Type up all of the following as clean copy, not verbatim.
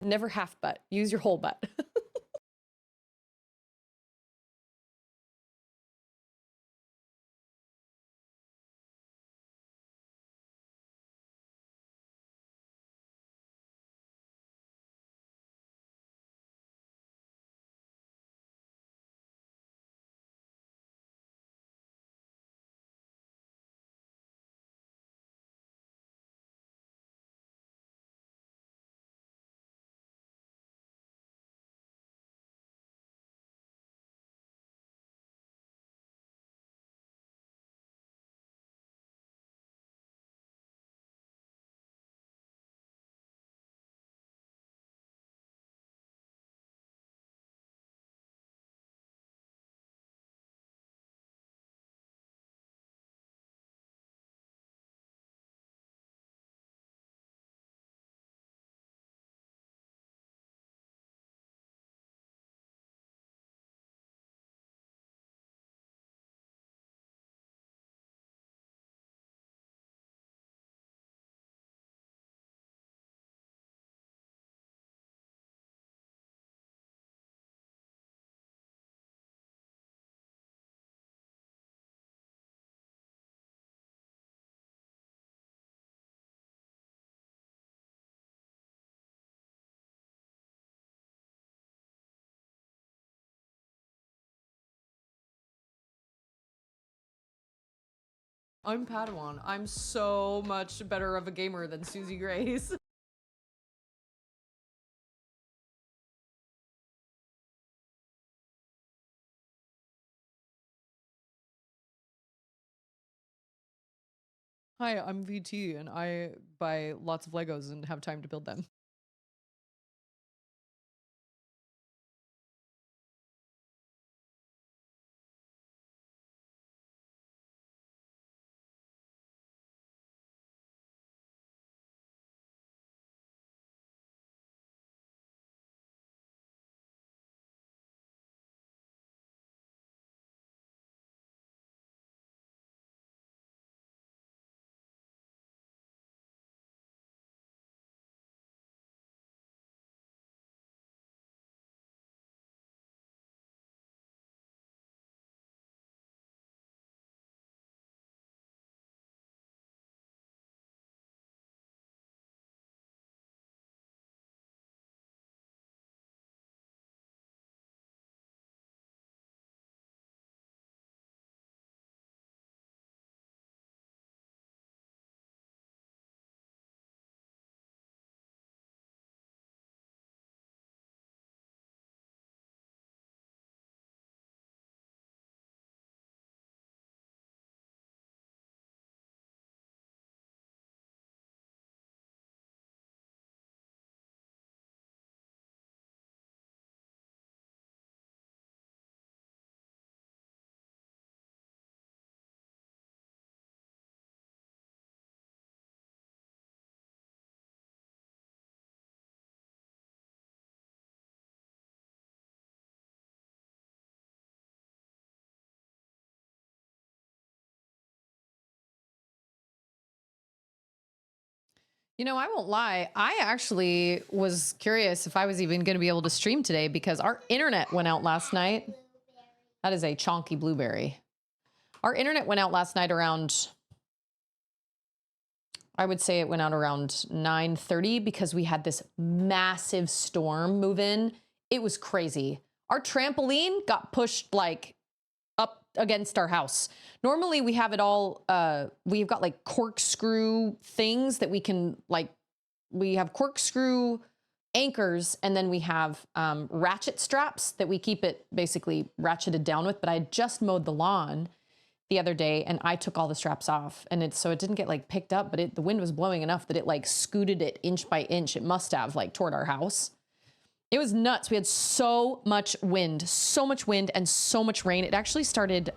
Never half butt. Use your whole butt. I'm Padawan. I'm so much better of a gamer than Susie Grace. Hi, I'm VT, and I buy lots of Legos and have time to build them. You know, I won't lie. I actually was curious if I was even going to be able to stream today because our internet went out last night. That is a chonky blueberry. Our internet went out last night around, I would say it went out around 9:30 because we had this massive storm move in. It was crazy. Our trampoline got pushed like up against our house. Normally we have it all, we've got like corkscrew things that we can like, we have corkscrew anchors and then we have ratchet straps that we keep it basically ratcheted down with. But I just mowed the lawn the other day and I took all the straps off and so it didn't get like picked up, but the wind was blowing enough that it like scooted it inch by inch. It must have like toward our house. It was nuts. We had so much wind and so much rain. It actually started,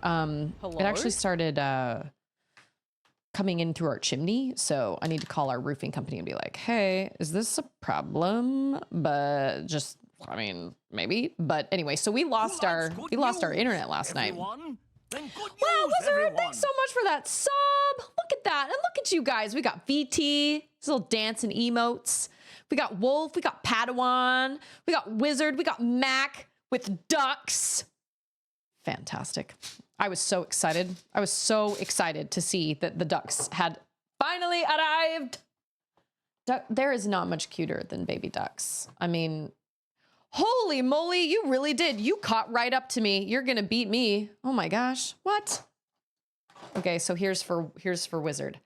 coming in through our chimney. So I need to call our roofing company and be like, hey, is this a problem? But just, I mean, maybe. But anyway, so we lost our internet last night. Wow, Wizard, thanks so much for that sub. Look at that. And look at you guys. We got VT, these little dancing emotes. We got Wolf, we got Padawan, we got Wizard, we got Mac with ducks. Fantastic. I was so excited. I was so excited to see that the ducks had finally arrived. There is not much cuter than baby ducks. I mean, holy moly, you really did. You caught right up to me. You're gonna beat me. Oh my gosh, what? Okay, so here's for Wizard.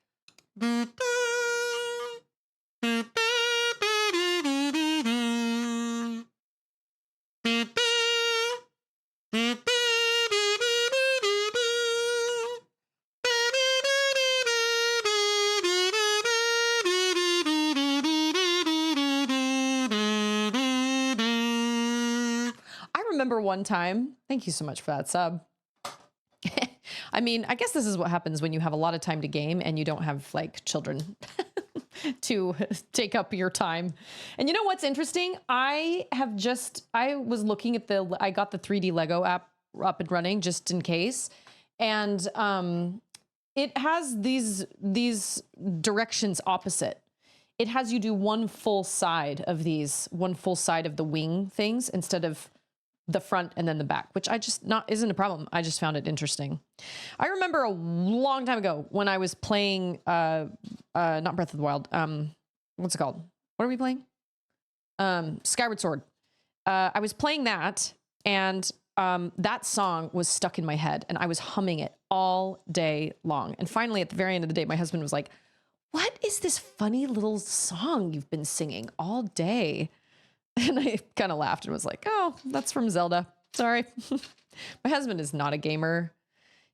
Remember one time, thank you so much for that sub. I mean, I guess this is what happens when you have a lot of time to game and you don't have like children to take up your time. And you know what's interesting? I was looking at I got the 3D Lego app up and running just in case. And it has these directions opposite. It has you do one full side of the wing things instead of the front and then the back, which isn't a problem. I just found it interesting. I remember a long time ago when I was playing, not Breath of the Wild. What's it called? What are we playing? Skyward Sword. I was playing that and that song was stuck in my head and I was humming it all day long. And finally at the very end of the day, my husband was like, what is this funny little song you've been singing all day? And I kind of laughed and was like, oh, that's from Zelda. Sorry. My husband is not a gamer.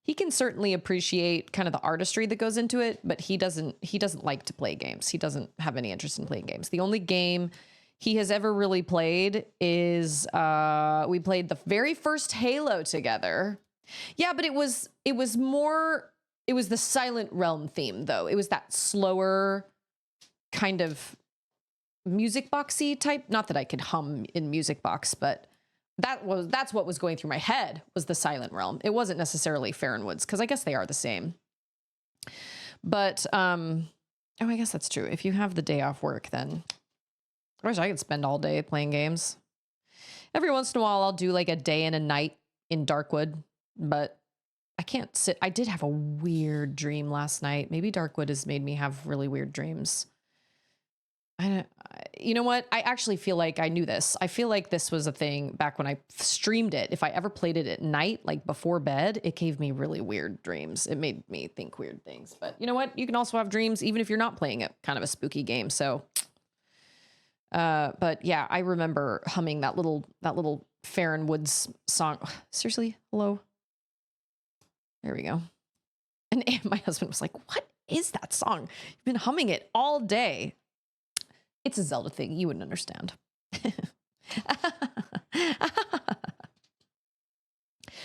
He can certainly appreciate kind of the artistry that goes into it, but he doesn't like to play games. He doesn't have any interest in playing games. The only game he has ever really played is we played the very first Halo together. Yeah, but it was the Silent Realm theme though. It was that slower kind of music boxy type. Not that I could hum in music box, but that's what was going through my head was the Silent Realm. It wasn't necessarily Fair and Woods because I guess they are the same. But oh, I guess that's true. If you have the day off work, then I wish I could spend all day playing games. Every once in a while, I'll do like a day and a night in Darkwood, but I can't sit. I did have a weird dream last night. Maybe Darkwood has made me have really weird dreams. You know what? I actually feel like I knew this. I feel like this was a thing back when I streamed it. If I ever played it at night, like before bed, it gave me really weird dreams. It made me think weird things. But you know what? You can also have dreams even if you're not playing it. Kind of a spooky game. So, but yeah, I remember humming that little Fair and Woods song. Seriously? Hello? There we go. And my husband was like, what is that song? You've been humming it all day. It's a Zelda thing. You wouldn't understand. Man,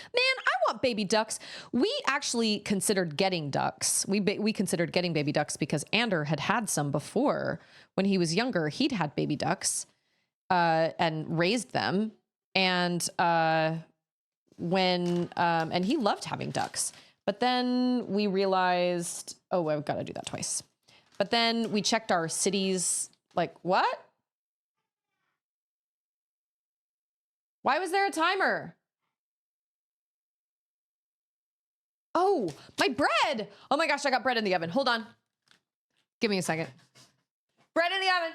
I want baby ducks. We actually considered getting ducks. We considered getting baby ducks because Ander had some before. When he was younger, he'd had baby ducks and raised them. And and he loved having ducks. But then we realized, oh, I've got to do that twice. But then we checked our cities. Like, what? Why was there a timer? Oh, my bread. Oh my gosh, I got bread in the oven. Hold on. Give me a second. Bread in the oven.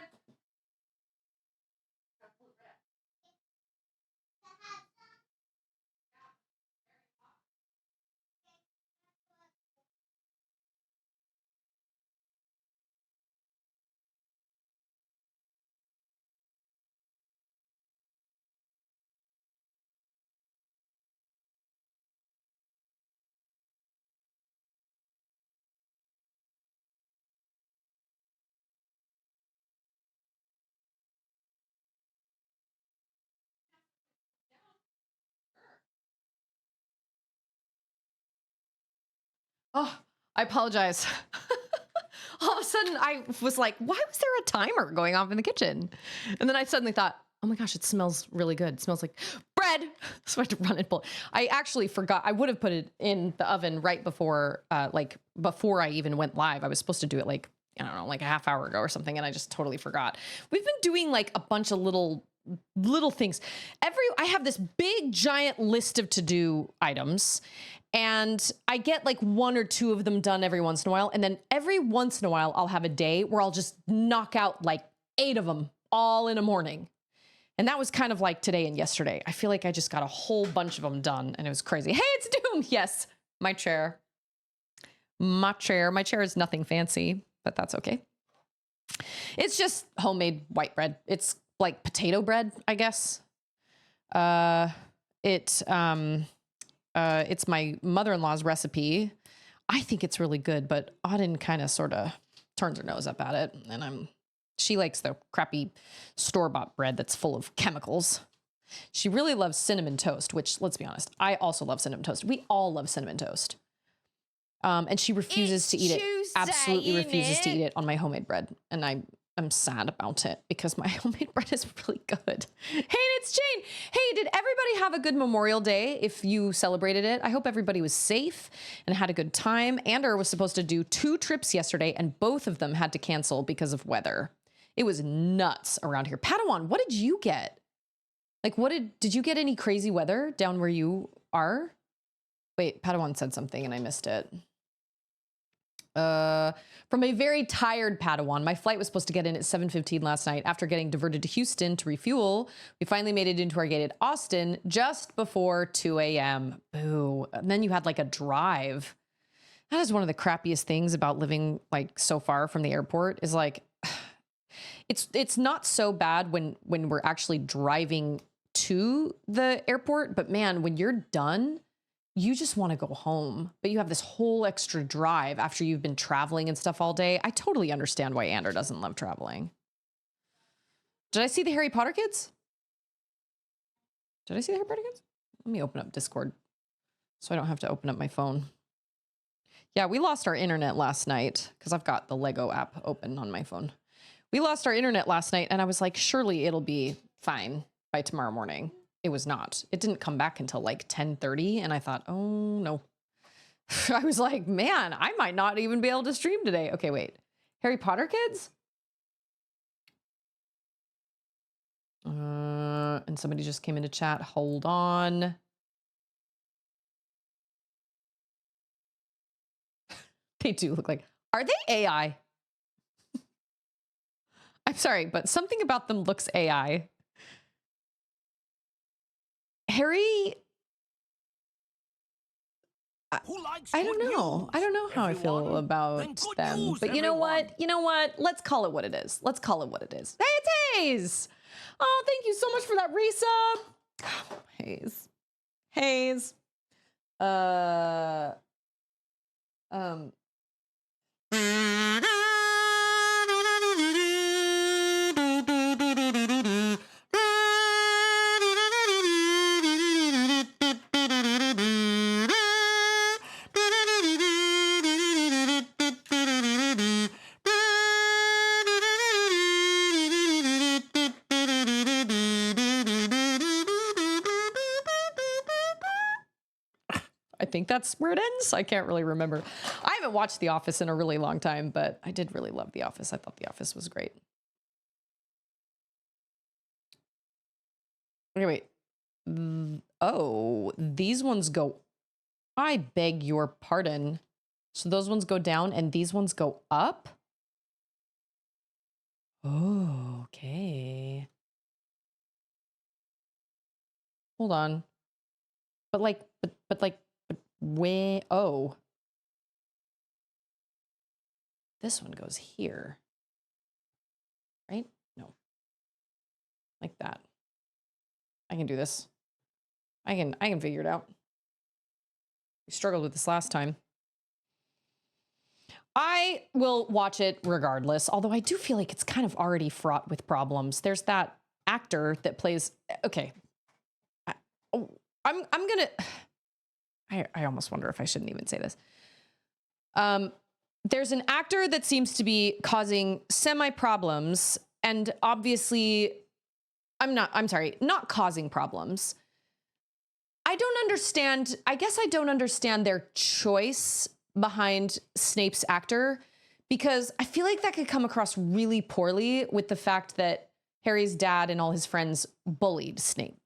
Oh, I apologize. All of a sudden I was like, why was there a timer going off in the kitchen? And then I suddenly thought, oh my gosh, it smells really good. It smells like bread. So I had to run and pull. I actually forgot. I would have put it in the oven right before, before I even went live. I was supposed to do it like I don't know, like a half hour ago or something, and I just totally forgot. We've been doing like a bunch of little things. I have this big giant list of to-do items, and I get like 1 or 2 of them done every once in a while. And then every once in a while, I'll have a day where I'll just knock out like 8 of them all in a morning. And that was kind of like today and yesterday. I feel like I just got a whole bunch of them done, and it was crazy. Hey, it's Doom. Yes, my chair. My chair is nothing fancy, but that's okay. It's just homemade white bread. It's like potato bread, I guess. It's my mother-in-law's recipe. I think it's really good, but Auden kind of sort of turns her nose up at it, and she likes the crappy store-bought bread that's full of chemicals. She really loves cinnamon toast, which, let's be honest, I also love cinnamon toast. We all love cinnamon toast. And she refuses to eat it. Absolutely refuses to eat it on my homemade bread. And I'm sad about it because my homemade bread is really good. Hey, it's Jane. Hey, did everybody have a good Memorial Day if you celebrated it? I hope everybody was safe and had a good time. Ander was supposed to do 2 trips yesterday, and both of them had to cancel because of weather. It was nuts around here. Padawan, what did you get? Like, did you get any crazy weather down where you are? Wait, Padawan said something and I missed it. From a very tired Padawan. My flight was supposed to get in at 7:15 last night. After getting diverted to Houston to refuel, we finally made it into our gate at Austin just before 2 a.m. Boo. And then you had like a drive. That is one of the crappiest things about living like so far from the airport is like, it's not so bad when we're actually driving to the airport, but man, when you're done, you just want to go home, but you have this whole extra drive after you've been traveling and stuff all day. I totally understand why Ander doesn't love traveling. Did I see the Harry Potter kids? Did I see the Harry Potter kids? Let me open up Discord so I don't have to open up my phone. Yeah, we lost our internet last night because I've got the Lego app open on my phone. We lost our internet last night, and I was like, surely it'll be fine by tomorrow morning. It was not. It didn't come back until like 10:30, and I thought, oh no. I was like, man, I might not even be able to stream today. Okay, wait. Harry Potter kids? And somebody just came into chat. Hold on. They do look like, are they AI? I'm sorry, but something about them looks AI. Harry, I don't know. I don't know how I feel about them. But you know what? You know what? Let's call it what it is. Let's call it what it is. Hey, it's Hayes. Oh, thank you so much for that resub. Oh, Hayes. Hayes. I think that's where it ends. I can't really remember. I haven't watched The Office in a really long time, but I did really love The Office. I thought The Office was great. Okay, wait. Oh, these ones go... I beg your pardon. So those ones go down and these ones go up? Oh, okay. Hold on. But like, oh. This one goes here. Right? No. Like that. I can do this. I can figure it out. We struggled with this last time. I will watch it regardless, although I do feel like it's kind of already fraught with problems. There's that actor that plays, okay. I'm gonna, I almost wonder if I shouldn't even say this. There's an actor that seems to be causing semi-problems, and obviously, not causing problems. I guess I don't understand their choice behind Snape's actor, because I feel like that could come across really poorly with the fact that Harry's dad and all his friends bullied Snape.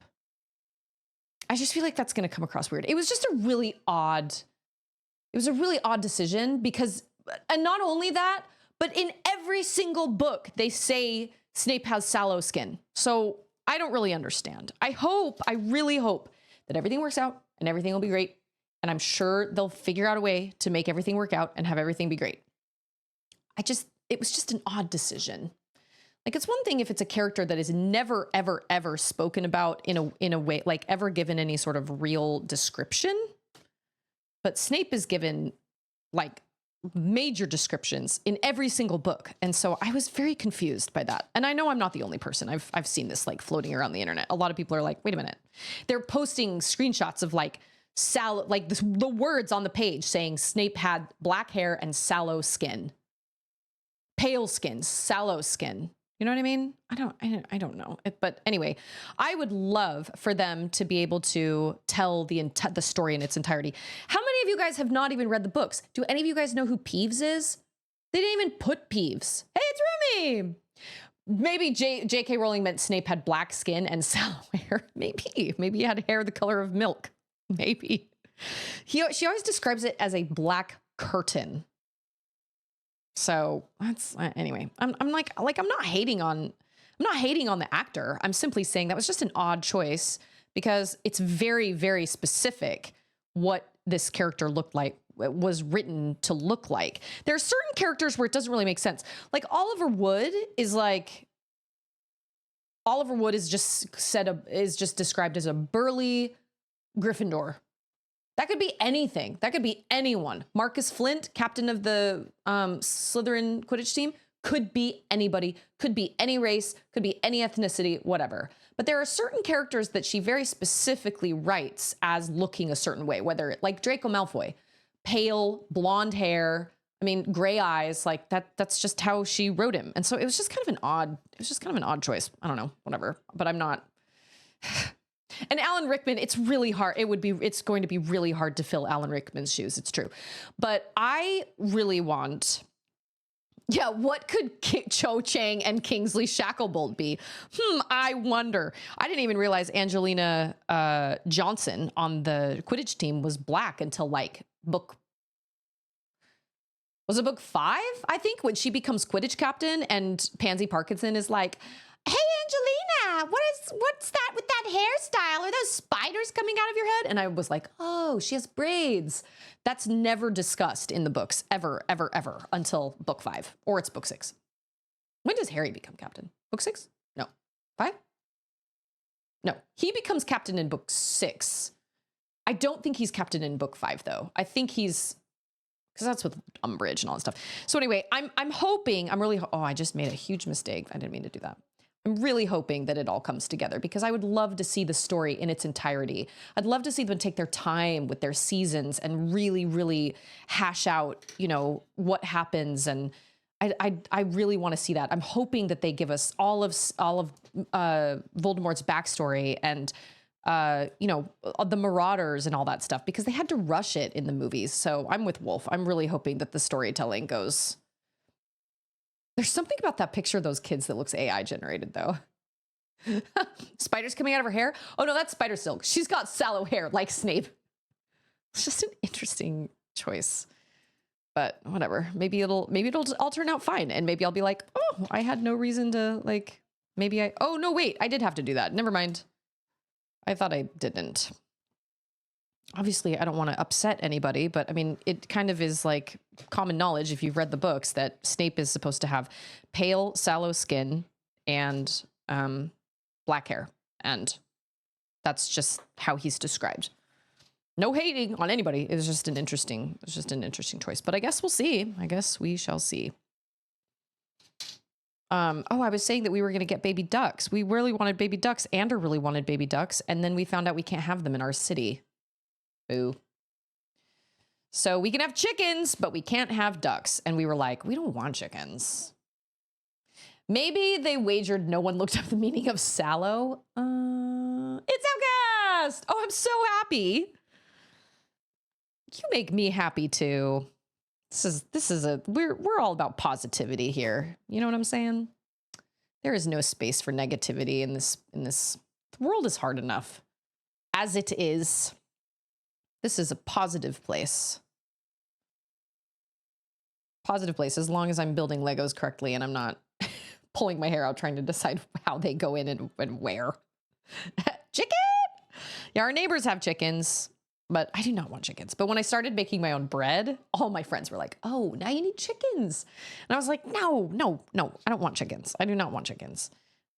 I just feel like that's going to come across weird. It was just a really odd decision because, and not only that, but in every single book, they say Snape has sallow skin. So I don't really understand. I really hope that everything works out and everything will be great. And I'm sure they'll figure out a way to make everything work out and have everything be great. It was just an odd decision. Like, it's one thing if it's a character that is never, ever, ever spoken about in a way, like ever given any sort of real description. But Snape is given like major descriptions in every single book. And so I was very confused by that. And I know I'm not the only person. I've seen this like floating around the internet. A lot of people are like, wait a minute. They're posting screenshots of like the words on the page saying Snape had black hair and sallow skin. Pale skin, sallow skin. You know what I mean? I don't know. But anyway, I would love for them to be able to tell the story in its entirety. How many of you guys have not even read the books? Do any of you guys know who Peeves is? They didn't even put Peeves. Hey, it's Rumi. Maybe J.K. Rowling meant Snape had black skin and sallow hair. Maybe he had hair the color of milk. Maybe. She always describes it as a black curtain. So that's anyway. I'm not hating on the actor. I'm simply saying that was just an odd choice because it's very, very specific what this character looked like, was written to look like. There are certain characters where it doesn't really make sense. Like Oliver Wood is just described as a burly Gryffindor. That could be anything. That could be anyone. Marcus Flint, captain of the Slytherin Quidditch team, could be anybody, could be any race, could be any ethnicity, whatever. But there are certain characters that she very specifically writes as looking a certain way, whether like Draco Malfoy, pale, blonde hair, gray eyes, like that's just how she wrote him. And so it was just kind of an odd choice. I don't know, whatever, but I'm not. And Alan Rickman, it's really hard. It's going to be really hard to fill Alan Rickman's shoes. It's true. But I really want, what could Cho Chang and Kingsley Shacklebolt be? I wonder. I didn't even realize Angelina Johnson on the Quidditch team was black until like book 5, I think, when she becomes Quidditch captain and Pansy Parkinson is like, hey, Angelina, what's that with that hairstyle? Are those spiders coming out of your head? And I was like, oh, she has braids. That's never discussed in the books, ever, ever, ever, until book 5, or it's book 6. When does Harry become captain? Book 6? No. 5? No, he becomes captain in book 6. I don't think he's captain in book 5, though. I think he's, because that's with Umbridge and all that stuff. So anyway, I just made a huge mistake. I didn't mean to do that. I'm really hoping that it all comes together because I would love to see the story in its entirety. I'd love to see them take their time with their seasons and really, really hash out, what happens. And I really want to see that. I'm hoping that they give us all of Voldemort's backstory and, the Marauders and all that stuff because they had to rush it in the movies. So I'm with Wolf. I'm really hoping that the storytelling goes. There's something about that picture of those kids that looks AI generated, though. Spiders coming out of her hair? Oh, no, that's Spider Silk. She's got sallow hair like Snape. It's just an interesting choice. But whatever. Maybe it'll all turn out fine. And maybe I'll be like, oh, I had no reason to, like, oh, no, wait, I did have to do that. Never mind. I thought I didn't. Obviously, I don't want to upset anybody, but it kind of is like common knowledge if you've read the books that Snape is supposed to have pale, sallow skin and black hair. And that's just how he's described. No hating on anybody. It was just an interesting choice. But I guess we'll see. I guess we shall see. I was saying that we were going to get baby ducks. We really wanted baby ducks. Ander really wanted baby ducks. And then we found out we can't have them in our city. Boo. So we can have chickens, but we can't have ducks. And we were like, we don't want chickens. Maybe they wagered no one looked up the meaning of sallow. It's Outcast! Oh, I'm so happy. You make me happy too. we're all about positivity here. You know what I'm saying? There is no space for negativity in this. The world is hard enough as it is. This is a positive place. Positive place as long as I'm building Legos correctly and I'm not pulling my hair out trying to decide how they go in and where. Chicken! Yeah, our neighbors have chickens, but I do not want chickens. But when I started making my own bread, all my friends were like, oh, now you need chickens. And I was like, no, I don't want chickens. I do not want chickens.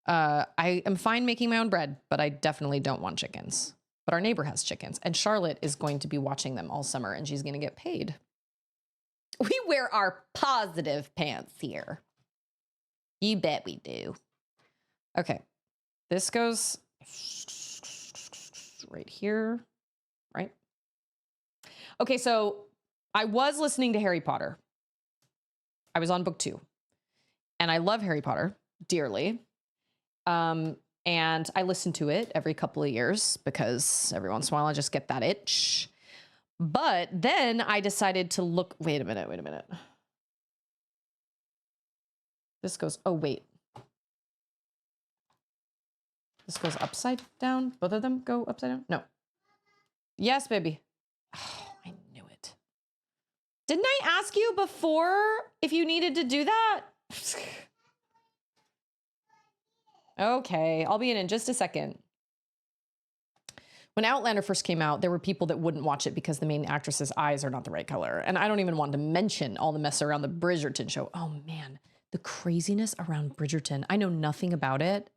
I am fine making my own bread, but I definitely don't want chickens. But our neighbor has chickens, and Charlotte is going to be watching them all summer, and she's going to get paid. We wear our positive pants here. You bet we do. Okay. This goes right here, right? Okay, so I was listening to Harry Potter. I was on book 2. And I love Harry Potter dearly. And I listen to it every couple of years because every once in a while I just get that itch. But then I decided to look, wait a minute. This goes, oh, wait. This goes upside down. Both of them go upside down? No. Yes, baby. Oh, I knew it. Didn't I ask you before if you needed to do that? Okay, I'll be in just a second. When Outlander first came out, there were people that wouldn't watch it because the main actress's eyes are not the right color. And I don't even want to mention all the mess around the Bridgerton show. Oh man, the craziness around Bridgerton. I know nothing about it,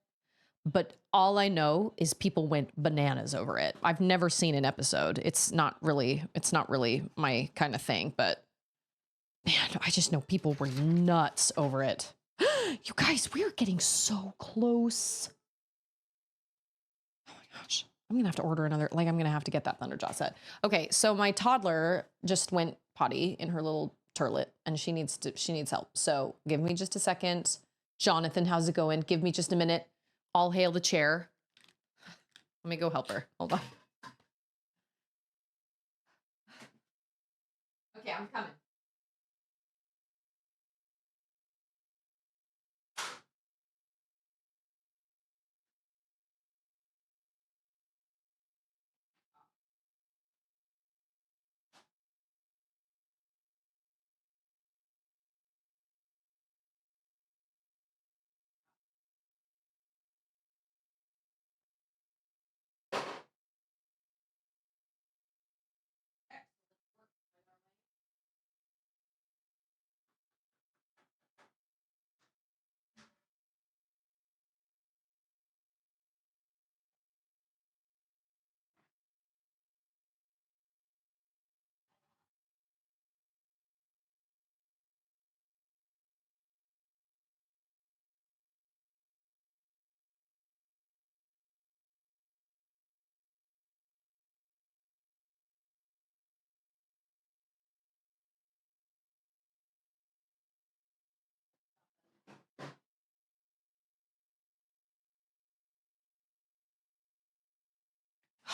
but all I know is people went bananas over it. I've never seen an episode. It's not really my kind of thing, but man, I just know people were nuts over it. You guys, we are getting so close. Oh my gosh. I'm going to have to order another, I'm going to have to get that Thunderjaw set. Okay, so my toddler just went potty in her little turlet and she needs help. So give me just a second. Jonathan, how's it going? Give me just a minute. I'll hail the chair. Let me go help her. Hold on. Okay, I'm coming.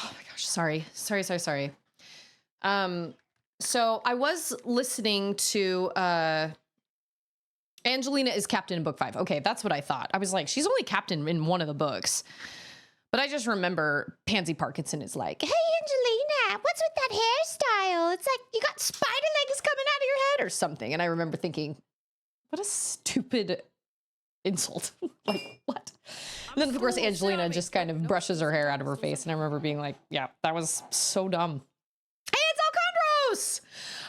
Oh my gosh, sorry. So I was listening to Angelina is captain in book 5. Okay, that's what I thought. I was like, she's only captain in one of the books. But I just remember Pansy Parkinson is like, hey, Angelina, what's with that hairstyle? It's like you got spider legs coming out of your head or something. And I remember thinking, what a stupid insult. Like, what? And then, of course, Angelina just kind of brushes her hair out of her face. And I remember being like, yeah, that was so dumb. Hey, it's Alcondros!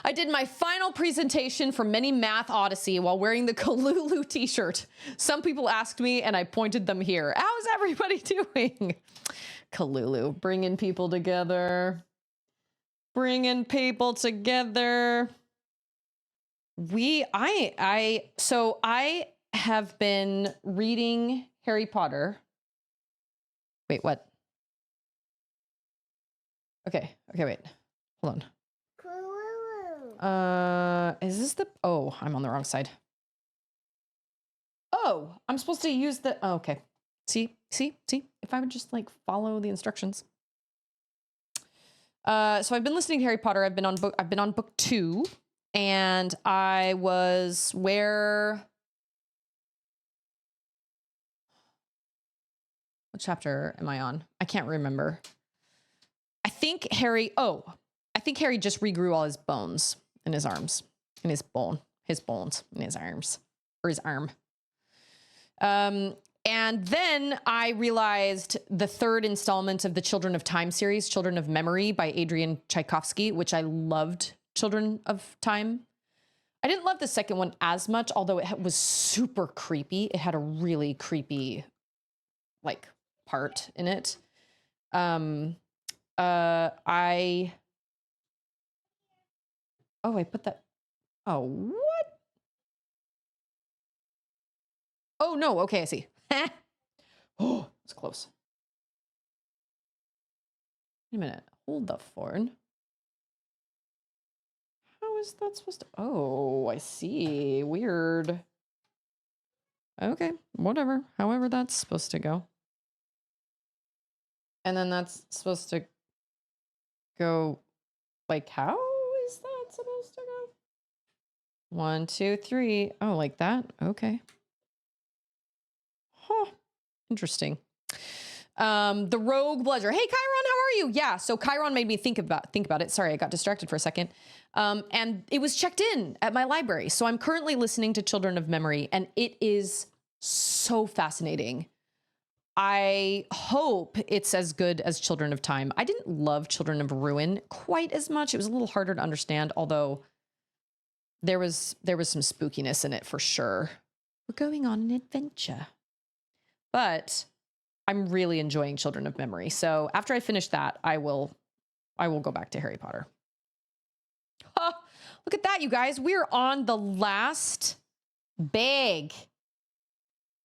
I did my final presentation for Mini Math Odyssey while wearing the Kalulu t-shirt. Some people asked me, and I pointed them here. How's everybody doing? Kalulu, bringing people together. Bringing people together. So I have been reading Harry Potter. Wait, what? Okay, wait. Hold on. Is this the, oh, I'm on the wrong side. Oh, I'm supposed to use the, oh, okay. See, if I would just like follow the instructions. So I've been listening to Harry Potter. I've been on book 2. And I was where... What chapter am I on? I can't remember. I think Harry just regrew all his bones in his arms. In his bones in his arms. Or his arm. And then I realized the third installment of the Children of Time series, Children of Memory by Adrian Tchaikovsky, which I loved. Children of Time. I didn't love the second one as much, although it was super creepy. It had a really creepy, like, part in it. I put that. Oh, what? Oh, no. Okay, I see. Oh, it's close. Wait a minute. Hold the phone. How is that supposed to... Oh, I see. Weird. Okay, whatever. However that's supposed to go. And then that's supposed to go... Like, how is that supposed to go? 1, 2, 3. Oh, like that? Okay. Huh. Interesting. The Rogue Bludger. Hey, Chiron, how are you? Yeah, so Chiron made me think about it. Sorry, I got distracted for a second. And it was checked in at my library. So I'm currently listening to Children of Memory, and it is so fascinating. I hope it's as good as Children of Time. I didn't love Children of Ruin quite as much. It was a little harder to understand, although there was some spookiness in it for sure. We're going on an adventure. But I'm really enjoying Children of Memory. So after I finish that, I will go back to Harry Potter. Huh, look at that, you guys. We're on the last bag.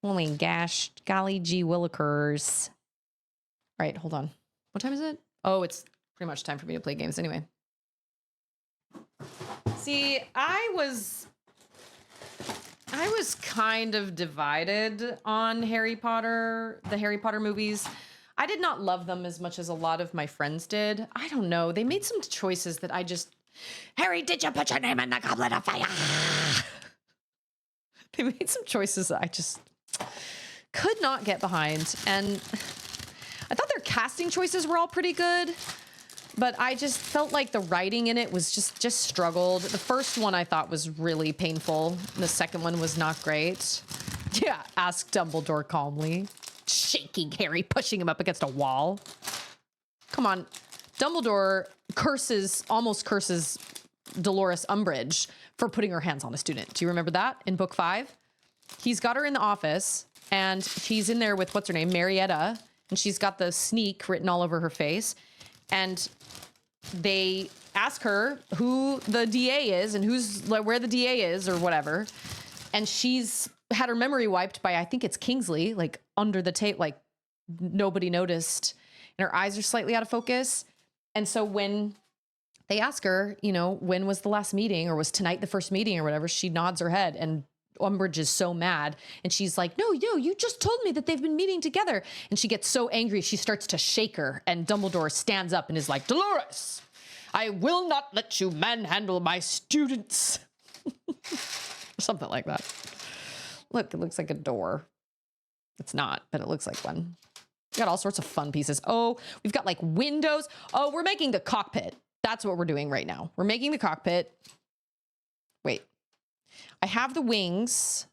Oh my gosh. Golly gee willikers. All right, hold on. What time is it? Oh, it's pretty much time for me to play games anyway. See, I was kind of divided on Harry Potter, the Harry Potter movies. I did not love them as much as a lot of my friends did. I don't know. They made some choices that I just... Harry, did you put your name in the Goblet of Fire? They made some choices that I just could not get behind. And I thought their casting choices were all pretty good. But I just felt like the writing in it was just struggled. The first one I thought was really painful. The second one was not great. Yeah, asked Dumbledore calmly. Shaking Harry, pushing him up against a wall. Come on. Dumbledore almost curses Dolores Umbridge for putting her hands on a student. Do you remember that in book 5? He's got her in the office and he's in there with, what's her name? Marietta. And she's got the sneak written all over her face. And they ask her who the DA is and where the DA is or whatever. And she's had her memory wiped by, I think it's Kingsley, like under the tape, like nobody noticed. And her eyes are slightly out of focus. And so when they ask her, you know, when was the last meeting or was tonight the first meeting or whatever, she nods her head and Umbridge is so mad. And she's like, no, you just told me that they've been meeting together. And she gets so angry, she starts to shake her. And Dumbledore stands up and is like, Dolores, I will not let you manhandle my students. Something like that. Look, it looks like a door. It's not, but it looks like one. We got all sorts of fun pieces. Oh, we've got like windows. Oh, we're making the cockpit. That's what we're doing right now. We're making the cockpit. Wait. I have the wings.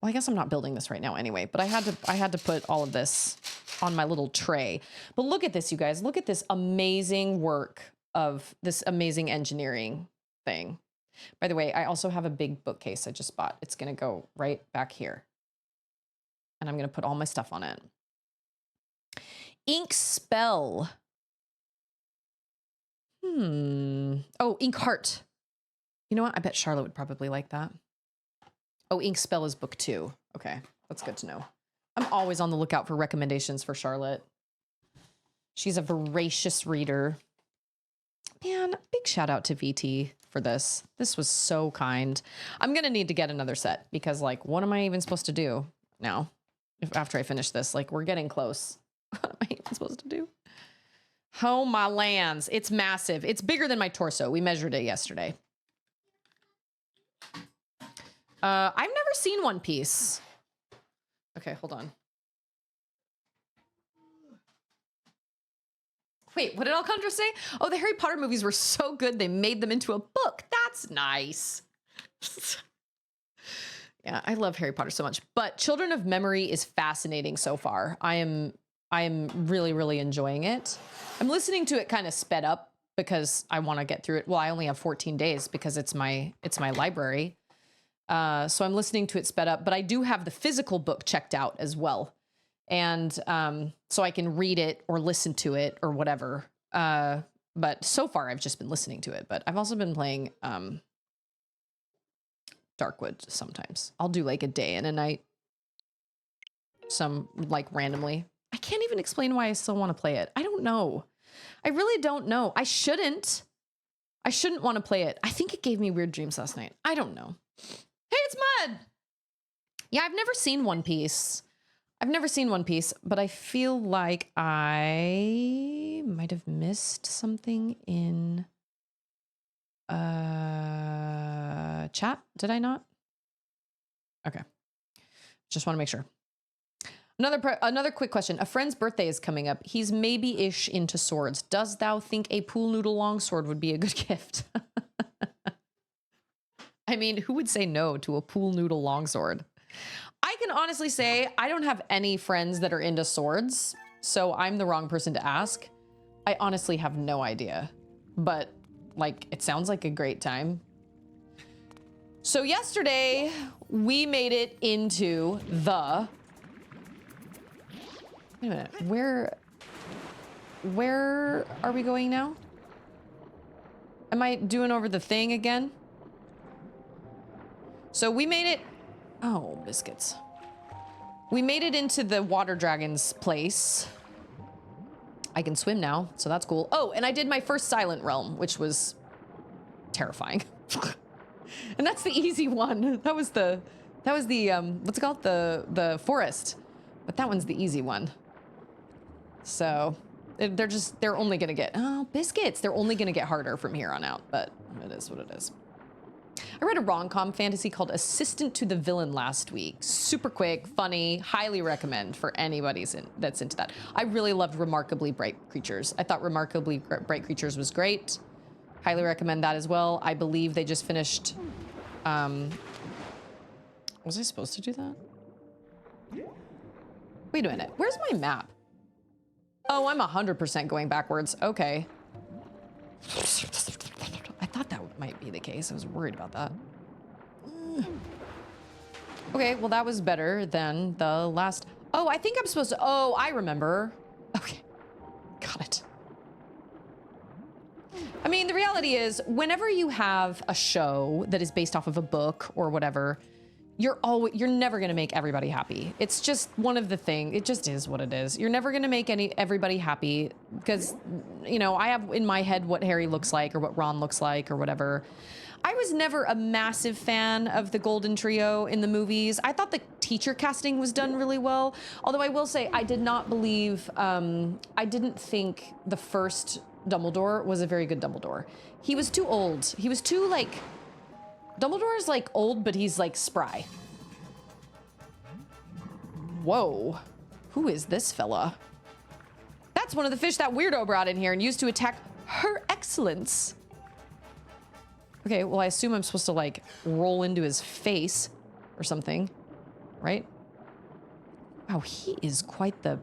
Well, I guess I'm not building this right now anyway, but I had to put all of this on my little tray. But look at this, you guys. Look at this amazing work of this amazing engineering thing. By the way, I also have a big bookcase I just bought. It's going to go right back here. And I'm going to put all my stuff on it. Ink spell. Oh, ink heart. You know what? I bet Charlotte would probably like that. Oh, ink spell is book 2. Okay, that's good to know. I'm always on the lookout for recommendations for Charlotte. She's a voracious reader. Man, big shout out to VT for this. This was so kind. I'm going to need to get another set because, like, what am I even supposed to do now? After I finish this, like, we're getting close. What am I even supposed to do? Oh, my lands. It's massive. It's bigger than my torso. We measured it yesterday. I've never seen One Piece. Okay, hold on. Wait, what did Alcondra say? Oh, the Harry Potter movies were so good they made them into a book. That's nice. Yeah, I love Harry Potter so much. But Children of Memory is fascinating so far. I am really, really enjoying it. I'm listening to it kind of sped up because I want to get through it. Well, I only have 14 days because it's my library. So I'm listening to it sped up, but I do have the physical book checked out as well. And so I can read it or listen to it or whatever. But so far I've just been listening to it. But I've also been playing Darkwood sometimes. I'll do like a day and a night. Some like randomly. I can't even explain why I still want to play it. I don't know. I really don't know. I shouldn't want to play it. I think it gave me weird dreams last night. I don't know. Hey, it's Mud. Yeah, I've never seen One Piece. But I feel like I might have missed something in chat. Did I not? Okay. Just want to make sure. Another quick question. A friend's birthday is coming up. He's maybe-ish into swords. Does thou think a pool noodle longsword would be a good gift? I mean, who would say no to a pool noodle longsword? I can honestly say I don't have any friends that are into swords, so I'm the wrong person to ask. I honestly have no idea, but like, it sounds like a great time. So yesterday we made it into the... Wait a minute, where are we going now? Am I doing over the thing again? So we made it, oh, biscuits. We made it into the water dragon's place. I can swim now, so that's cool. Oh, and I did my first silent realm, which was terrifying. And that's the easy one. That was the what's it called? The forest. But that one's the easy one. So they're only gonna get, oh, biscuits. They're only gonna get harder from here on out, but it is what it is. I read a rom-com fantasy called Assistant to the Villain last week. Super quick, funny, highly recommend for anybody that's into that. I really loved Remarkably Bright Creatures. I thought Remarkably Bright Creatures was great. Highly recommend that as well. I believe they just finished, was I supposed to do that? Wait a minute, where's my map? Oh, I'm 100% going backwards, okay. I thought that might be the case. I was worried about that. Okay, well that was better than the last. Oh, I think I'm supposed to, oh, I remember. Okay, got it. I mean, the reality is whenever you have a show that is based off of a book or whatever, you're never gonna make everybody happy. It's just one of the things, it just is what it is. You're never gonna make everybody happy because, you know, I have in my head what Harry looks like or what Ron looks like or whatever. I was never a massive fan of the Golden Trio in the movies. I thought the teacher casting was done really well. Although I will say I did not believe, I didn't think the first Dumbledore was a very good Dumbledore. He was too old. He was too like, Dumbledore is like old, but he's like spry. Whoa, who is this fella? That's one of the fish that weirdo brought in here and used to attack Her Excellence. Okay, well I assume I'm supposed to like roll into his face or something, right? Wow, he is quite the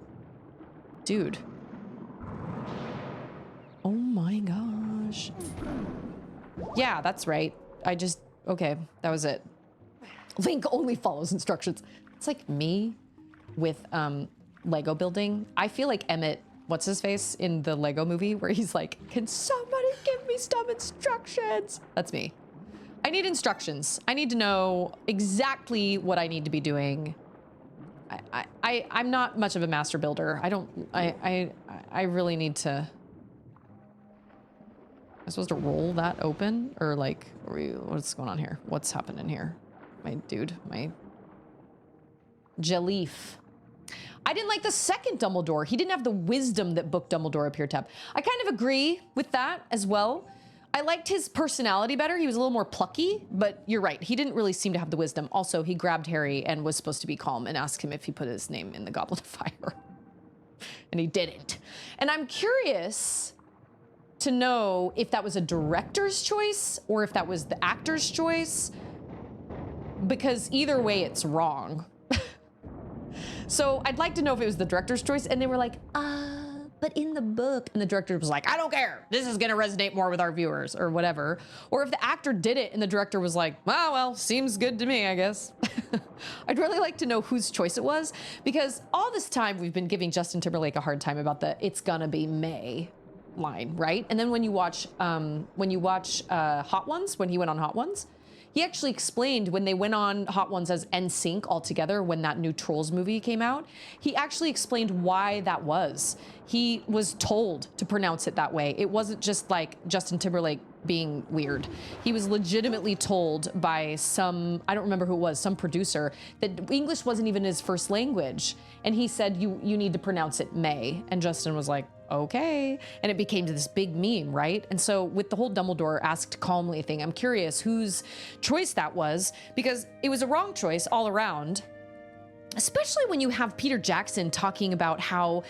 dude. Oh my gosh. Yeah, that's right. Okay, that was it. Link only follows instructions. It's like me with Lego building. I feel like Emmett, what's his face in the Lego movie where he's like, can somebody give me some instructions? That's me. I need instructions. I need to know exactly what I need to be doing. I'm not much of a master builder. I really need to. Am I supposed to roll that open? Or like, what's going on here? What's happening here? My dude, my Jaleef. I didn't like the second Dumbledore. He didn't have the wisdom that Book Dumbledore appeared to have. I kind of agree with that as well. I liked his personality better. He was a little more plucky, but you're right. He didn't really seem to have the wisdom. Also, he grabbed Harry and was supposed to be calm and asked him if he put his name in the Goblet of Fire. And he didn't. And I'm curious to know if that was a director's choice or if that was the actor's choice, because either way, it's wrong. So I'd like to know if it was the director's choice, and they were like, but in the book, and the director was like, I don't care. This is gonna resonate more with our viewers or whatever. Or if the actor did it and the director was like, oh, well, seems good to me, I guess. I'd really like to know whose choice it was, because all this time we've been giving Justin Timberlake a hard time about the "it's gonna be May" line, right? And then when you watch Hot Ones, when he went on Hot Ones, he actually explained when they went on Hot Ones as NSYNC all together when that new Trolls movie came out, he actually explained why that was. He was told to pronounce it that way. It wasn't just like Justin Timberlake being weird. He was legitimately told by some, I don't remember who it was, some producer, that English wasn't even his first language. And he said, you need to pronounce it May. And Justin was like, okay. And it became this big meme, right? And so with the whole Dumbledore asked calmly thing, I'm curious whose choice that was, because it was a wrong choice all around, especially when you have Peter Jackson talking about how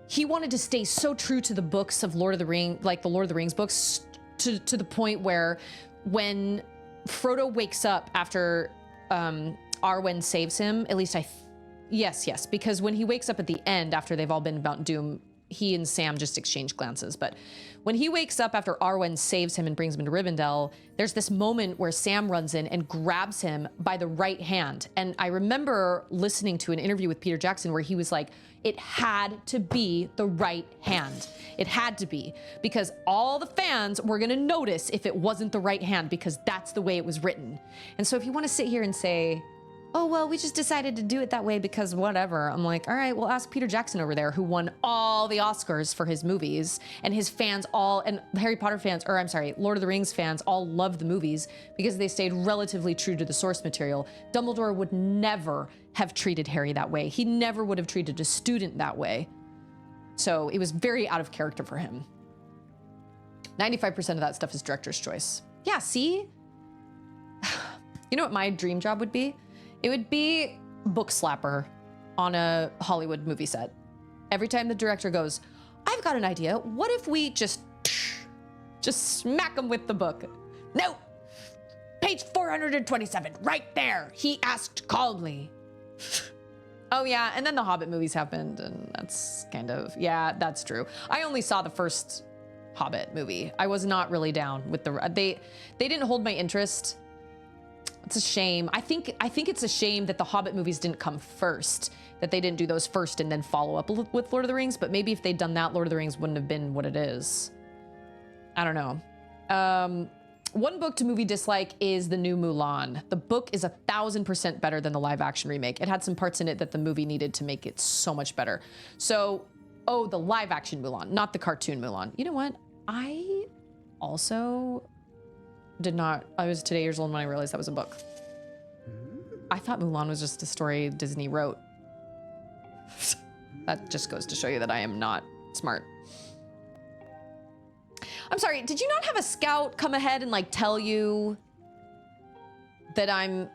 he wanted to stay so true to the books of Lord of the Rings, like the Lord of the Rings books, to the point where when Frodo wakes up after Arwen saves him, at least yes, because when he wakes up at the end after they've all been Mount Doom, he and Sam just exchange glances. But when he wakes up after Arwen saves him and brings him into Rivendell, there's this moment where Sam runs in and grabs him by the right hand. And I remember listening to an interview with Peter Jackson where he was like, it had to be the right hand. It had to be, because all the fans were gonna notice if it wasn't the right hand, because that's the way it was written. And so if you wanna sit here and say, oh, well, we just decided to do it that way because whatever. I'm like, all right, well, ask Peter Jackson over there, who won all the Oscars for his movies, and his fans all, and Harry Potter fans, or I'm sorry, Lord of the Rings fans all love the movies because they stayed relatively true to the source material. Dumbledore would never have treated Harry that way. He never would have treated a student that way. So it was very out of character for him. 95% of that stuff is director's choice. Yeah, see? You know what my dream job would be? It would be book slapper on a Hollywood movie set. Every time the director goes, I've got an idea. What if we just smack him with the book? No, page 427, right there. He asked calmly. Oh yeah, and then the Hobbit movies happened, and that's kind of, yeah, that's true. I only saw the first Hobbit movie. I was not really down with they didn't hold my interest. It's a shame. I think it's a shame that the Hobbit movies didn't come first, that they didn't do those first and then follow up with Lord of the Rings, but maybe if they'd done that, Lord of the Rings wouldn't have been what it is. I don't know. One book to movie dislike is the new Mulan. The book is 1000% better than the live action remake. It had some parts in it that the movie needed to make it so much better. So, oh, the live action Mulan, not the cartoon Mulan. You know what? I also I was today years old when I realized that was a book. I thought Mulan was just a story Disney wrote. That just goes to show you that I am not smart. I'm sorry, did you not have a scout come ahead and like tell you that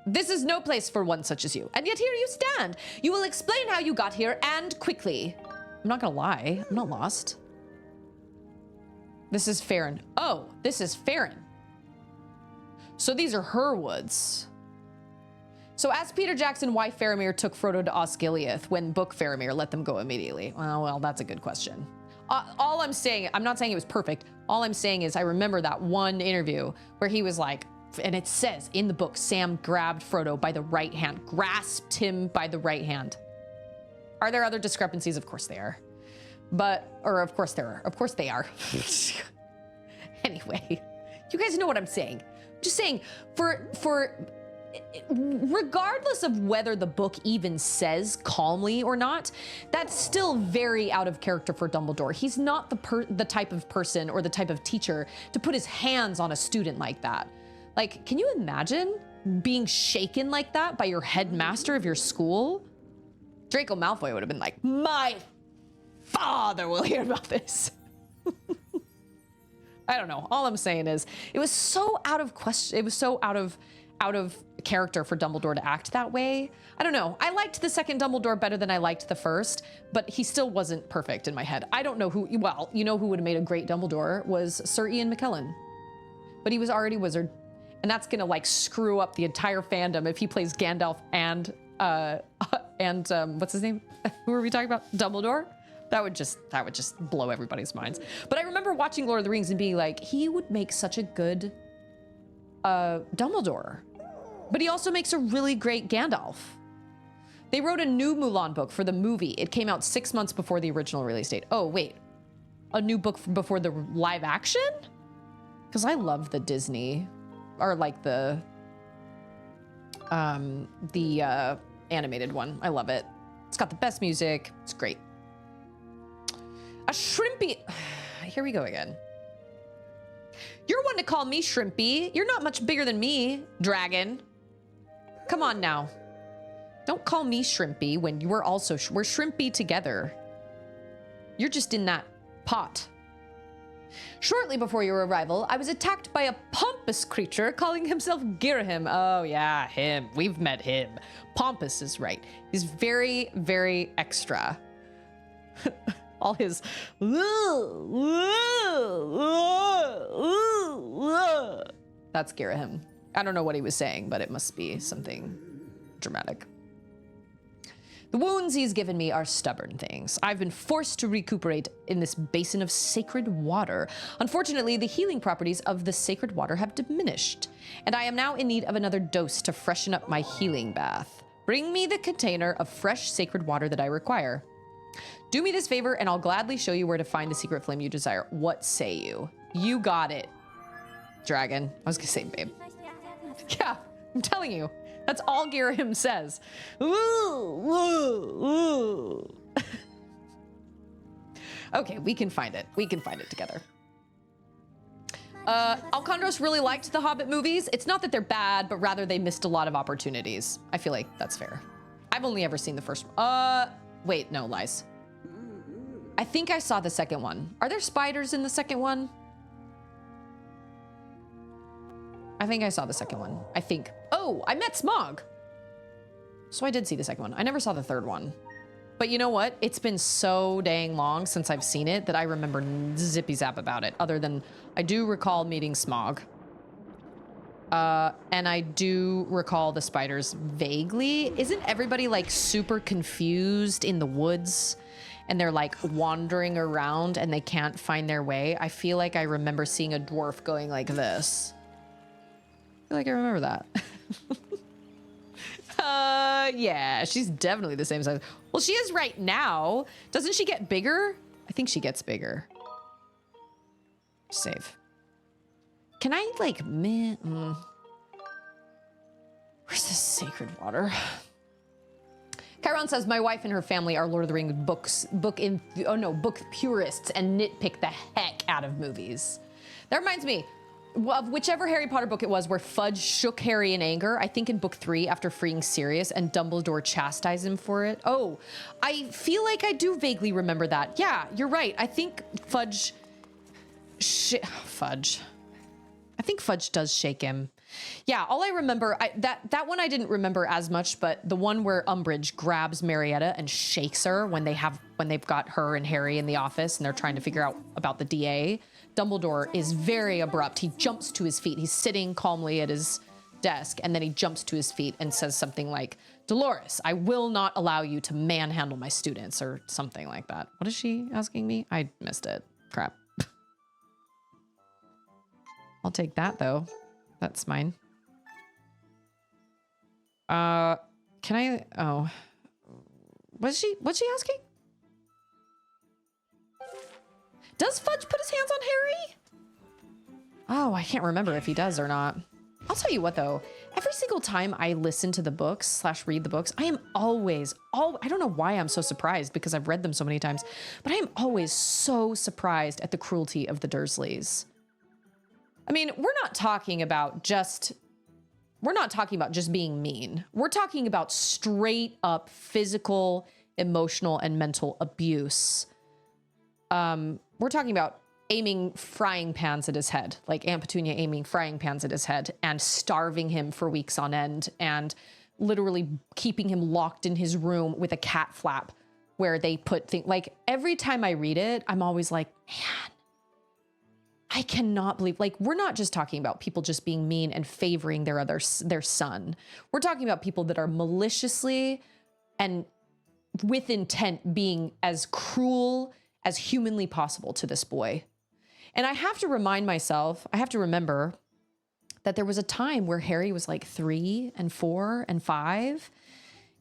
this is no place for one such as you, and yet here you stand. You will explain how you got here, and quickly. I'm not gonna lie, I'm not lost. This is Farron. Oh, this is Farron. So these are her woods. So ask Peter Jackson why Faramir took Frodo to Osgiliath when Book Faramir let them go immediately. Well, that's a good question. All I'm saying, I'm not saying it was perfect. All I'm saying is I remember that one interview where he was like, and it says in the book, Sam grabbed Frodo by the right hand, grasped him by the right hand. Are there other discrepancies? Of course there are. Of course there are. Of course they are. Anyway, you guys know what I'm saying. I'm just saying, regardless of whether the book even says calmly or not, that's still very out of character for Dumbledore. He's not the type of person or the type of teacher to put his hands on a student like that. Like, can you imagine being shaken like that by your headmaster of your school? Draco Malfoy would have been like, my father will hear about this. I don't know. All I'm saying is it was so out of question. It was so out of character for Dumbledore to act that way. I don't know. I liked the second Dumbledore better than I liked the first, but he still wasn't perfect in my head. I don't know who, well, you know who would have made a great Dumbledore was Sir Ian McKellen, but he was already wizard. And that's gonna like screw up the entire fandom if he plays Gandalf and what's his name? Who are we talking about? Dumbledore? That would just blow everybody's minds. But I remember watching Lord of the Rings and being like, he would make such a good Dumbledore. But he also makes a really great Gandalf. They wrote a new Mulan book for the movie. It came out 6 months before the original release date. Oh, wait. A new book before the live action? Because I love the Disney, or like the animated one. I love it. It's got the best music. It's great. A shrimpy. Here we go again. You're one to call me shrimpy. You're not much bigger than me, dragon. Come on now. Don't call me shrimpy when you were also, we're shrimpy together. You're just in that pot. Shortly before your arrival, I was attacked by a pompous creature calling himself Girahim. Oh yeah, him. We've met him. Pompous is right. He's very, very extra. All his that's Girahim. I don't know what he was saying, but it must be something dramatic. The wounds he's given me are stubborn things. I've been forced to recuperate in this basin of sacred water. Unfortunately, the healing properties of the sacred water have diminished, and I am now in need of another dose to freshen up my healing bath. Bring me the container of fresh sacred water that I require. Do me this favor, and I'll gladly show you where to find the secret flame you desire. What say you? You got it, dragon. I was gonna say babe. Yeah, I'm telling you. That's all Girahim says. Ooh, ooh, ooh. Okay, we can find it. We can find it together. Alcondros really liked the Hobbit movies. It's not that they're bad, but rather they missed a lot of opportunities. I feel like that's fair. I've only ever seen the first one. Wait, no, lies. I think I saw the second one. Are there spiders in the second one? I think I saw the second one. I think. Oh, I met Smaug. So I did see the second one. I never saw the third one. But you know what? It's been so dang long since I've seen it that I remember zippy zap about it. Other than I do recall meeting Smaug. And I do recall the spiders vaguely. Isn't everybody like super confused in the woods? And they're like wandering around and they can't find their way. I feel like I remember seeing a dwarf going like this. I feel like I remember that. Yeah, she's definitely the same size. Well, she is right now. Doesn't she get bigger? I think she gets bigger. Save. Can I like, where's the sacred water? Chiron says, my wife and her family are Lord of the Rings book purists and nitpick the heck out of movies. That reminds me of whichever Harry Potter book it was where Fudge shook Harry in anger, I think in book 3 after freeing Sirius, and Dumbledore chastised him for it. Oh, I feel like I do vaguely remember that. Yeah, you're right. I think Fudge. I think Fudge does shake him. Yeah, all I remember, that one I didn't remember as much, but the one where Umbridge grabs Marietta and shakes her when they've got her and Harry in the office and they're trying to figure out about the DA. Dumbledore is very abrupt. He jumps to his feet. He's sitting calmly at his desk, and then he jumps to his feet and says something like, Dolores, I will not allow you to manhandle my students, or something like that. What is she asking me? I missed it. Crap. I'll take that, though. That's mine. Can I... Oh. What's she asking? Does Fudge put his hands on Harry? Oh, I can't remember if he does or not. I'll tell you what, though. Every single time I listen to the books / read the books, I am always, I don't know why I'm so surprised because I've read them so many times, but I am always so surprised at the cruelty of the Dursleys. I mean, we're not talking about just being mean. We're talking about straight up physical, emotional, and mental abuse. We're talking about aiming frying pans at his head, like Aunt Petunia aiming frying pans at his head and starving him for weeks on end and literally keeping him locked in his room with a cat flap where they put things. Like every time I read it, I'm always like, man, I cannot believe, like, we're not just talking about people just being mean and favoring their son. We're talking about people that are maliciously and with intent being as cruel as humanly possible to this boy. And I have to remind myself, I have to remember that there was a time where Harry was like 3 and 4 and 5,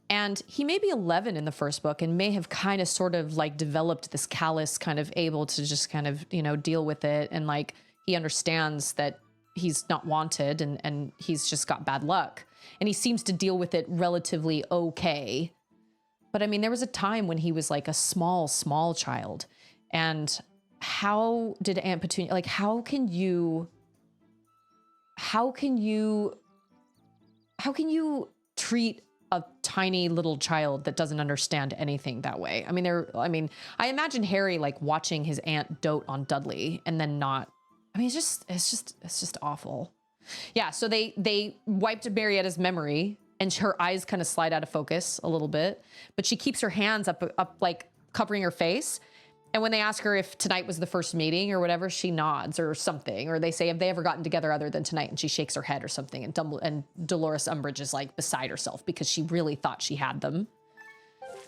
and he may be 11 in the first book and may have kind of sort of like developed this callous kind of able to just kind of, you know, deal with it. And like, he understands that he's not wanted and he's just got bad luck, and he seems to deal with it relatively okay. But I mean, there was a time when he was like a small child. And how did Aunt Petunia, like, how can you treat a tiny little child that doesn't understand anything that way? I mean, I imagine Harry like watching his aunt dote on Dudley and then not, I mean, it's just awful. Yeah. So they wiped Marietta's memory and her eyes kind of slide out of focus a little bit, but she keeps her hands up, like covering her face. And when they ask her if tonight was the first meeting or whatever, she nods or something. Or they say, have they ever gotten together other than tonight? And she shakes her head or something. And Dolores Umbridge is like beside herself because she really thought she had them.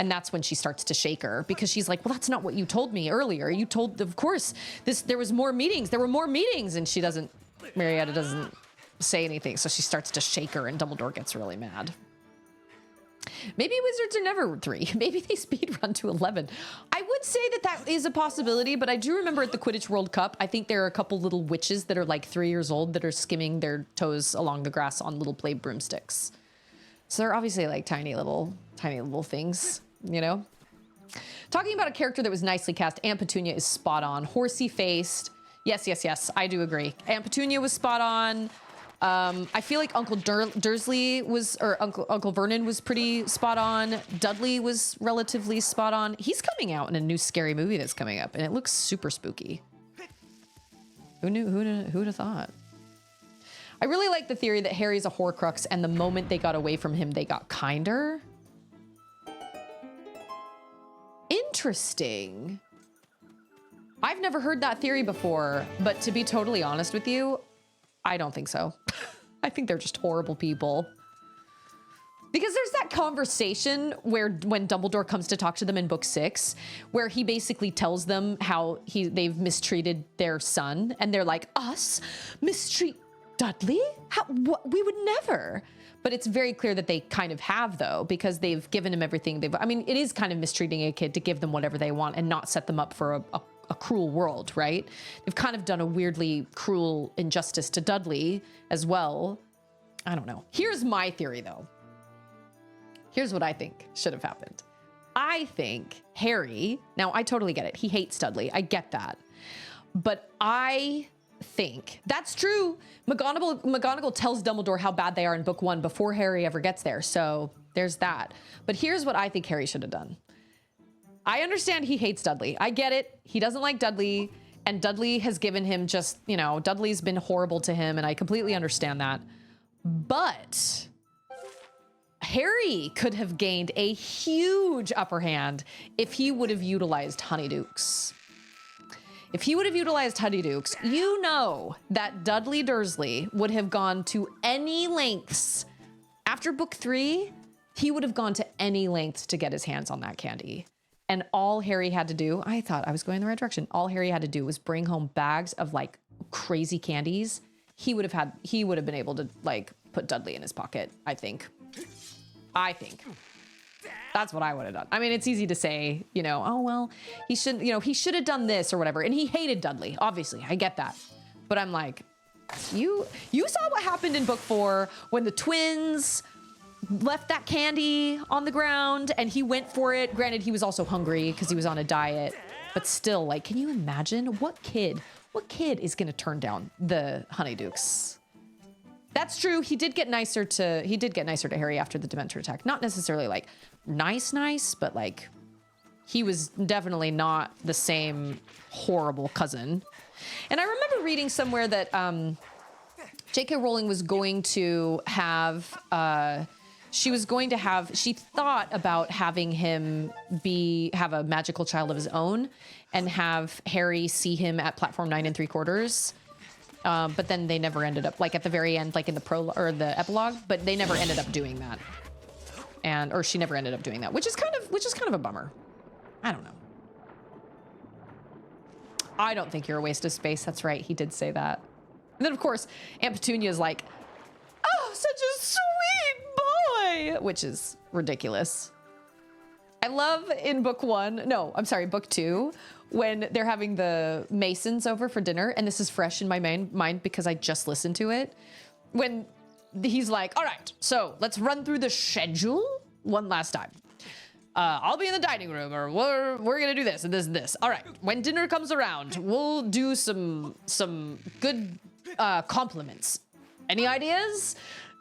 And that's when she starts to shake her because she's like, well, that's not what you told me earlier. You told, of course, there was more meetings. There were more meetings. And Marietta doesn't say anything. So she starts to shake her and Dumbledore gets really mad. Maybe wizards are never 3. Maybe they speed run to 11. I would say that is a possibility, but I do remember at the Quidditch World Cup, I think there are a couple little witches that are like 3 years old that are skimming their toes along the grass on little play broomsticks. So they're obviously like tiny little things, you know? Talking about a character that was nicely cast, Aunt Petunia is spot on. Horsey faced. Yes. I do agree. Aunt Petunia was spot on. I feel like Uncle Dursley Uncle Vernon was pretty spot on. Dudley was relatively spot on. He's coming out in a new scary movie that's coming up, and it looks super spooky. Who'd have thought? I really like the theory that Harry's a Horcrux, and the moment they got away from him, they got kinder. Interesting. I've never heard that theory before, but to be totally honest with you, I don't think so. I think they're just horrible people. Because there's that conversation where when Dumbledore comes to talk to them in book 6, where he basically tells them how they've mistreated their son, and they're like, us? Mistreat Dudley? We would never. But it's very clear that they kind of have, though, because they've given him everything. I mean, it is kind of mistreating a kid to give them whatever they want and not set them up for a cruel world, right? They've kind of done a weirdly cruel injustice to Dudley as well. I don't know. Here's my theory, though. Here's what I think should have happened. I think Harry, now I totally get it. He hates Dudley. I get that. But I think that's true. McGonagall tells Dumbledore how bad they are in book 1 before Harry ever gets there. So there's that. But here's what I think Harry should have done. I understand he hates Dudley. I get it. He doesn't like Dudley, and Dudley has given him just, you know, Dudley's been horrible to him, and I completely understand that. But Harry could have gained a huge upper hand if he would have utilized Honeydukes. If he would have utilized Honeydukes, you know that Dudley Dursley would have gone to any lengths. After book 3, he would have gone to any lengths to get his hands on that candy. And all Harry had to do, I thought I was going in the right direction. All Harry had to do was bring home bags of like crazy candies. He would have been able to like put Dudley in his pocket, I think. That's what I would have done. I mean, it's easy to say, you know, oh, well, he should have done this or whatever. And he hated Dudley, obviously. I get that. But I'm like, you saw what happened in book 4 when the twins left that candy on the ground and he went for it. Granted, he was also hungry because he was on a diet, but still, like, can you imagine what kid is going to turn down the Honeydukes? That's true. He did get nicer to Harry after the Dementor attack. Not necessarily like nice, but like he was definitely not the same horrible cousin. And I remember reading somewhere that J.K. Rowling was going to have, she thought about having him have a magical child of his own and have Harry see him at platform 9 3/4. But then they never ended up, like at the very end, like in the prologue or the epilogue, but they never ended up doing that. Or she never ended up doing that, which is kind of a bummer. I don't know. I don't think you're a waste of space. That's right. He did say that. And then of course, Aunt Petunia is like, oh, such a sweet boy, which is ridiculous. I love in book 2, when they're having the Masons over for dinner, and this is fresh in my mind because I just listened to it. When he's like, all right, so let's run through the schedule one last time. I'll be in the dining room, or we're gonna do this and this and this. All right, when dinner comes around, we'll do some good compliments. Any ideas?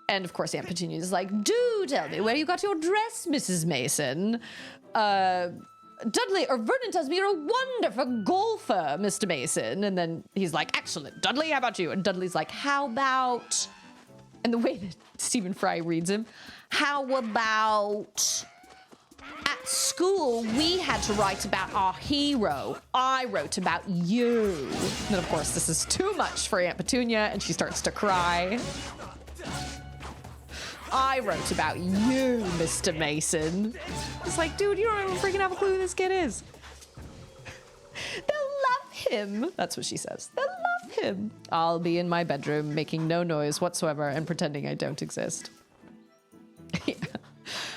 And of course, Aunt Petunia is like, do tell me where you got your dress, Mrs. Mason. Dudley, or Vernon tells me you're a wonderful golfer, Mr. Mason. And then he's like, excellent. Dudley, how about you? And Dudley's like, how about... And the way that Stephen Fry reads him, how about... At school, we had to write about our hero. I wrote about you. And then, of course, this is too much for Aunt Petunia, and she starts to cry. I wrote about you, Mr. Mason. It's like, dude, you don't even freaking have a clue who this kid is. They'll love him. That's what she says. They'll love him. I'll be in my bedroom making no noise whatsoever and pretending I don't exist. Yeah.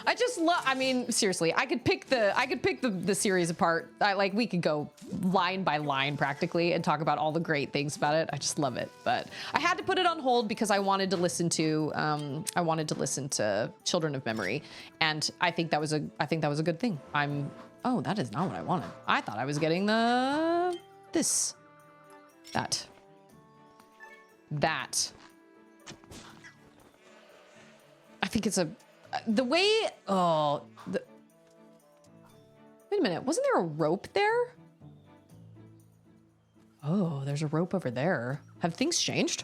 I just love, I mean, seriously, I could pick the series apart. We could go line by line practically and talk about all the great things about it. I just love it. But I had to put it on hold because I wanted to listen to Children of Memory. And I think that was a good thing. Oh, that is not what I wanted. I thought I was getting that. I think it's the way, wait a minute, wasn't there a rope there? Oh, there's a rope over there. Have things changed?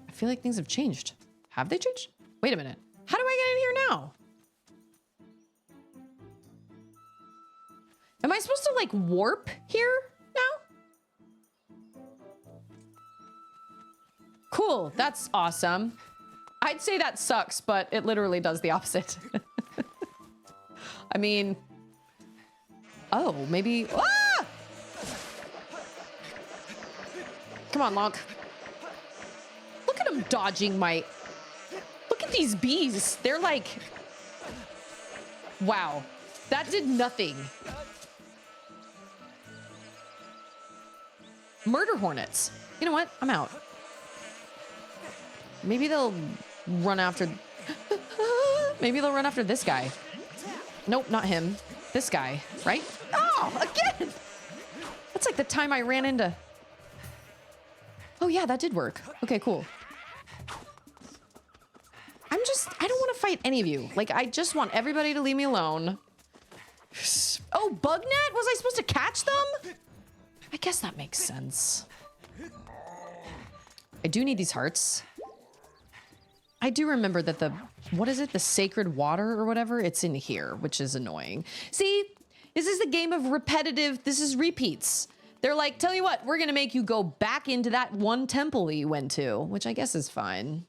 I feel like things have changed. Have they changed? Wait a minute. How do I get in here now? Am I supposed to like warp here now? Cool, that's awesome. I'd say that sucks, but it literally does the opposite. I mean, oh, maybe, ah! Come on, Lonk. Look at him dodging look at these bees. They're like, wow, that did nothing. Murder hornets. You know what? I'm out. Maybe they'll run after... Maybe they'll run after this guy. Nope, not him. This guy, right? Oh, again! That's like the time I ran into... Oh yeah, that did work. Okay, cool. I don't want to fight any of you. Like, I just want everybody to leave me alone. Oh, bug net? Was I supposed to catch them? I guess that makes sense. I do need these hearts. I do remember that what is it? The sacred water or whatever? It's in here, which is annoying. See, this is the game of this is repeats. They're like, tell you what, we're gonna make you go back into that one temple that you went to, which I guess is fine.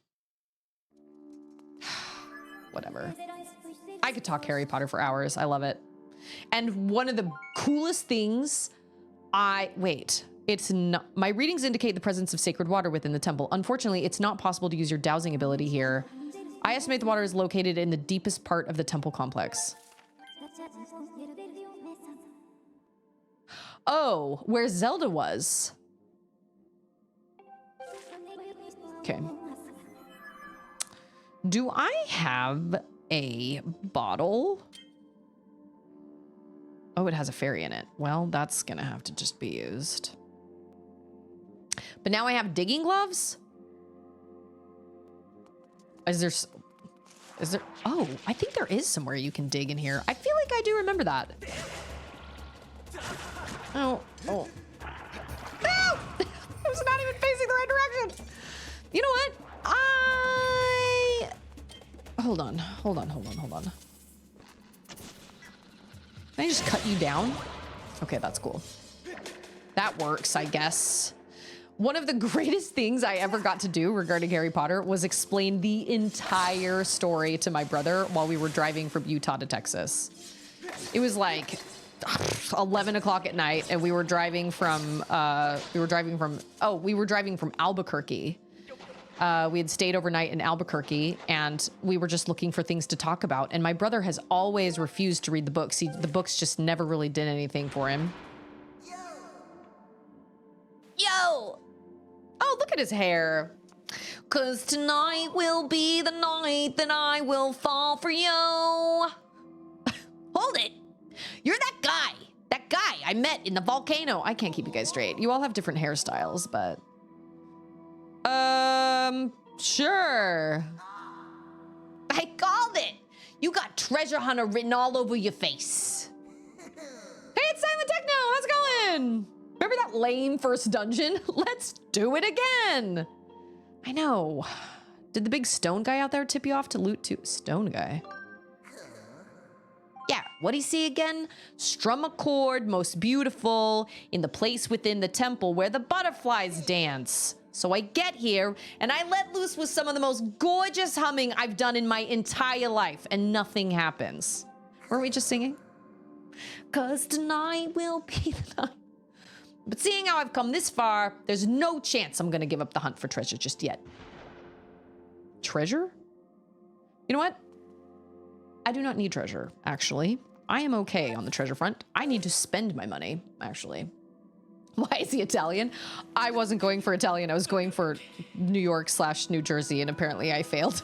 Whatever. I could talk Harry Potter for hours. I love it. And one of the coolest things, it's not, my readings indicate the presence of sacred water within the temple. Unfortunately, it's not possible to use your dowsing ability here. I estimate the water is located in the deepest part of the temple complex. Oh, where Zelda was. Okay. Do I have a bottle? Oh, it has a fairy in it. Well, that's gonna have to just be used. But now I have digging gloves? Is there, oh, I think there is somewhere you can dig in here. I feel like I do remember that. Oh. Ah! was not even facing the right direction. You know what? Hold on. Can I just cut you down? Okay, that's cool. That works, I guess. One of the greatest things I ever got to do regarding Harry Potter was explain the entire story to my brother while we were driving from Utah to Texas. It was like 11 o'clock at night, and we were driving from Albuquerque. We had stayed overnight in Albuquerque, and we were just looking for things to talk about. And my brother has always refused to read the books. The books just never really did anything for him. Yo! Oh, look at his hair. 'Cause tonight will be the night that I will fall for you. Hold it. You're that guy. That guy I met in the volcano. I can't keep you guys straight. You all have different hairstyles, but... Sure. I called it. You got treasure hunter written all over your face. Hey, it's Silent Techno. How's it going? Remember that lame first dungeon? Let's do it again. I know. Did the big stone guy out there tip you off to loot too? Stone guy? Yeah, what'd he say again? Strum a chord, most beautiful, in the place within the temple where the butterflies dance. So I get here, and I let loose with some of the most gorgeous humming I've done in my entire life, and nothing happens. Weren't we just singing? 'Cause tonight will be the night. But seeing how I've come this far, there's no chance I'm gonna give up the hunt for treasure just yet. Treasure? You know what? I do not need treasure, actually. I am okay on the treasure front. I need to spend my money, actually. Why is he Italian? I wasn't going for Italian. I was going for New York / New Jersey, and apparently I failed.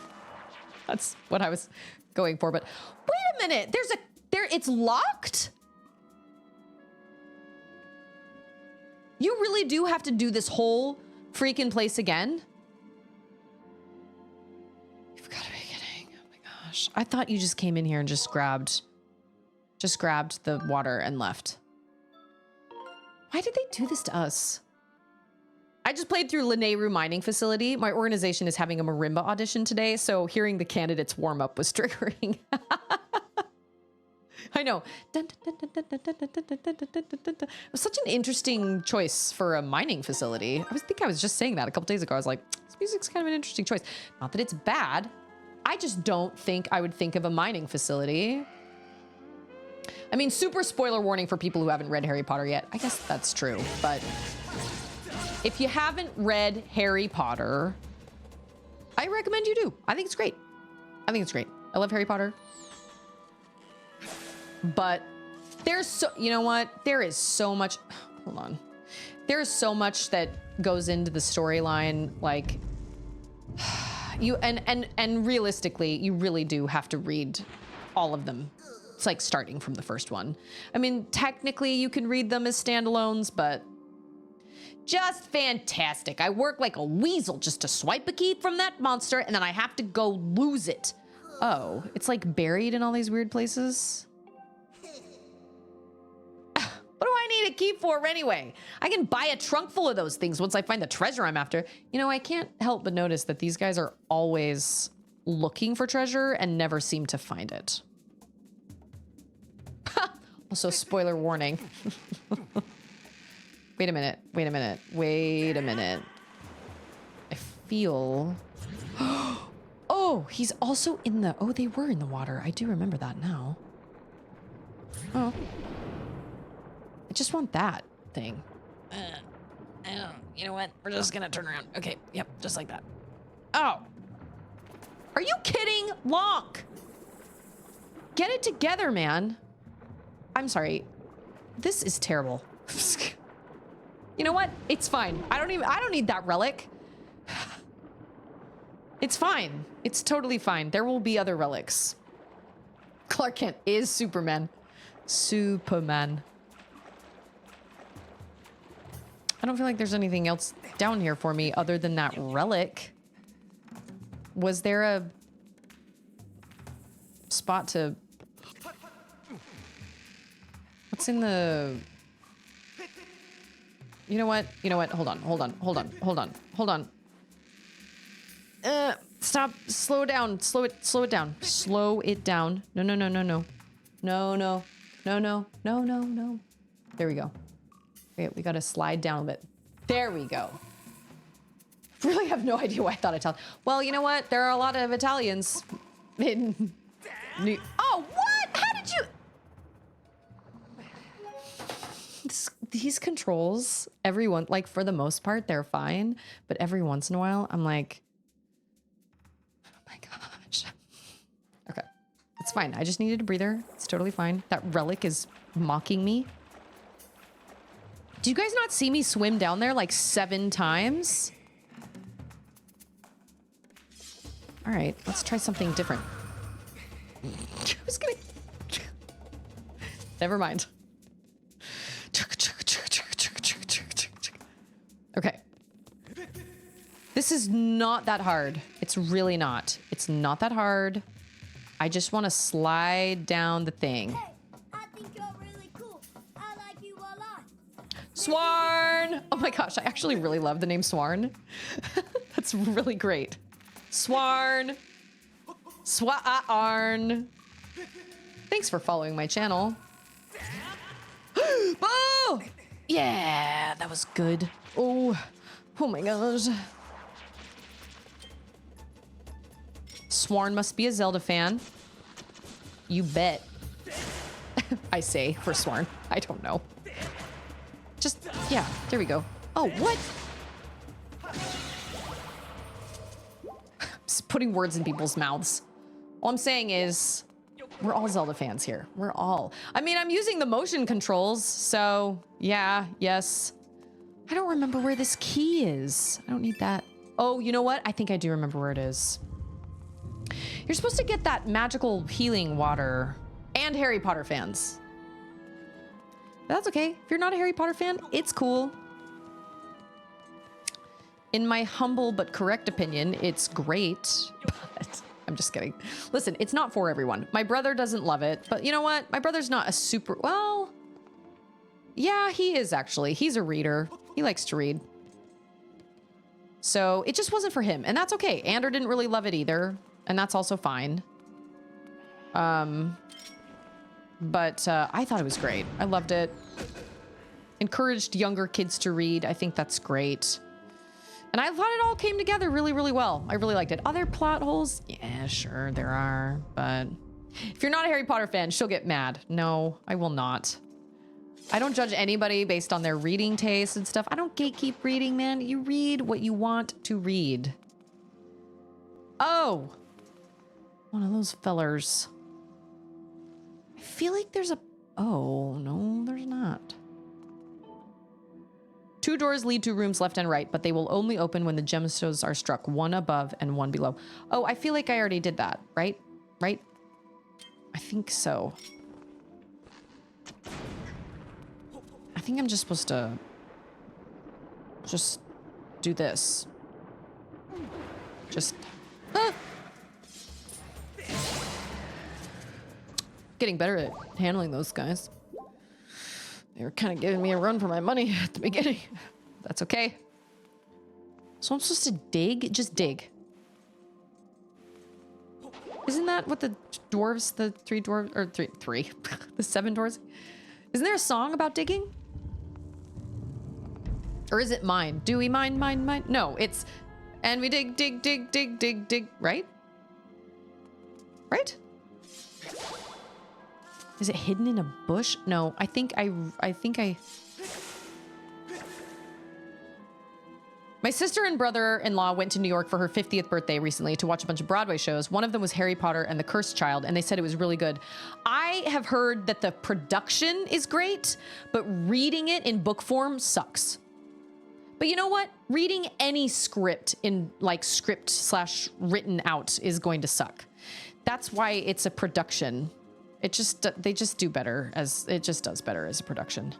That's what I was going for. But wait a minute. It's locked? You really do have to do this whole freaking place again? You've got to be kidding. Oh my gosh. I thought you just came in here and just grabbed the water and left. Why did they do this to us? I just played through Lineru Mining Facility. My organization is having a marimba audition today, so hearing the candidates warm up was triggering. I know. It was such an interesting choice for a mining facility. I think I was just saying that a couple days ago. I was like, this music's kind of an interesting choice. Not that it's bad. I just don't think I would think of a mining facility. I mean, super spoiler warning for people who haven't read Harry Potter yet. I guess that's true, but if you haven't read Harry Potter, I recommend you do. I think it's great. I think it's great. I love Harry Potter. But you know what? There is so much, hold on. There's so much that goes into the storyline, like, and realistically, you really do have to read all of them. It's like starting from the first one. I mean, technically you can read them as standalones, but just fantastic. I work like a weasel just to swipe a key from that monster, and then I have to go lose it. Oh, it's like buried in all these weird places. What do I need a key for anyway? I can buy a trunk full of those things once I find the treasure I'm after. You know, I can't help but notice that these guys are always looking for treasure and never seem to find it. Also, spoiler warning. Wait a minute. I feel... Oh, he's also in the... Oh, they were in the water. I do remember that now. Oh. I just want that thing. You know what? We're just gonna turn around. Okay, yep, just like that. Oh. Are you kidding? Lonk! Get it together, man. I'm sorry. This is terrible. You know what? It's fine. I don't need that relic. It's fine. It's totally fine. There will be other relics. Clark Kent is Superman. Superman. I don't feel like there's anything else down here for me other than that relic. Was there a spot to... What's in the... You know what? You know what? Hold on. Stop. Slow down. Slow it down. Slow it down. No. No. There we go. Okay, we gotta slide down a bit. There we go. Really have no idea why I thought Italian. Well, you know what? There are a lot of Italians in Oh, what? How did you? These controls, everyone, like for the most part, they're fine. But every once in a while, I'm like, oh my gosh. Okay, it's fine. I just needed a breather. It's totally fine. That relic is mocking me. Do you guys not see me swim down there like 7 times? All right, let's try something different. I was gonna... Never mind. Okay. This is not that hard. It's really not. It's not that hard. I just want to slide down the thing. Hey, I think you're really cool. I like you a lot. Swarn! Oh my gosh, I actually really love the name Swarn. That's really great. Swarn! Swarn! Thanks for following my channel. Oh! Yeah, that was good. Oh my gosh. Swarn must be a Zelda fan. You bet. I say for Swarn. I don't know. Just, yeah, there we go. Oh, what? Just putting words in people's mouths. All I'm saying is, we're all Zelda fans here. We're all. I mean, I'm using the motion controls, so yeah, yes. I don't remember where this key is. I don't need that. Oh, you know what? I think I do remember where it is. You're supposed to get that magical healing water. And Harry Potter fans. But that's okay. If you're not a Harry Potter fan, it's cool. In my humble but correct opinion, it's great. But I'm just kidding. Listen, it's not for everyone. My brother doesn't love it, but you know what? My brother's not a super, well, yeah, he is actually. He's a reader. He likes to read. So it just wasn't for him, and that's okay. Ander didn't really love it either, and that's also fine. But I thought it was great. I loved it. Encouraged younger kids to read. I think that's great. And I thought it all came together really, really well. I really liked it. Other plot holes? Yeah, sure, there are. But if you're not a Harry Potter fan, she'll get mad. No, I will not. I don't judge anybody based on their reading taste and stuff. I don't gatekeep reading, man. You read what you want to read. Oh, one of those fellers. I feel like there's a... Oh, no, there's not. 2 doors lead to rooms left and right, but they will only open when the gemstones are struck, 1 above and 1 below. Oh, I feel like I already did that, right? Right? I think so. I think I'm just supposed to just do this. Just... Ah! Getting better at handling those guys. They were kind of giving me a run for my money at the beginning. That's okay. So I'm supposed to dig? Just dig. Isn't that what the dwarves, the 3 dwarves, or three, the 7 dwarves? Isn't there a song about digging? Or is it mine? Do we mine? No, it's, and we dig, right? Right? Is it hidden in a bush? No, I think I... My sister and brother-in-law went to New York for her 50th birthday recently to watch a bunch of Broadway shows. One of them was Harry Potter and the Cursed Child, and they said it was really good. I have heard that the production is great, but reading it in book form sucks. But you know what? Reading any script in like script/written out is going to suck. That's why it's a production. It just, they just do better as, it just does better as a production.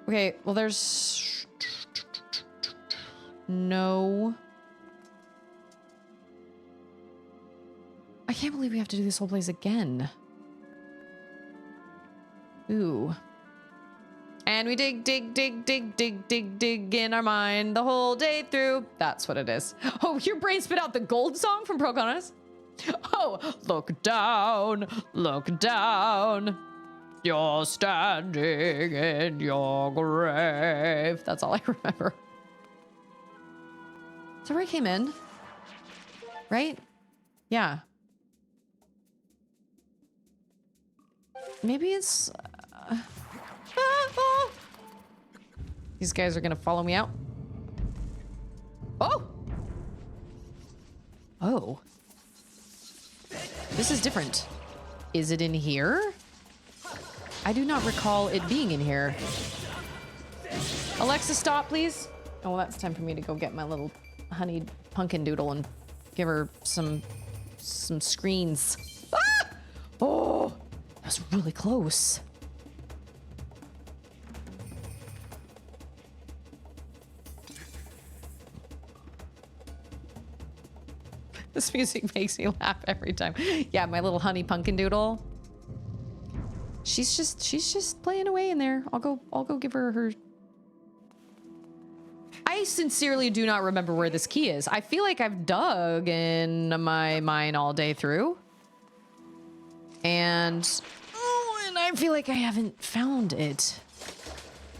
Okay, well there's no. I can't believe we have to do this whole place again. Ooh. And we dig in our mind the whole day through. That's what it is. Oh, your brain spit out the gold song from Pocahontas? Oh, look down, look down. You're standing in your grave. That's all I remember. Is that where I came in? Right? Yeah. Maybe it's... oh. These guys are gonna follow me out. Oh! Oh. This is different. Is it in here? I do not recall it being in here. Alexa, stop, please. Oh, well, that's time for me to go get my little honey pumpkin doodle and give her some screens. Ah! Oh, that was really close. This music makes me laugh every time. Yeah, my little honey pumpkin doodle. She's just playing away in there. I'll go give her. I sincerely do not remember where this key is. I feel like I've dug in my mind all day through. And I feel like I haven't found it.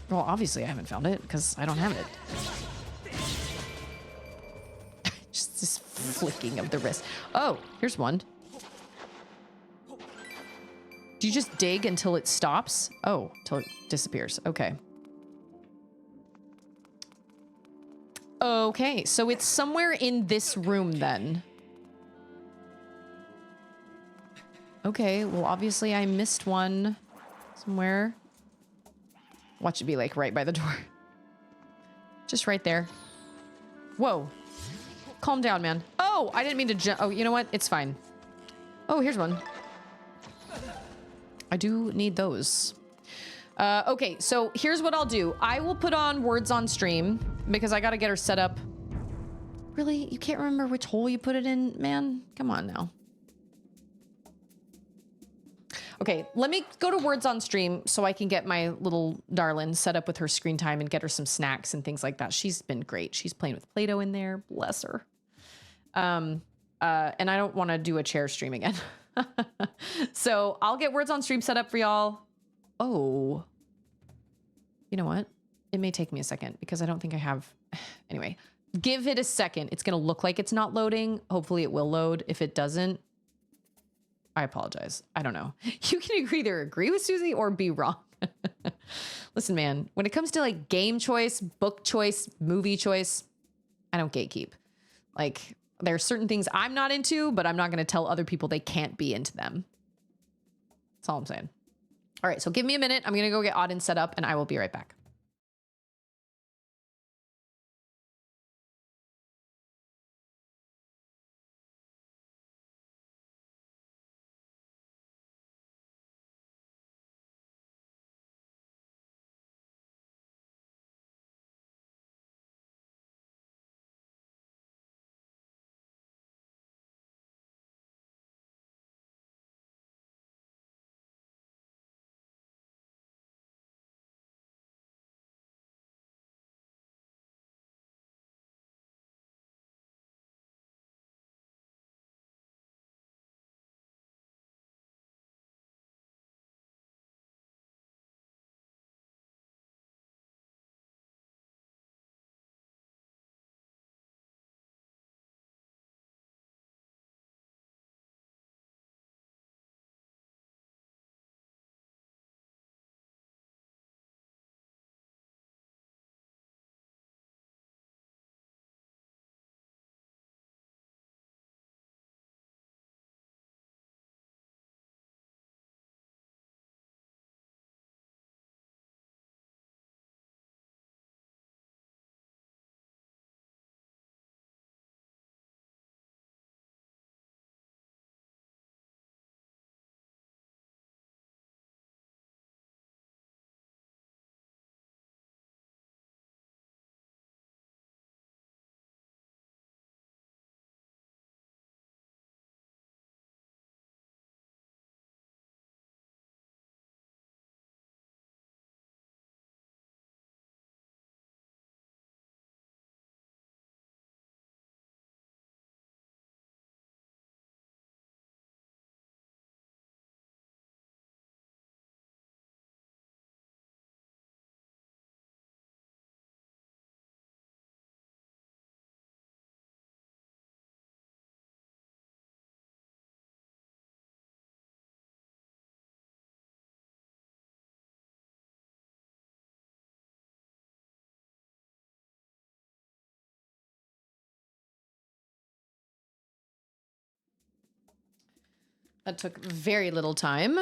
Well, obviously I haven't found it because I don't have it. Just this flicking of the wrist. Oh, here's one. Do you just dig until it stops? Oh, till it disappears. Okay. Okay, so it's somewhere in this room then. Okay, well, obviously I missed one somewhere. Watch it be like right by the door. Just right there. Whoa. Calm down, man. Oh, I didn't mean to jump. Oh, you know what? It's fine. Oh, here's one. I do need those. Okay, so here's what I'll do. I will put on words on stream because I gotta get her set up. Really? You can't remember which hole you put it in, man? Come on now. Okay, let me go to words on stream so I can get my little darling set up with her screen time and get her some snacks and things like that. She's been great. She's playing with Play-Doh in there. Bless her. And I don't want to do a chair stream again. So I'll get words on stream set up for y'all. Oh, you know what? It may take me a second because I don't think I have. Anyway, give it a second. It's going to look like it's not loading. Hopefully it will load. If it doesn't, I apologize. I don't know. You can either agree with Susie or be wrong. Listen, man, when it comes to like game choice, book choice, movie choice, I don't gatekeep. Like there are certain things I'm not into, but I'm not going to tell other people they can't be into them. That's all I'm saying. All right, so give me a minute. I'm going to go get Auden set up and I will be right back. That took very little time.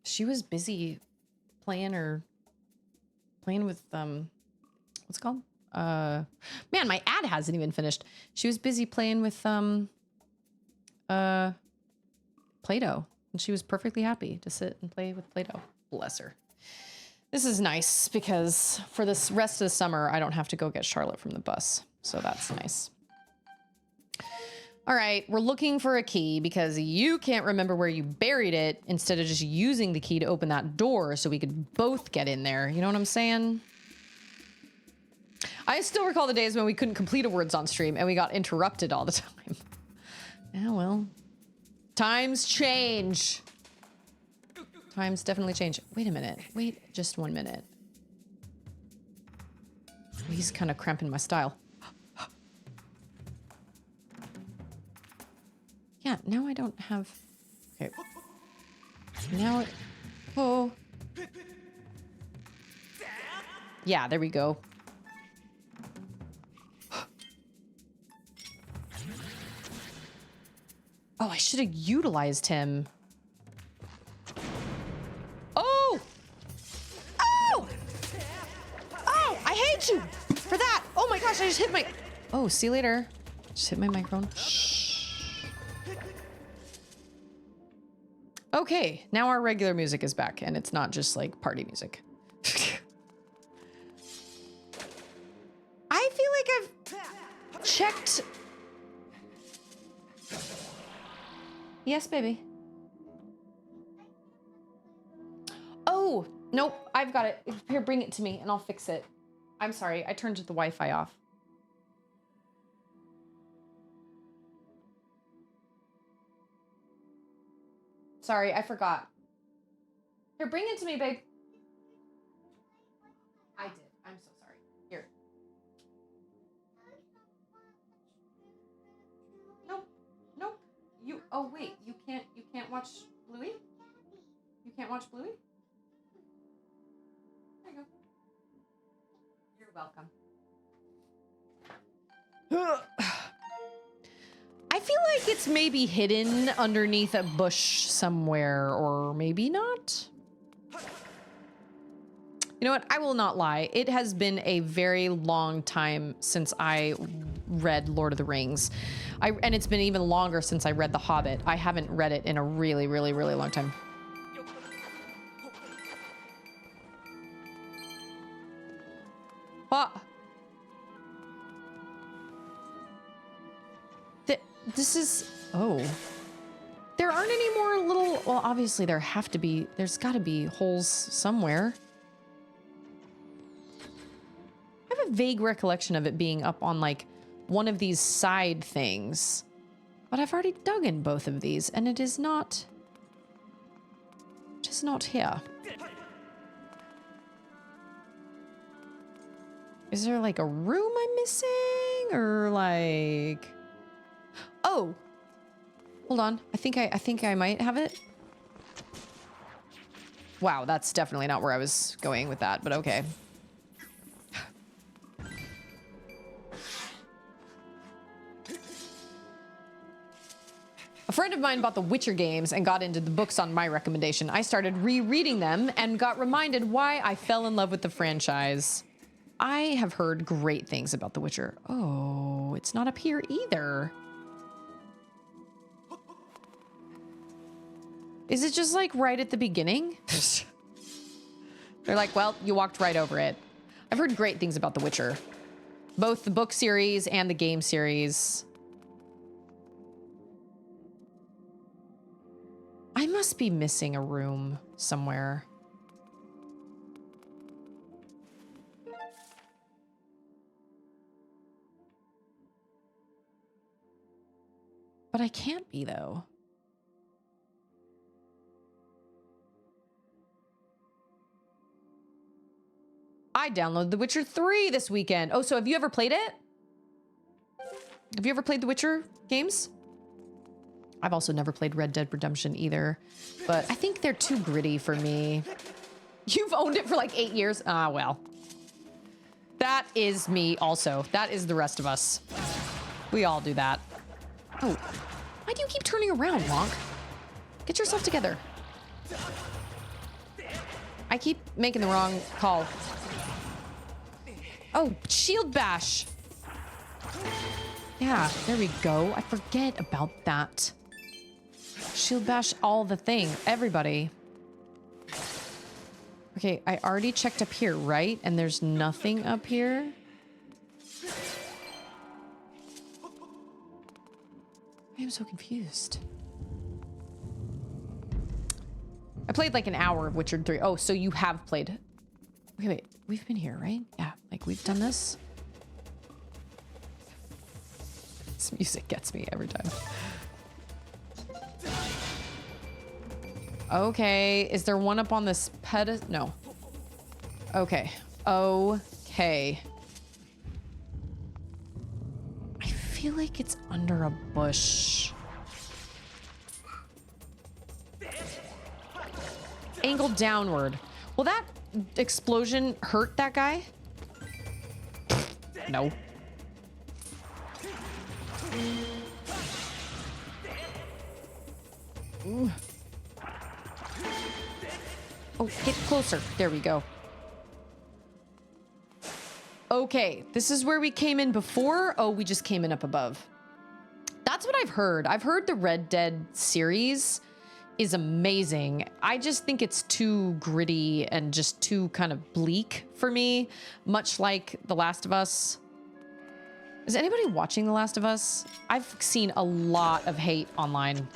She was busy playing with what's it called? Man, my ad hasn't even finished. She was busy playing with Play-Doh, and she was perfectly happy to sit and play with Play-Doh. Bless her. This is nice because for this rest of the summer, I don't have to go get Charlotte from the bus. So that's nice. All right, we're looking for a key because you can't remember where you buried it instead of just using the key to open that door so we could both get in there. You know what I'm saying? I still recall the days when we couldn't complete a words on stream and we got interrupted all the time. Yeah, well, times change. Times definitely change. Wait a minute. Wait just 1 minute. He's kind of cramping my style. Yeah, now I don't have... Okay. Now... Oh. Yeah, there we go. Oh, I should have utilized him. Oh! Oh! Oh, I hate you for that. Oh my gosh, I just hit my... Oh, see you later. Just hit my microphone. Shh. Okay, now our regular music is back, and it's not just like party music. I feel like I've checked... Yes, baby. Oh, nope, I've got it. Here, bring it to me, and I'll fix it. I'm sorry, I turned the Wi-Fi off. Sorry, I forgot. Here, bring it to me, babe. I did. I'm so sorry. Here. Nope. Nope. You. Oh wait. You can't watch Bluey. You can't watch Bluey. There you go. You're welcome. I feel like it's maybe hidden underneath a bush somewhere, or maybe not. You know what? I will not lie. It has been a very long time since I read Lord of the Rings. And it's been even longer since I read The Hobbit. I haven't read it in a really, really, really long time. Ah. This is... Oh. There aren't any more little... Well, obviously there have to be... There's got to be holes somewhere. I have a vague recollection of it being up on, like, one of these side things. But I've already dug in both of these, and it is not... It is not here. Is there, like, a room I'm missing? Or, like... Oh, hold on. I think I might have it. Wow, that's definitely not where I was going with that, but okay. A friend of mine bought the Witcher games and got into the books on my recommendation. I started rereading them and got reminded why I fell in love with the franchise. I have heard great things about The Witcher. Oh, it's not up here either. Is it just like right at the beginning? They're like, well, you walked right over it. I've heard great things about The Witcher. Both the book series and the game series. I must be missing a room somewhere. But I can't be, though. I downloaded The Witcher 3 this weekend. Oh, so have you ever played it? Have you ever played The Witcher games? I've also never played Red Dead Redemption either, but I think they're too gritty for me. You've owned it for like 8 years? Ah, well. That is me also. That is the rest of us. We all do that. Oh, why do you keep turning around, Wonk? Get yourself together. I keep making the wrong call. Oh, shield bash. Yeah, there we go. I forget about that. Shield bash all the thing. Everybody. Okay, I already checked up here, right? And there's nothing up here. I am so confused. I played like an hour of Witcher 3. Oh, so you have played. Okay, wait. We've been here, right? Yeah, like we've done this. This music gets me every time. Okay, is there one up on this pedestal? No. Okay. Okay. I feel like it's under a bush. Angled downward. Will that explosion hurt that guy? No. Ooh. Oh, get closer. There we go. Okay, this is where we came in before. Oh, we just came in up above. That's what I've heard. I've heard the Red Dead series is amazing. I just think it's too gritty and just too kind of bleak for me, much like The Last of Us. Is anybody watching The Last of Us? I've seen a lot of hate online.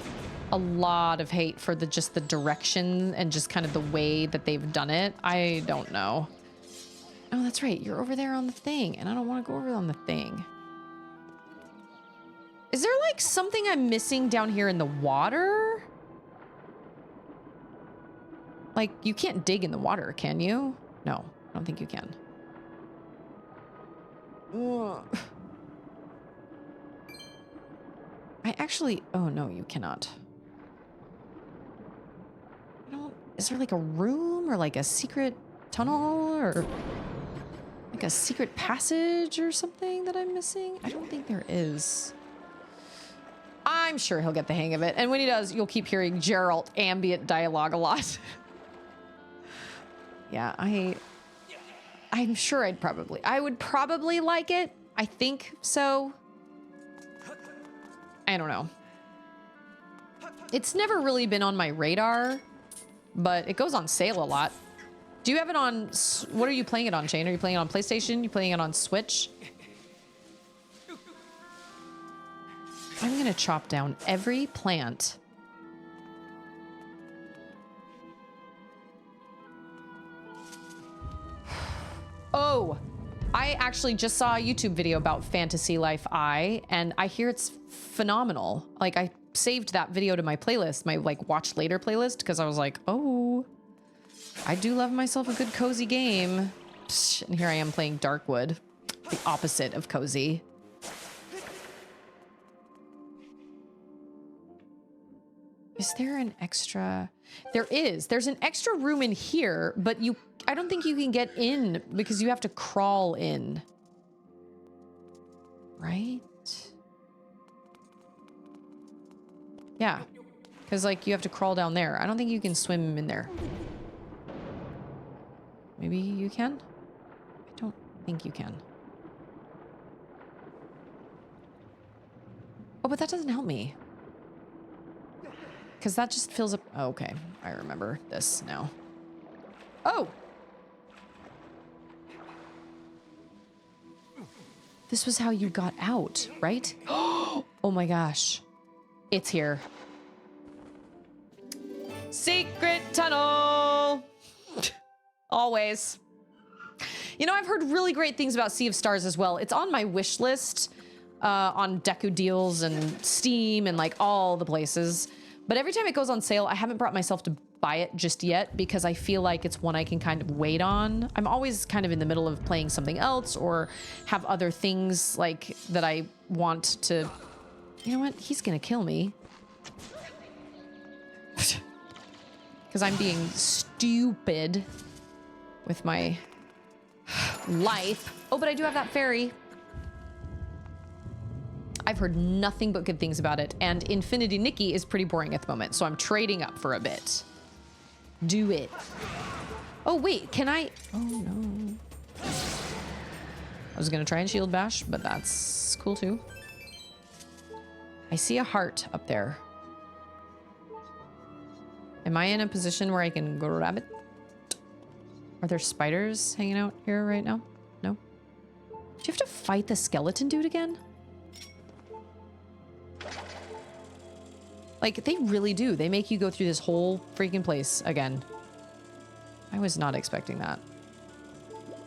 A lot of hate for just the direction and just kind of the way that they've done it. I don't know. Oh, that's right. You're over there on the thing, and I don't want to go over on the thing. Is there like something I'm missing down here in the water? Like, you can't dig in the water, can you? No, I don't think you can. Ugh. I actually... Oh, no, you cannot. I don't... Is there like a room or like a secret tunnel or like a secret passage or something that I'm missing? I don't think there is. I'm sure he'll get the hang of it. And when he does, you'll keep hearing Geralt ambient dialogue a lot. Yeah, I'm sure I would probably like it. I think so. I don't know. It's never really been on my radar, but it goes on sale a lot. Do you have it on, what are you playing it on, Shane? Are you playing it on PlayStation? You playing it on Switch? I'm gonna chop down every plant. Oh, I actually just saw a YouTube video about Fantasy Life I, and I hear it's phenomenal. Like, I saved that video to my playlist, my like watch later playlist, because I was like, oh, I do love myself a good cozy game. Psh, and here I am playing Darkwood, the opposite of cozy. Is there an extra? There is. There's an extra room in here, but I don't think you can get in because you have to crawl in. Right? Yeah. Because, like, you have to crawl down there. I don't think you can swim in there. Maybe you can? I don't think you can. Oh, but that doesn't help me. Because that just fills up... Oh, okay. I remember this now. Oh! This was how you got out, right? Oh my gosh. It's here. Secret tunnel! Always. You know, I've heard really great things about Sea of Stars as well. It's on my wish list on Deku Deals and Steam and like all the places. But every time it goes on sale, I haven't brought myself to buy it just yet because I feel like it's one I can kind of wait on. I'm always kind of in the middle of playing something else or have other things like that I want to... You know what? He's gonna kill me. Because I'm being stupid with my life. Oh, but I do have that fairy. I've heard nothing but good things about it, and Infinity Nikki is pretty boring at the moment, so I'm trading up for a bit. Do it. Oh, wait, can I? Oh, no. I was gonna try and shield bash, but that's cool too. I see a heart up there. Am I in a position where I can grab it? Are there spiders hanging out here right now? No? Do you have to fight the skeleton dude again? Like, they really do. They make you go through this whole freaking place again. I was not expecting that.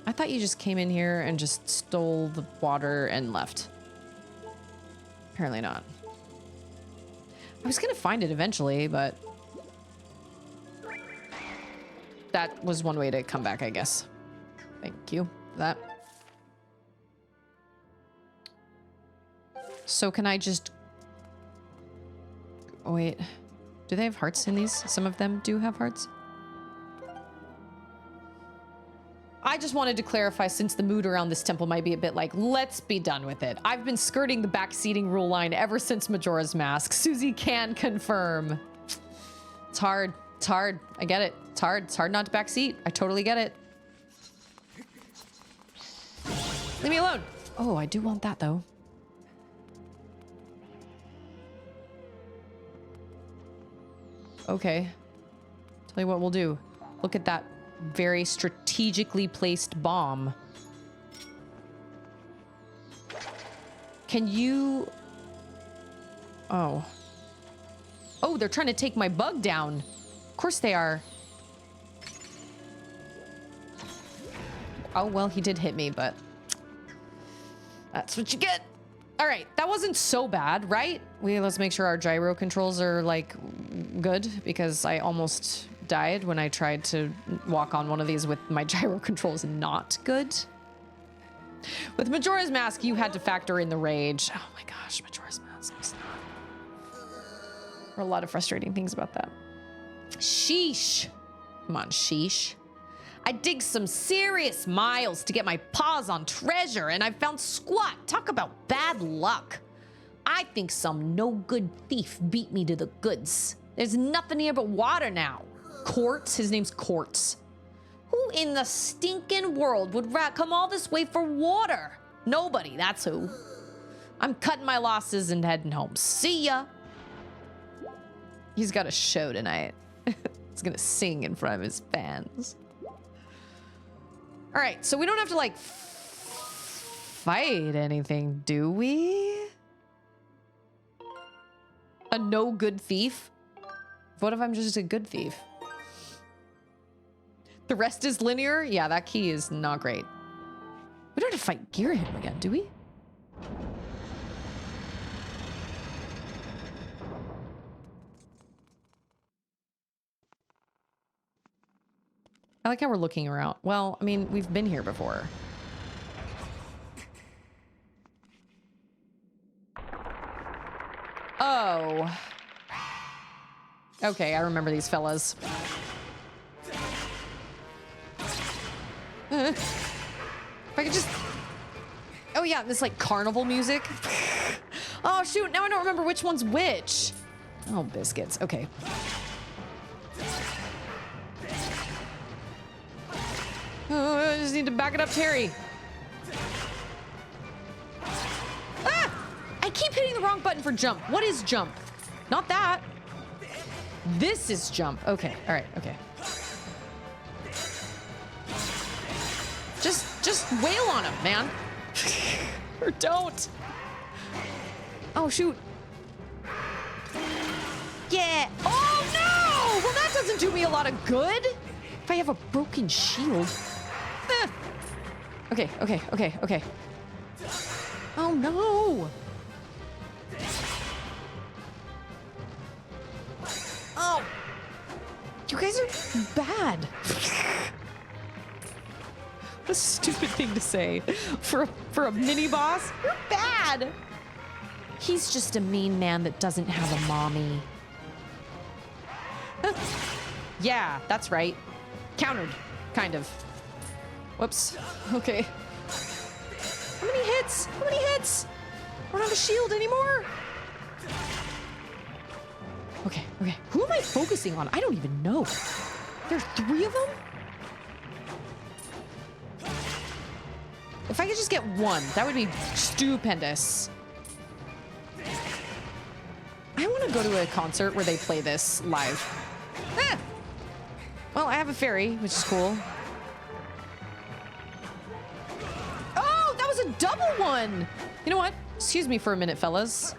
I thought you just came in here and just stole the water and left. Apparently not. I was gonna find it eventually, but that was one way to come back, I guess. Thank you for that. So can I just... Oh, wait. Do they have hearts in these? Some of them do have hearts. I just wanted to clarify, since the mood around this temple might be a bit like, let's be done with it. I've been skirting the backseating rule line ever since Majora's Mask. Susie can confirm. It's hard. It's hard. I get it. It's hard. It's hard not to backseat. I totally get it. Leave me alone. Oh, I do want that, though. Okay. Tell you what we'll do. Look at that very strategically placed bomb. Can you... Oh. Oh, they're trying to take my bug down. Of course they are. Oh, well, he did hit me, but... That's what you get. All right, that wasn't so bad, right? Let's make sure our gyro controls are, like, good, because I almost died when I tried to walk on one of these with my gyro controls not good. With Majora's Mask, you had to factor in the rage. Oh my gosh, Majora's Mask was not. There were a lot of frustrating things about that. Sheesh. Come on, sheesh. I dig some serious miles to get my paws on treasure, and I found squat. Talk about bad luck. I think some no-good thief beat me to the goods. There's nothing here but water now. Quartz? His name's Quartz. Who in the stinking world would come all this way for water? Nobody, that's who. I'm cutting my losses and heading home. See ya. He's got a show tonight. He's gonna sing in front of his fans. All right, so we don't have to, like, fight anything, do we? A no good thief? What if I'm just a good thief? The rest is linear? Yeah, that key is not great. We don't have to fight Girahim again, do we? I like how we're looking around. Well, I mean, we've been here before. Oh. Okay, I remember these fellas. If I could just... Oh yeah, this like carnival music. Oh shoot, now I don't remember which one's which. Oh, biscuits. Okay. Oh, I just need to back it up, Terry. Ah! I keep hitting the wrong button for jump. What is jump? Not that. This is jump. Okay, all right, okay. Just wail on him, man. Or don't. Oh, shoot. Yeah. Oh, no! Well, that doesn't do me a lot of good. If I have a broken shield. Okay, okay, okay, okay. Oh, no. Oh. You guys are bad. What a stupid thing to say for a mini boss. You're bad. He's just a mean man that doesn't have a mommy. Yeah, that's right. Countered, kind of. Whoops. Okay. How many hits? How many hits? don't have a shield anymore. Okay, okay. Who am I focusing on? I don't even know. There's 3 of them? If I could just get one, that would be stupendous. I want to go to a concert where they play this live. Ah! Well, I have a fairy, which is cool. Oh, that was a double one! You know what? Excuse me for a minute, fellas.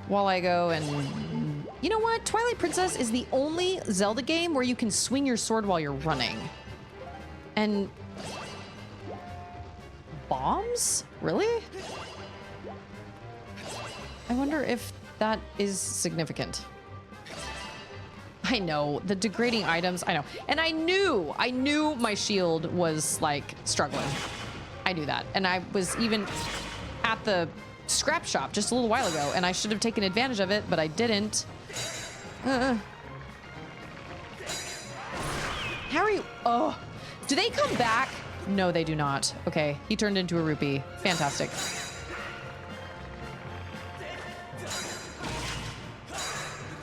While I go and... You know what? Twilight Princess is the only Zelda game where you can swing your sword while you're running. And... bombs? Really? I wonder if that is significant. I know, the degrading items, I know. And I knew my shield was like struggling. I knew that. And I was even at the scrap shop just a little while ago and I should have taken advantage of it, but I didn't. How are you? Oh, do they come back? No, they do not. Okay, he turned into a rupee. Fantastic.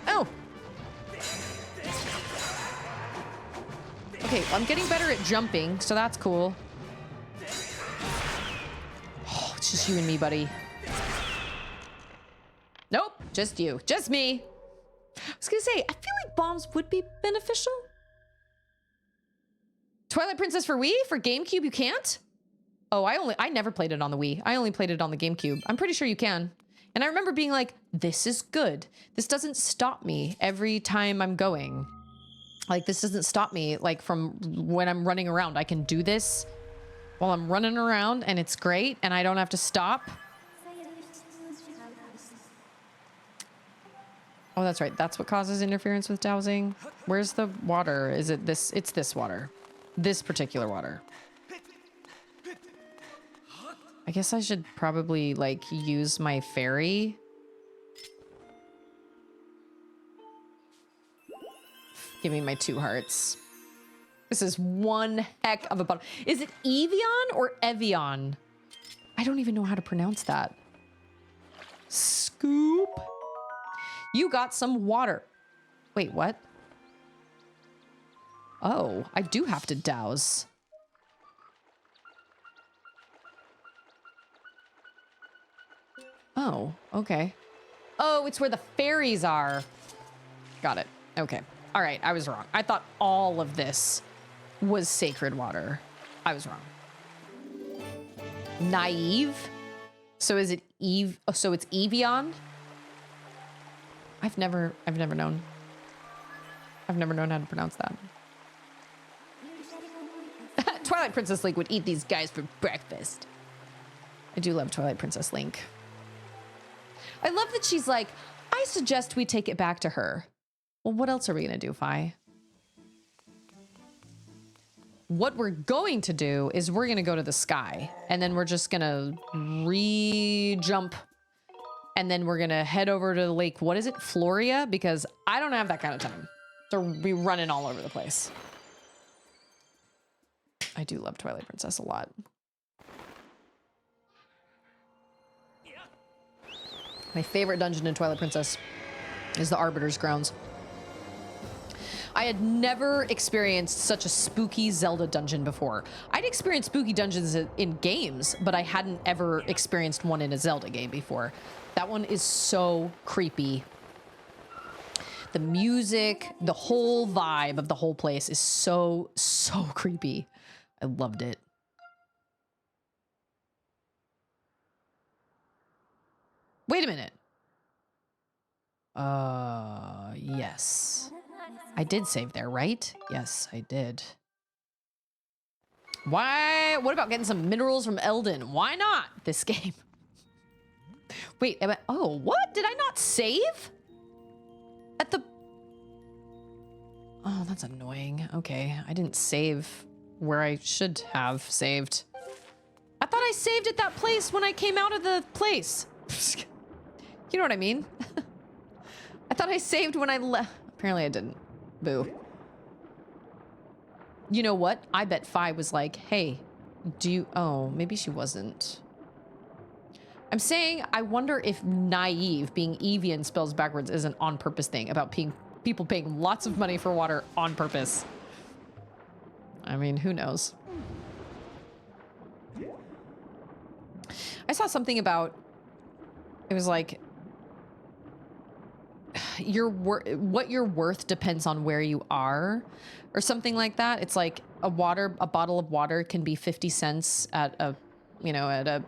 Oh. Okay, well, I'm getting better at jumping, so that's cool. Oh, it's just you and me, buddy. Nope, just you. Just me. I was gonna say, I feel like bombs would be beneficial. Twilight Princess for Wii? For GameCube you can't? Oh, I never played it on the Wii. I only played it on the GameCube. I'm pretty sure you can. And I remember being like, this is good. This doesn't stop me every time I'm going. Like, this doesn't stop me, like, from when I'm running around. I can do this while I'm running around, and it's great, and I don't have to stop. Oh, that's right. That's what causes interference with dowsing. Where's the water? Is it this? It's this water. This particular water. I guess I should probably, like, use my fairy. Give me my 2 hearts. This is one heck of a bottle. Is it Evian or Evian? I don't even know how to pronounce that. Scoop. You got some water. Wait, what? Oh, I do have to douse. Oh, okay. Oh, it's where the fairies are. Got it. Okay. All right, I was wrong. I thought all of this was sacred water. I was wrong. Naive? So is it Eve? Oh, so it's Evian? I've never known. I've never known how to pronounce that. Twilight Princess Link would eat these guys for breakfast. I do love Twilight Princess Link. I love that she's like, I suggest we take it back to her. Well, what else are we gonna do, Fi? What we're going to do is we're gonna go to the sky and then we're just gonna re-jump and then we're gonna head over to the lake. What is it? Floria? Because I don't have that kind of time to be running all over the place. I do love Twilight Princess a lot. My favorite dungeon in Twilight Princess is the Arbiter's Grounds. I had never experienced such a spooky Zelda dungeon before. I'd experienced spooky dungeons in games, but I hadn't ever experienced one in a Zelda game before. That one is so creepy. The music, the whole vibe of the whole place is so, so creepy. I loved it. Wait a minute. Yes. I did save there, right? Yes, I did. Why? What about getting some minerals from Eldin? Why not this game? Wait, oh, what? Did I not save? At the... Oh, that's annoying. Okay, I didn't save where I should have saved. I thought I saved at that place when I came out of the place. You know what I mean? I thought I saved when I left. Apparently I didn't. Boo. You know what? I bet Fi was like, hey, do you... Oh, maybe she wasn't. I'm saying I wonder if naive, being Evian spells backwards, is an on purpose thing about people paying lots of money for water on purpose. I mean, who knows? I saw something about, it was like, what you're worth depends on where you are, or something like that. It's like a bottle of water can be 50 cents at a, or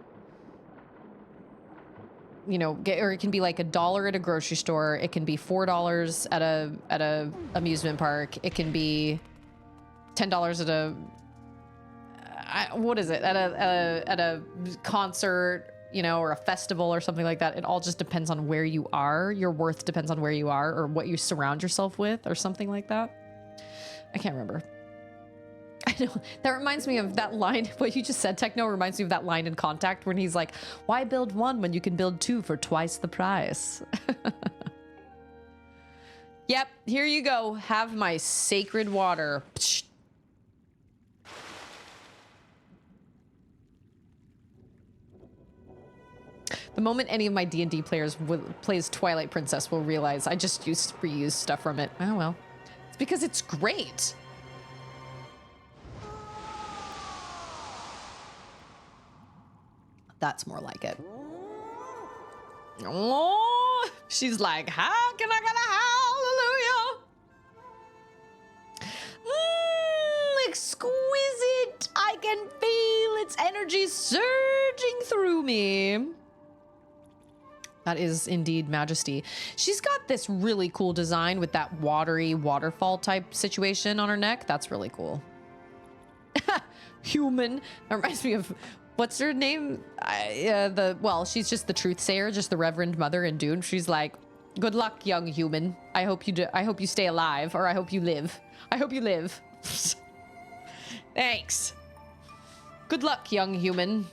it can be like $1 at a grocery store. It can be $4 at a amusement park. It can be $10 at a, what is it? At a concert, or a festival or something like that. It all just depends on where you are. Your worth depends on where you are or what you surround yourself with or something like that. I can't remember. I know, that reminds me of that line. What you just said, Techno, reminds me of that line in Contact when he's like, why build one when you can build two for twice the price? Yep, here you go. Have my sacred water. Psh. The moment any of my D&D players plays Twilight Princess will realize I just reused stuff from it. Oh well. It's because it's great. That's more like it. Oh, she's like, how can I get a hallelujah? Exquisite. I can feel its energy surging through me. That is indeed majesty. She's got this really cool design with that watery waterfall type situation on her neck. That's really cool. Human. That reminds me of, what's her name? She's just the truth sayer, just the Reverend Mother in Dune. She's like, good luck, young human. I hope you stay alive, or I hope you live. I hope you live. Thanks. Good luck, young human.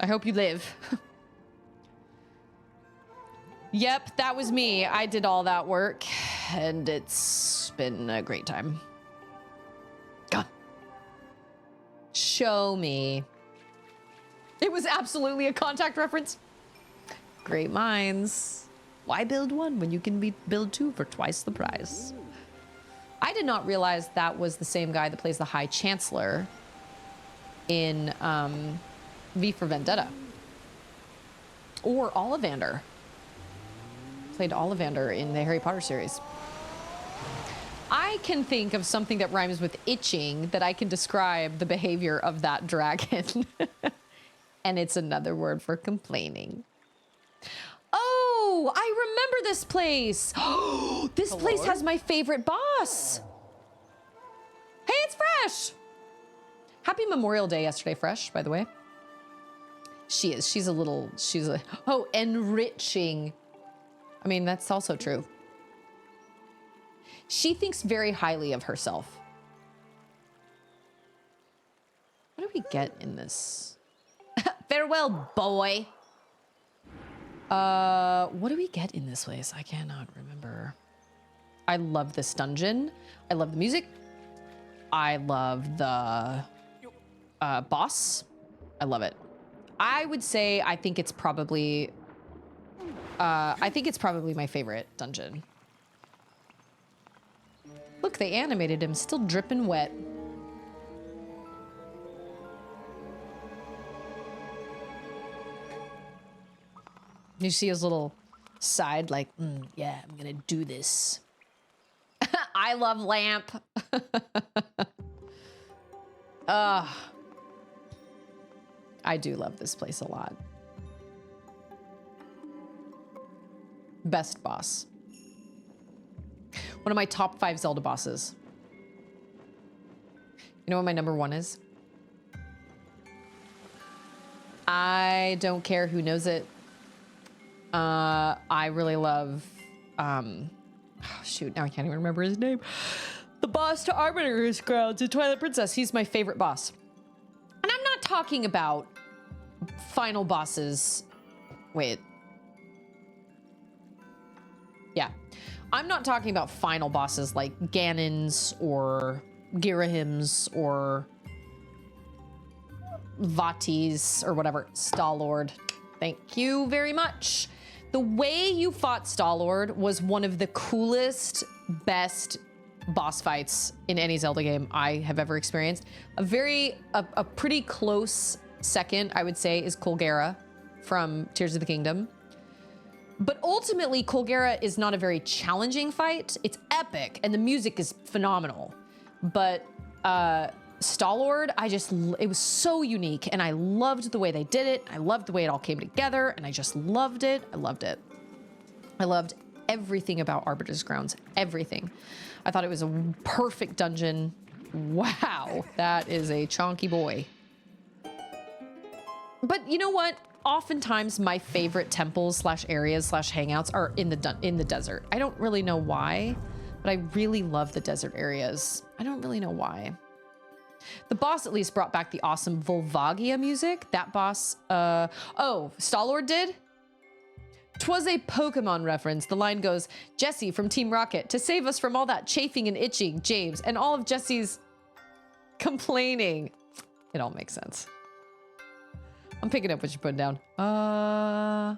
I hope you live. Yep, that was me. I did all that work, and it's been a great time. God. Show me. It was absolutely a Contact reference. Great minds. Why build one when you can build two for twice the price? I did not realize that was the same guy that plays the High Chancellor in V for Vendetta. Or Ollivander. Played Ollivander in the Harry Potter series. I can think of something that rhymes with itching that I can describe the behavior of that dragon. And it's another word for complaining. Oh, I remember this place. Oh, this place has my favorite boss. Hey, it's Fresh. Happy Memorial Day yesterday, Fresh, by the way. She's enriching. I mean, that's also true. She thinks very highly of herself. What do we get in this? Farewell, boy. What do we get in this place? I cannot remember. I love this dungeon. I love the music. I love the boss. I love it. I would say I think it's probably my favorite dungeon. Look, they animated him, still dripping wet. You see his little side, like, yeah, I'm gonna do this. I love lamp. I do love this place a lot. Best boss. One of my top 5 Zelda bosses. You know what my number 1 is? I don't care who knows it. I really love, oh shoot, now I can't even remember his name. The boss to Arbiter's Grounds in Twilight Princess. He's my favorite boss. And I'm not talking about final bosses. Wait. Yeah. I'm not talking about final bosses like Ganon's or Girahim's or Vati's or whatever. Star-Lord. Thank you very much. The way you fought Star-Lord was one of the coolest, best boss fights in any Zelda game I have ever experienced. A pretty close second, I would say, is Colgera from Tears of the Kingdom. But ultimately, Colgera is not a very challenging fight. It's epic, and the music is phenomenal. But Star-Lord, it was so unique, and I loved the way they did it. I loved the way it all came together, and I just loved it. I loved it. I loved everything about Arbiter's Grounds, everything. I thought it was a perfect dungeon. Wow, that is a chonky boy. But you know what? Oftentimes my favorite temples / areas / hangouts are in the desert. I don't really know why, but I really love the desert areas. I don't really know why. The boss at least brought back the awesome Volvagia music. That boss, oh, Star-Lord did? 'Twas a Pokemon reference. The line goes, Jesse from Team Rocket, to save us from all that chafing and itching, James, and all of Jesse's complaining. It all makes sense. I'm picking up what you're putting down. I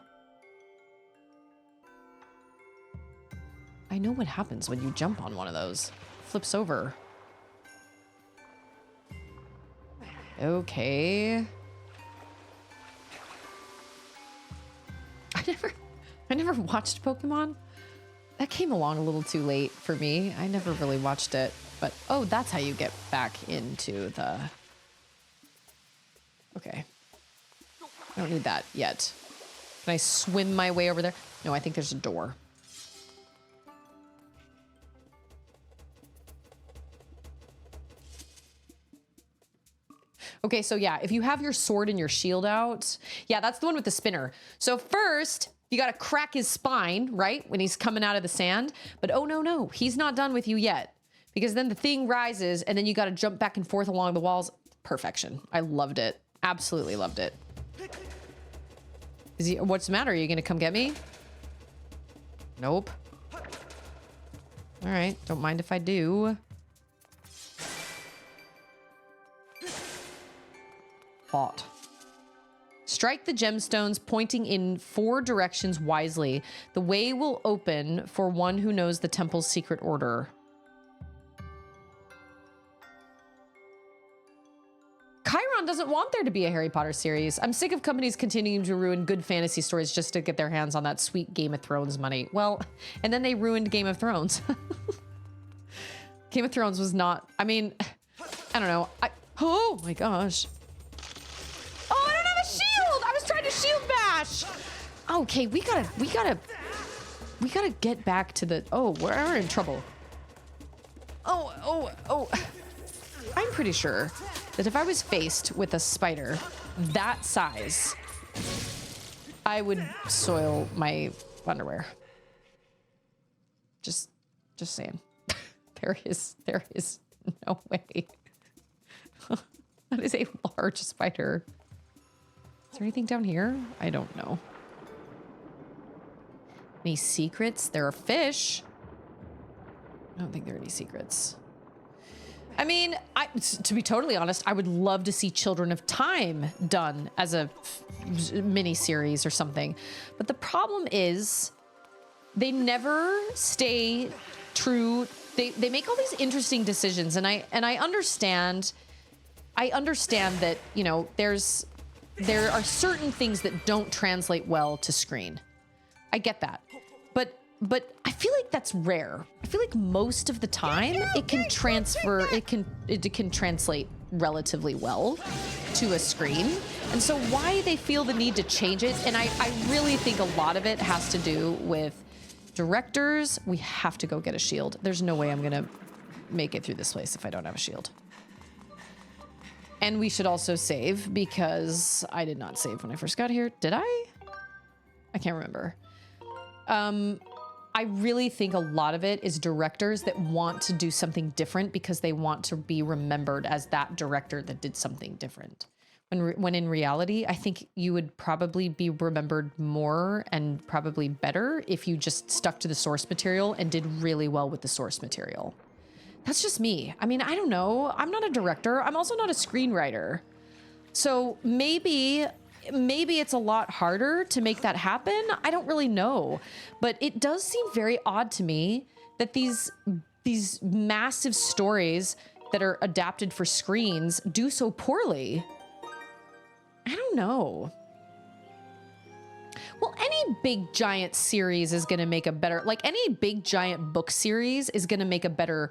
know what happens when you jump on one of those. Flips over. Okay. I never watched Pokemon. That came along a little too late for me. I never really watched it, but oh, that's how you get back into the... Okay. I don't need that yet. Can I swim my way over there? No, I think there's a door. Okay, so yeah, if you have your sword and your shield out, yeah, that's the one with the spinner. So first, you gotta crack his spine, right? When he's coming out of the sand. But oh no, he's not done with you yet. Because then the thing rises and then you gotta jump back and forth along the walls. Perfection. I loved it. Absolutely loved it. What's the matter? Are you gonna come get me? Nope. All right, don't mind if I do. Hot. Strike the gemstones pointing in 4 directions wisely. The way will open for one who knows the temple's secret order. Chiron doesn't want there to be a Harry Potter series. I'm sick of companies continuing to ruin good fantasy stories just to get their hands on that sweet Game of Thrones money. Well, and then they ruined Game of Thrones. Game of Thrones was not, I mean, I don't know. Oh my gosh. Oh, I don't have a shield. I was trying to shield bash. Okay, we gotta get back to the, oh, we're in trouble. Oh. I'm pretty sure that if I was faced with a spider that size, I would soil my underwear. Just saying. There is no way. That is a large spider. Is there anything down here? I don't know. Any secrets? There are fish. I don't think there are any secrets. I mean, to be totally honest, I would love to see Children of Time done as a mini series or something. But the problem is they never stay true. They make all these interesting decisions, and I understand that, you know, there are certain things that don't translate well to screen. I get that. But I feel like that's rare. I feel like most of the time it can translate relatively well to a screen. And so why they feel the need to change it, and I really think a lot of it has to do with directors. We have to go get a shield. There's no way I'm gonna make it through this place if I don't have a shield. And we should also save, because I did not save when I first got here. Did I? I can't remember. I really think a lot of it is directors that want to do something different because they want to be remembered as that director that did something different. When in reality, I think you would probably be remembered more and probably better if you just stuck to the source material and did really well with the source material. That's just me. I mean, I don't know. I'm not a director. I'm also not a screenwriter. So maybe maybe it's a lot harder to make that happen. I don't really know, but it does seem very odd to me that these massive stories that are adapted for screens do so poorly. I don't know. Well, any big giant series is going to make a better, like any big giant book series is going to make a better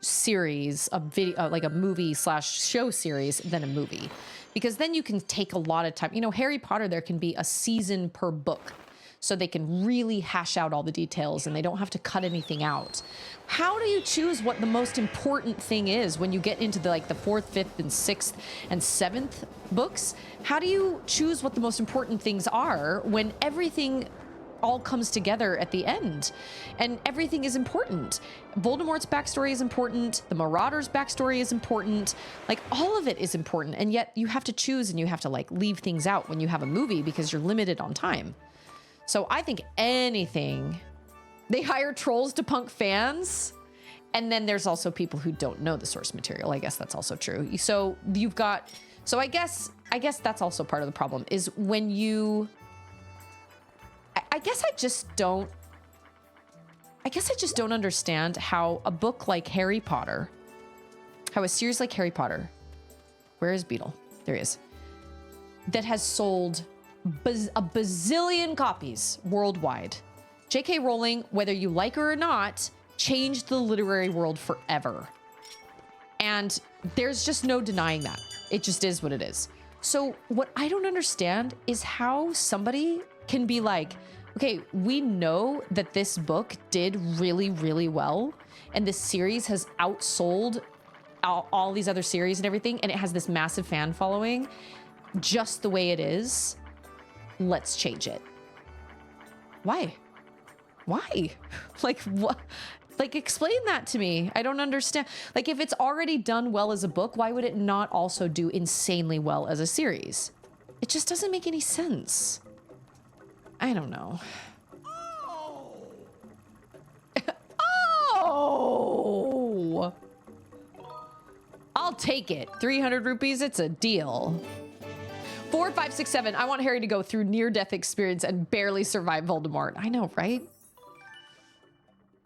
series, a video, like a movie / show series than a movie, because then you can take a lot of time. You know, Harry Potter, there can be a season per book, so they can really hash out all the details and they don't have to cut anything out. How do you choose what the most important thing is when you get into the 4th, 5th, and 6th and 7th books? How do you choose what the most important things are when everything all comes together at the end and everything is important? Voldemort's backstory is important. The Marauder's backstory is important. Like, all of it is important. And yet you have to choose and you have to leave things out when you have a movie because you're limited on time. So I think anything, they hire trolls to punk fans. And then there's also people who don't know the source material. I guess that's also true. So you've got, so I guess that's also part of the problem is when you, I guess I just don't understand how a book like Harry Potter, how a series like Harry Potter, where is Beetle? There he is, that has sold a bazillion copies worldwide. J.K. Rowling, whether you like her or not, changed the literary world forever. And there's just no denying that. It just is what it is. So what I don't understand is how somebody can be like, okay, we know that this book did really, really well, and this series has outsold all these other series and everything, and it has this massive fan following just the way it is. Let's change it. Why? Like, what? Like, explain that to me. I don't understand. Like, if it's already done well as a book, why would it not also do insanely well as a series? It just doesn't make any sense. I don't know. Oh! I'll take it. 300 rupees, it's a deal. 4, 5, 6, 7. I want Harry to go through near-death experience and barely survive Voldemort. I know, right?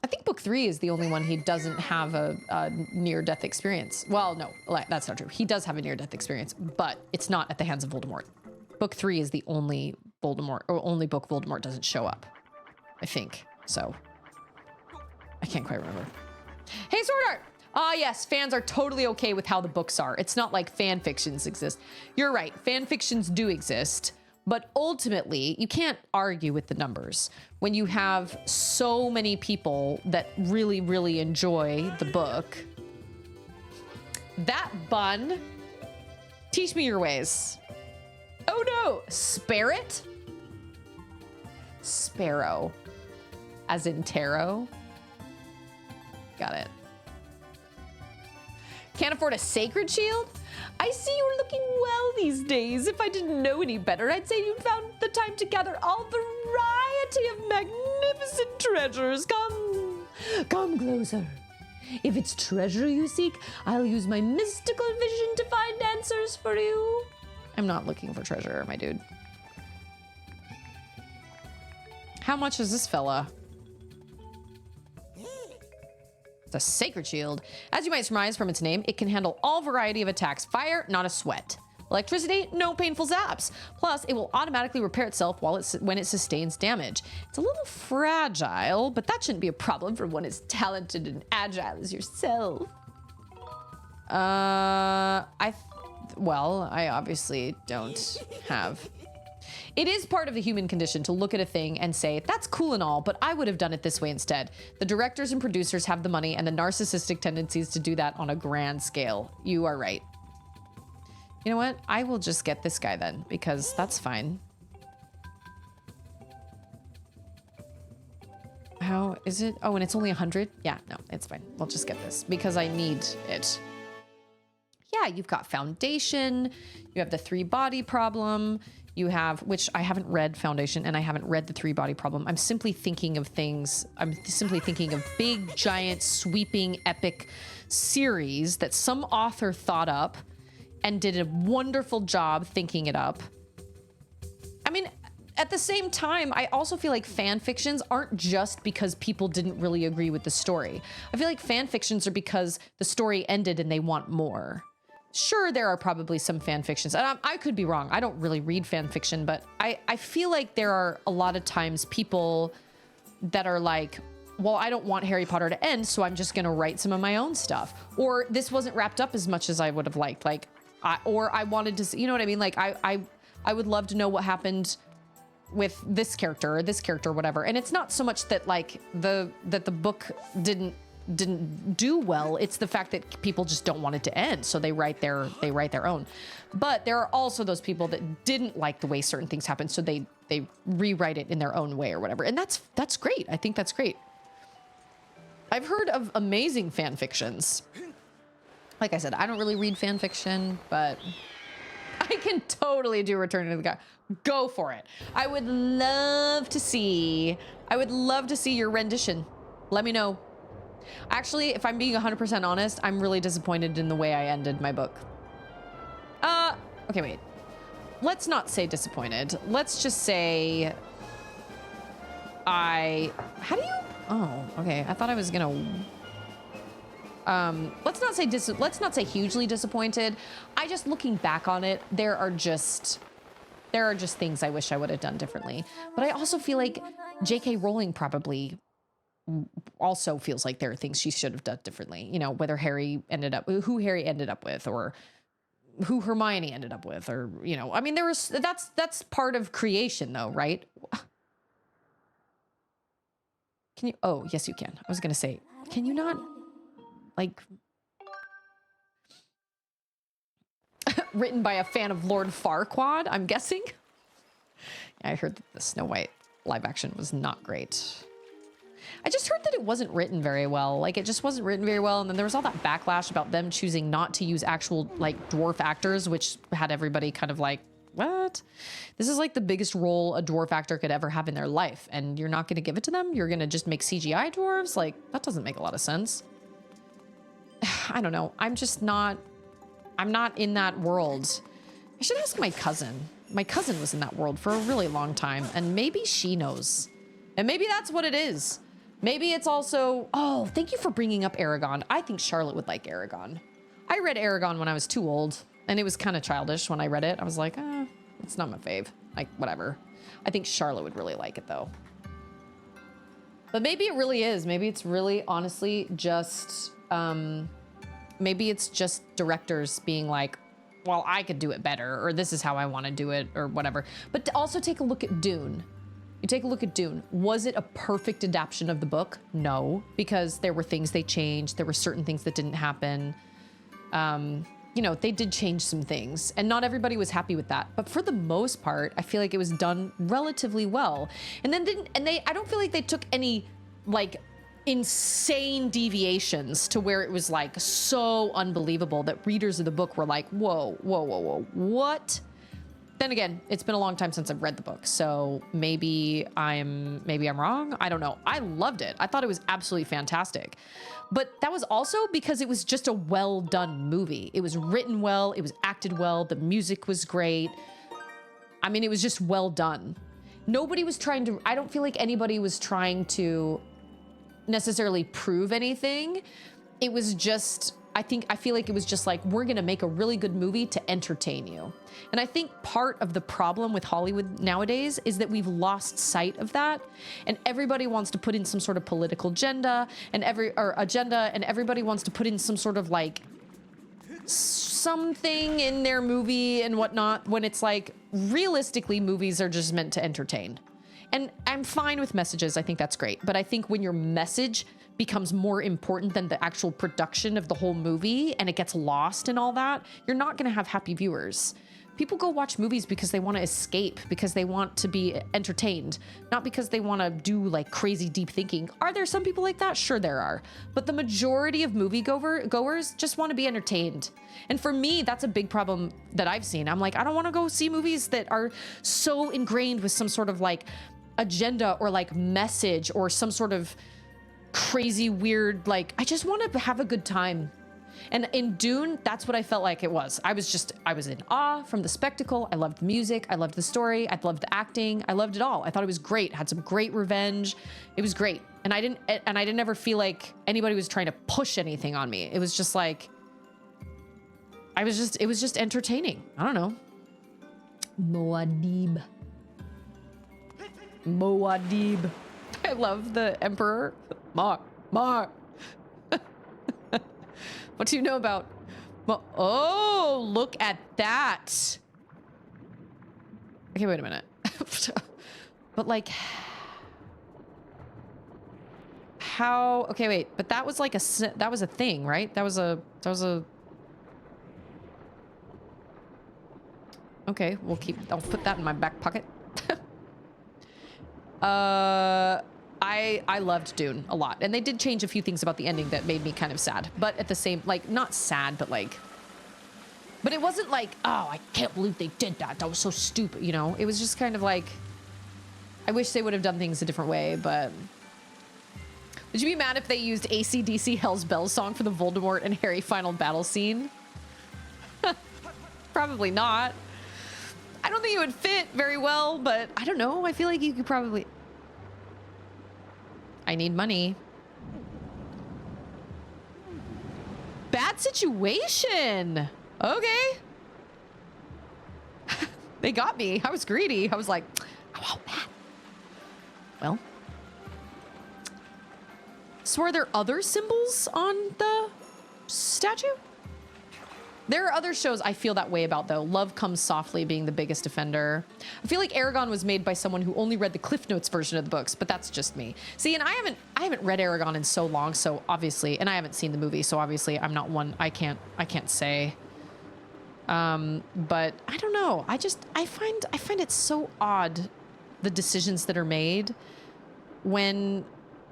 I think book 3 is the only one he doesn't have a near-death experience. Well, no, that's not true. He does have a near-death experience, but it's not at the hands of Voldemort. Book 3 is the only Voldemort, or only book Voldemort doesn't show up, I think. So, I can't quite remember. Hey, Sword Art! Yes, fans are totally okay with how the books are. It's not like fan fictions exist. You're right, fan fictions do exist, but ultimately, you can't argue with the numbers. When you have so many people that really, really enjoy the book, that bun, teach me your ways. Oh no, Sparrowt? Sparrow, as in tarot. Got it. Can't afford a sacred shield? I see you're looking well these days. If I didn't know any better, I'd say you found the time to gather all variety of magnificent treasures. Come closer. If it's treasure you seek, I'll use my mystical vision to find answers for you. I'm not looking for treasure, my dude. How much is this fella? It's a sacred shield. As you might surmise from its name, it can handle all variety of attacks. Fire, not a sweat. Electricity, no painful zaps. Plus, it will automatically repair itself when it sustains damage. It's a little fragile, but that shouldn't be a problem for one as talented and agile as yourself. Well, I obviously don't have... It is part of the human condition to look at a thing and say, that's cool and all, but I would have done it this way instead. The directors and producers have the money and the narcissistic tendencies to do that on a grand scale. You are right. You know what? I will just get this guy then, because that's fine. How is it? Oh, and it's only 100? Yeah, no, it's fine. We'll just get this because I need it. Yeah, you've got Foundation. You have the 3-body problem. You have, which I haven't read Foundation and I haven't read the 3-body problem. I'm simply thinking of things. I'm simply thinking of big, giant, sweeping, epic series that some author thought up and did a wonderful job thinking it up. at the same time, I also feel like fan fictions aren't just because people didn't really agree with the story. I feel like fan fictions are because the story ended and they want more. Sure, there are probably some fan fictions, and I could be wrong. I don't really read fan fiction, but I feel like there are a lot of times people that are like, well, I don't want Harry Potter to end, so I'm just gonna write some of my own stuff. Or this wasn't wrapped up as much as I would have liked. Like, or I wanted to, you know what I mean? Like, I would love to know what happened with this character or this character or whatever. And it's not so much that like the book didn't do well. It's the fact that people just don't want it to end, so they write their own. But there are also those people that didn't like the way certain things happen, so they rewrite it in their own way or whatever. And that's great. I think that's great. I've heard of amazing fan fictions. Like I said, I don't really read fan fiction, but I can totally do Return to the Guy. Go for it. I would love to see your rendition. Let me know. Actually, if I'm being 100% honest, I'm really disappointed in the way I ended my book. Okay, wait. Let's not say disappointed. Let's just say how do you? Oh, okay. I thought I was gonna. Let's not say hugely disappointed. Looking back on it, there are just things I wish I would have done differently. But I also feel like J.K. Rowling probably also feels like there are things she should have done differently. You know, whether who Harry ended up with, or who Hermione ended up with, or, you know, I mean, that's part of creation though, right? Can you, oh, yes, you can. I was going to say, can you not, like, written by a fan of Lord Farquaad, I'm guessing? I heard that the Snow White live action was not great. I just heard that it wasn't written very well. Like, it just wasn't written very well. And then there was all that backlash about them choosing not to use actual, like, dwarf actors, which had everybody kind of like, what? This is like the biggest role a dwarf actor could ever have in their life, and you're not going to give it to them? You're going to just make CGI dwarves? Like, that doesn't make a lot of sense. I don't know. I'm not in that world. I should ask my cousin. My cousin was in that world for a really long time, and maybe she knows. And maybe that's what it is. Maybe it's also, oh, thank you for bringing up Aragon. I think Charlotte would like Aragon. I read Aragon when I was too old, and it was kind of childish when I read it. I was like, it's not my fave. Like, whatever. I think Charlotte would really like it, though. But maybe it really is. Maybe it's really, honestly, just, maybe it's just directors being like, well, I could do it better, or this is how I want to do it, or whatever. But to also take a look at Dune. You take a look at Dune. Was it a perfect adaptation of the book? No, because there were things they changed. There were certain things that didn't happen. You know, they did change some things, and not everybody was happy with that. But for the most part, I feel like it was done relatively well. And then I don't feel like they took any, like, insane deviations to where it was like so unbelievable that readers of the book were like, whoa, what? Then again, it's been a long time since I've read the book, so maybe I'm wrong. I don't know. I loved it. I thought it was absolutely fantastic. But that was also because it was just a well done movie. It was written well, it was acted well, the music was great. I mean, it was just well done. Nobody was trying to, I don't feel like anybody was trying to necessarily prove anything. It was just, I feel like it was just like, we're gonna make a really good movie to entertain you. And I think part of the problem with Hollywood nowadays is that we've lost sight of that, and everybody wants to put in some sort of political agenda, and everybody wants to put in some sort of like something in their movie and whatnot, when it's like, realistically, movies are just meant to entertain. And I'm fine with messages. I think that's great. But I think when your message becomes more important than the actual production of the whole movie, and it gets lost and all that, you're not going to have happy viewers. People go watch movies because they want to escape, because they want to be entertained, not because they want to do like crazy deep thinking. Are there some people like that? Sure there are. But the majority of moviegoers just want to be entertained. And for me, that's a big problem that I've seen. I'm like, I don't want to go see movies that are so ingrained with some sort of like agenda or like message or some sort of crazy weird, like, I just want to have a good time. And in Dune, that's what I felt like it was. I was in awe from the spectacle. I loved the music. I loved the story. I loved the acting. I loved it all. I thought it was great. Had some great revenge. It was great. And I didn't ever feel like anybody was trying to push anything on me. It was just like, it was just entertaining. I don't know. Muad'Dib. Muad'Dib. I love the Emperor. Mar. What do you know about... Oh, look at that. Okay, wait a minute. But like... How... Okay, wait. But that was like that was a thing, right? That was a... Okay, I'll put that in my back pocket. I loved Dune a lot, and they did change a few things about the ending that made me kind of sad, but at the same, like, not sad, but like, but it wasn't like, oh, I can't believe they did that. That was so stupid, you know? It was just kind of like, I wish they would have done things a different way, but would you be mad if they used AC/DC Hell's Bells song for the Voldemort and Harry final battle scene? Probably not. I don't think it would fit very well, but I don't know. I feel like you could probably... I need money. Bad situation. Okay. They got me. I was greedy. I was like, I want that. Well. So are there other symbols on the statue? There are other shows I feel that way about, though. Love Comes Softly being the biggest offender. I feel like Aragon was made by someone who only read the Cliff Notes version of the books, but that's just me. See, and I haven't read Aragon in so long, so obviously, and I haven't seen the movie, so obviously I'm not one. I can't say. But I don't know. I find it so odd, the decisions that are made when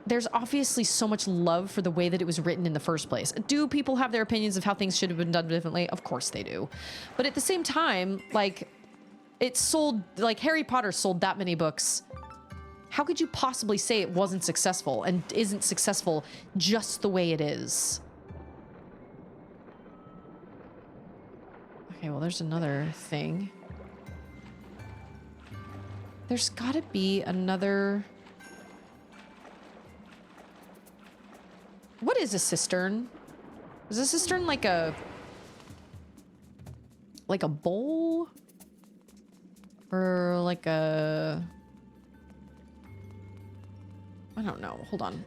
there's obviously so much love for the way that it was written in the first place. Do people have their opinions of how things should have been done differently? Of course they do. But at the same time, like, it sold, like, Harry Potter sold that many books. How could you possibly say it wasn't successful and isn't successful just the way it is? Okay, well, there's another thing. There's gotta be another... What is a cistern? Is a cistern like a bowl? Or like a... I don't know. Hold on.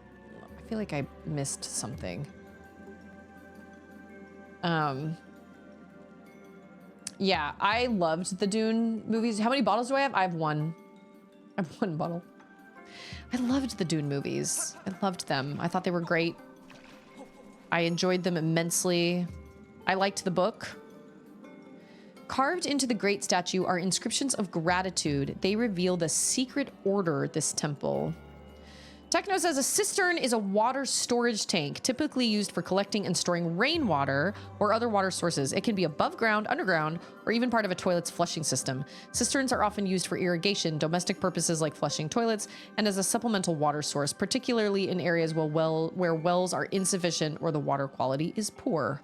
I feel like I missed something. Yeah, I loved the Dune movies. How many bottles do I have? I have one. I have one bottle. I loved the Dune movies. I loved them. I thought they were great. I enjoyed them immensely. I liked the book. Carved into the great statue are inscriptions of gratitude. They reveal the secret order this temple. Techno says a cistern is a water storage tank, typically used for collecting and storing rainwater or other water sources. It can be above ground, underground, or even part of a toilet's flushing system. Cisterns are often used for irrigation, domestic purposes like flushing toilets, and as a supplemental water source, particularly in areas where wells are insufficient or the water quality is poor.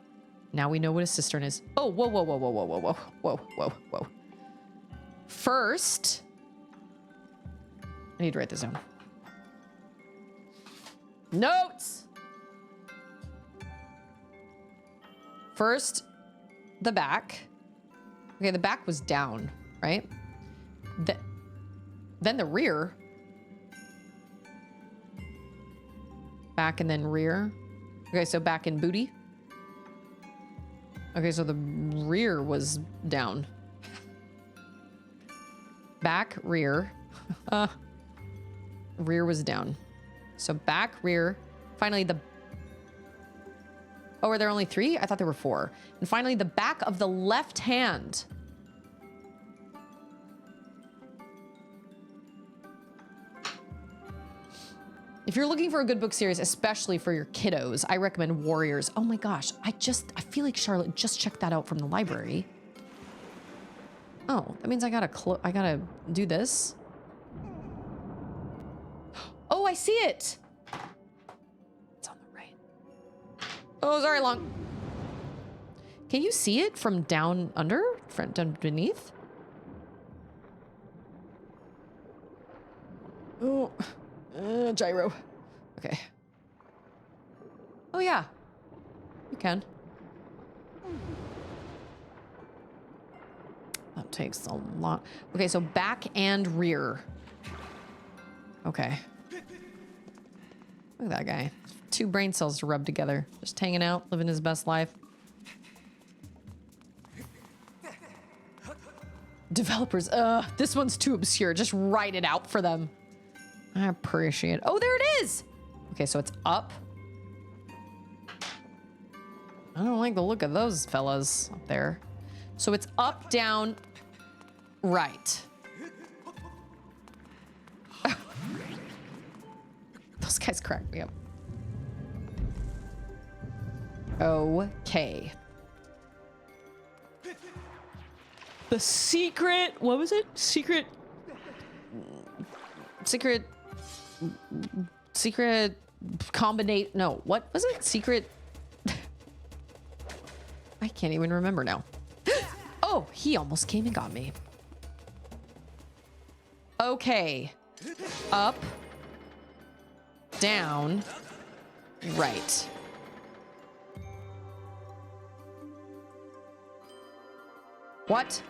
Now we know what a cistern is. Oh, whoa, whoa, whoa, whoa, whoa, whoa, whoa, whoa, whoa, whoa. First, I need to write this down. Notes! First, the back. Okay, the back was down, right? Then the rear. Back and then rear. Okay, so back and booty. Okay, so the rear was down. Back, rear. Rear was down. So back, rear. Finally, the... Oh, were there only 3? I thought there were 4. And finally, the back of the left hand. If you're looking for a good book series, especially for your kiddos, I recommend Warriors. Oh my gosh, I feel like Charlotte just checked that out from the library. Oh, that means I gotta do this. Oh, I see it. It's on the right. Oh, sorry, Long. Can you see it from down under? From down beneath? Oh, gyro. Okay. Oh yeah, you can. That takes a lot. Okay, so back and rear. Okay. Look at that guy. 2 brain cells to rub together. Just hanging out, living his best life. Developers, this one's too obscure. Just write it out for them. I appreciate it. Oh, there it is. Okay, so it's up. I don't like the look of those fellas up there. So it's up, down, right. Those guys crack me up. Okay. The secret, what was it? Secret combinate, no, what was it? Secret, I can't even remember now. Oh, he almost came and got me. Okay. Up, down, right. What?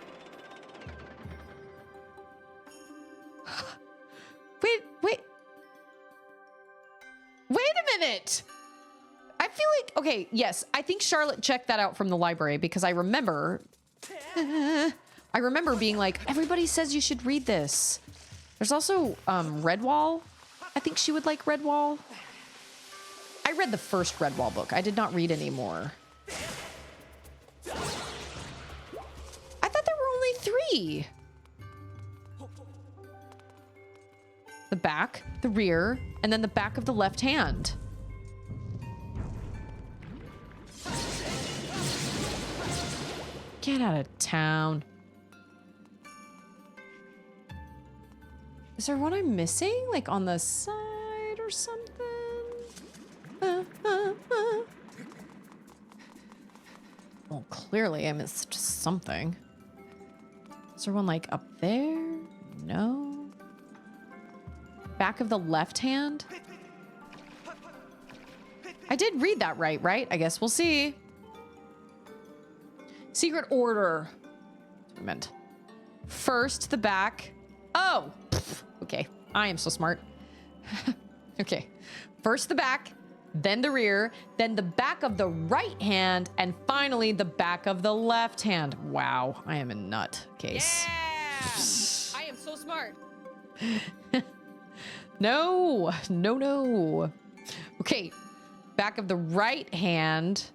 Wait a minute. I feel like, okay, yes, I think Charlotte checked that out from the library because I remember being like, everybody says you should read this. There's also Redwall. I think she would like Redwall. I read the first Redwall book. I did not read any more. I thought there were only 3. The back, the rear, and then the back of the left hand. Get out of town. Is there one I'm missing? Like on the side or something? Well, clearly I missed something. Is there one like up there? No. Back of the left hand? I did read that right? I guess we'll see. Secret order. That's what I meant. First, the back. Oh, okay. I am so smart. Okay. First the back, then the rear, then the back of the right hand, and finally the back of the left hand. Wow, I am a nutcase. Yeah! I am so smart. No. Okay, back of the right hand,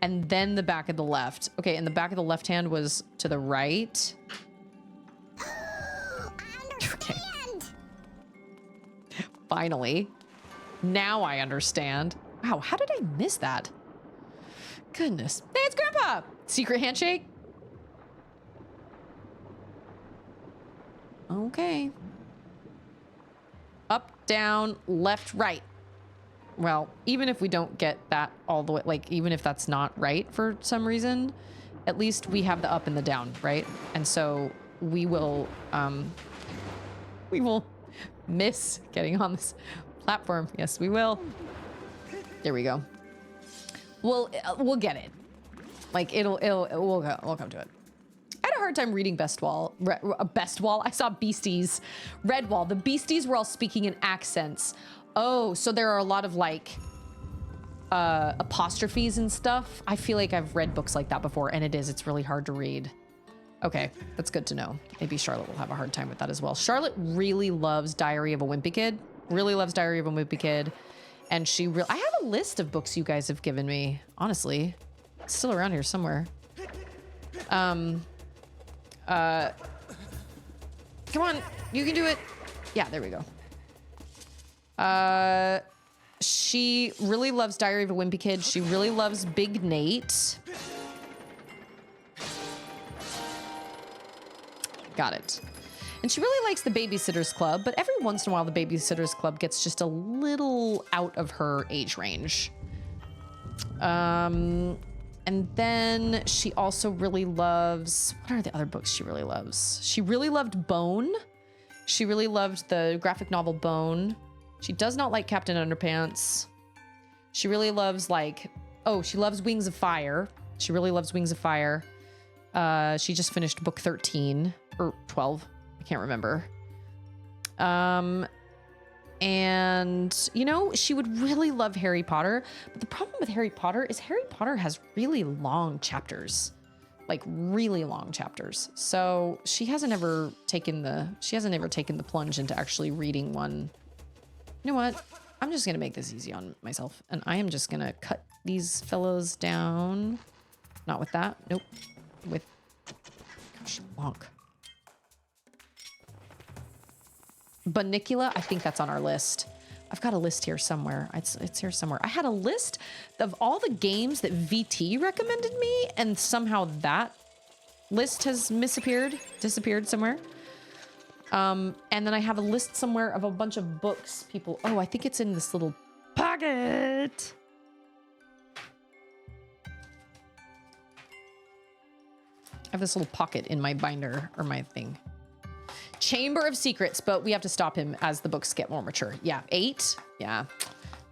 and then the back of the left. Okay, and the back of the left hand was to the right. Okay. Finally. Now I understand. Wow, how did I miss that? Goodness. Hey, it's Grandpa! Secret handshake? Okay. Up, down, left, right. Well, even if we don't get that all the way, like, even if that's not right for some reason, at least we have the up and the down, right? And so we will miss getting on this platform. Yes, we will. There we go. We'll get it. Like we'll come to it. I had a hard time reading Bestwall. Bestwall. I saw Beasties. Redwall. The Beasties were all speaking in accents. Oh, so there are a lot of like apostrophes and stuff. I feel like I've read books like that before, and it's really hard to read. Okay, that's good to know. Maybe Charlotte will have a hard time with that as well. Charlotte really loves Diary of a Wimpy Kid. Really loves Diary of a Wimpy Kid. And I have a list of books you guys have given me, honestly. It's still around here somewhere. Come on, you can do it. Yeah, there we go. She really loves Diary of a Wimpy Kid. She really loves Big Nate. Got it. And she really likes the Babysitter's Club, but every once in a while the Babysitter's Club gets just a little out of her age range. And then she also really loves, what are the other books she really loves? She really loved Bone. She really loved the graphic novel Bone. She does not like Captain Underpants. She really loves like, oh, she loves Wings of Fire. She really loves Wings of Fire. She just finished book 13 or 12. I can't remember. And, you know, she would really love Harry Potter. But the problem with Harry Potter is Harry Potter has really long chapters. Like really long chapters. So she hasn't ever taken the plunge into actually reading one. You know what? I'm just going to make this easy on myself. And I am just going to cut these fellows down. Not with that. Nope. With, gosh, lonk. Bunnicula, I think that's on our list. I've got a list here somewhere. It's here somewhere. I had a list of all the games that VT recommended me, and somehow that list has disappeared somewhere. And then I have a list somewhere of a bunch of books people... Oh, I think it's in this little pocket. I have this little pocket in my binder, or my thing. Chamber of Secrets, but we have to stop him as the books get more mature. Yeah, 8. Yeah,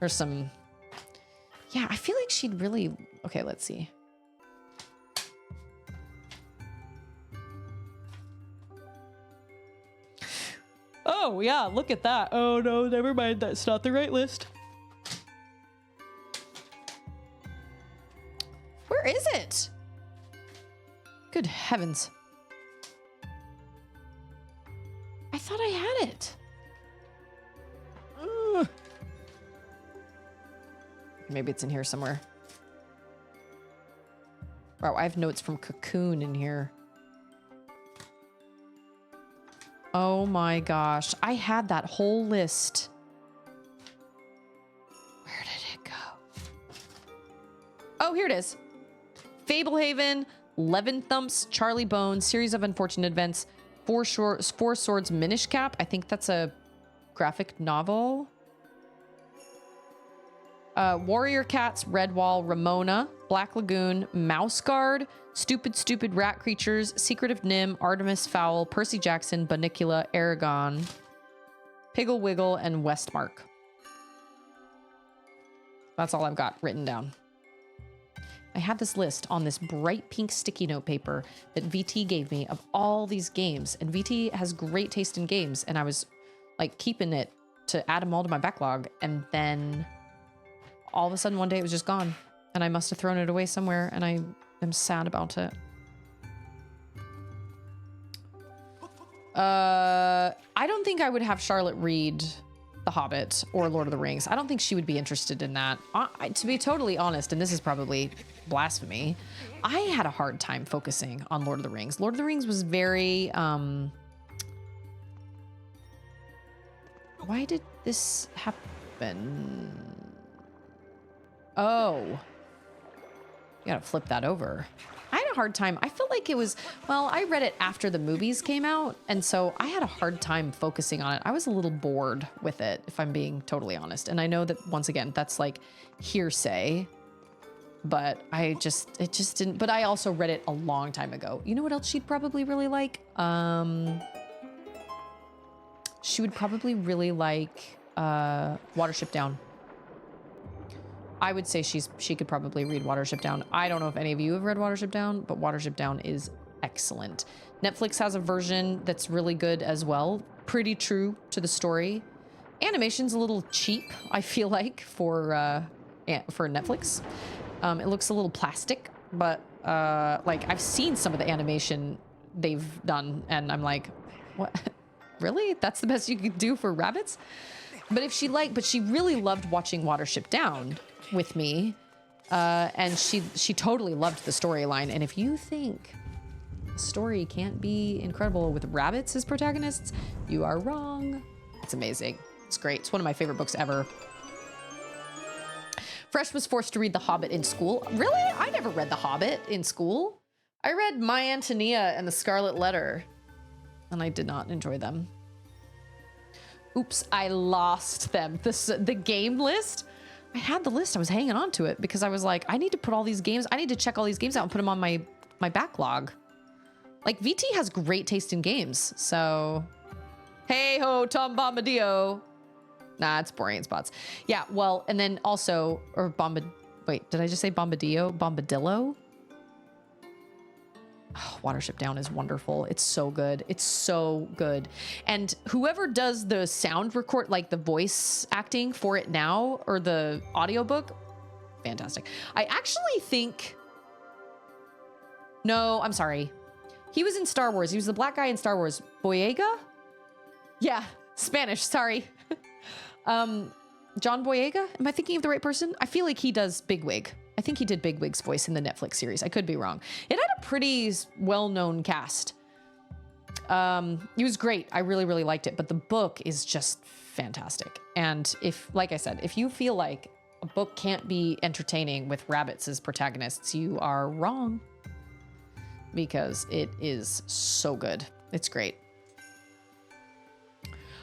there's some... Yeah, I feel like she'd really... Okay, let's see. Oh, yeah, look at that. Oh, no, never mind. That's not the right list. Where is it? Good heavens. I thought I had it. Maybe it's in here somewhere. Wow, I have notes from Cocoon in here. Oh my gosh. I had that whole list. Where did it go? Oh, here it is. Fablehaven, Levin Thumps, Charlie Bones, Series of Unfortunate Events, Four Swords Minish Cap. I think that's a graphic novel. Warrior Cats, Redwall, Ramona, Black Lagoon, Mouse Guard, Stupid Rat Creatures, Secret of Nim, Artemis Fowl, Percy Jackson, Bunnicula, Aragon, Piggle Wiggle, and Westmark. That's all I've got written down. I had this list on this bright pink sticky note paper that VT gave me of all these games. And VT has great taste in games. And I was like keeping it to add them all to my backlog. And then all of a sudden one day it was just gone. And I must have thrown it away somewhere. And I am sad about it. I don't think I would have Charlotte read The Hobbit or Lord of the Rings. I don't think she would be interested in that. To be totally honest, and this is probably blasphemy, I had a hard time focusing on Lord of the Rings. Lord of the Rings was very, why did this happen? Oh, you gotta flip that over. I had a hard time. I feel like it was, well, I read it after the movies came out, and so I had a hard time focusing on it. I was a little bored with it, if I'm being totally honest. And I know that, once again, that's like hearsay, but it just didn't, but I also read it a long time ago. You know what else she'd probably really like? She would probably really like Watership Down. I would say she could probably read Watership Down. I don't know if any of you have read Watership Down, but Watership Down is excellent. Netflix has a version that's really good as well. Pretty true to the story. Animation's a little cheap, I feel like, for Netflix. It looks a little plastic, but like I've seen some of the animation they've done, and I'm like, what? Really? That's the best you could do for rabbits? But she really loved watching Watership Down with me, and she totally loved the storyline. And if you think a story can't be incredible with rabbits as protagonists, you are wrong. It's amazing. It's great. It's one of my favorite books ever. Fresh was forced to read The Hobbit in school. Really? I never read The Hobbit in school. I read My Antonia and The Scarlet Letter, and I did not enjoy them. Oops, I lost them. The game list? I had the list. I was hanging on to it because I was like, I need to put all these games. I need to check all these games out and put them on my backlog. Like VT has great taste in games. So, hey ho, Tom Bombadillo. Nah, it's boring in spots. Yeah, well, and then also, or wait, did I just say Bombadillo? Bombadillo? Oh, Watership Down is wonderful. It's so good. It's so good. And whoever does the sound record, like the voice acting for it now, or the audiobook, fantastic. I actually think, no, I'm sorry. He was in Star Wars. He was the black guy in Star Wars. Boyega? Yeah, Spanish, sorry. John Boyega? Am I thinking of the right person? I feel like he does Bigwig. I think he did Bigwig's voice in the Netflix series. I could be wrong. It had a pretty well-known cast. It was great. I really, really liked it. But the book is just fantastic. And if, like I said, if you feel like a book can't be entertaining with rabbits as protagonists, you are wrong. Because it is so good. It's great.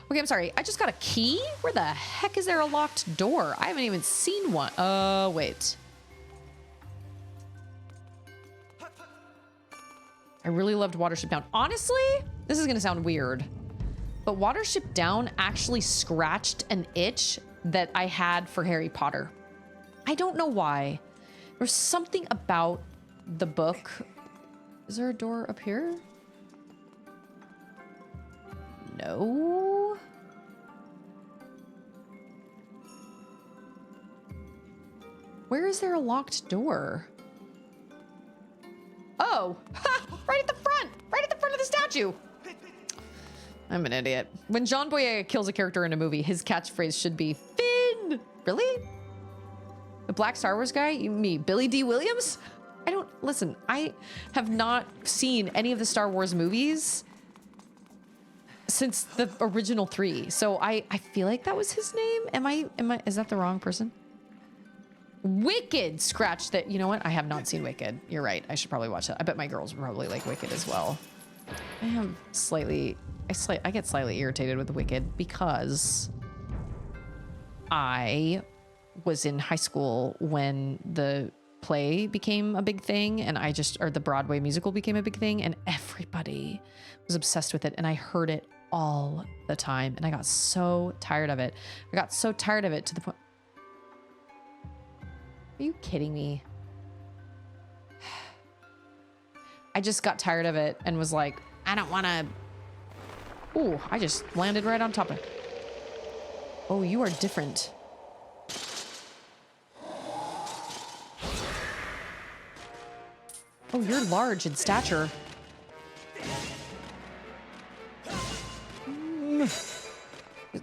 Okay, I'm sorry. I just got a key? Where the heck is there a locked door? I haven't even seen one. Wait. I really loved Watership Down. Honestly, this is going to sound weird, but Watership Down actually scratched an itch that I had for Harry Potter. I don't know why. There's something about the book. Is there a door up here? No. Where is there a locked door? Oh, ha, right at the front of the statue. I'm an idiot. When John Boyega kills a character in a movie, his catchphrase should be Finn. Really? The Black Star Wars guy? You mean Billy D. Williams? Listen, I have not seen any of the Star Wars movies since the original 3. So I feel like that was his name. Is that the wrong person? Wicked scratched that. You know what? I have not seen Wicked. You're right. I should probably watch that. I bet my girls probably like Wicked as well. I get slightly irritated with Wicked because I was in high school when the play became a big thing and the Broadway musical became a big thing and everybody was obsessed with it and I heard it all the time and I got so tired of it. I got so tired of it to the point. Are you kidding me? I just got tired of it and was like, I don't want to. Ooh, I just landed right on top of it. Oh, you are different. Oh, you're large in stature.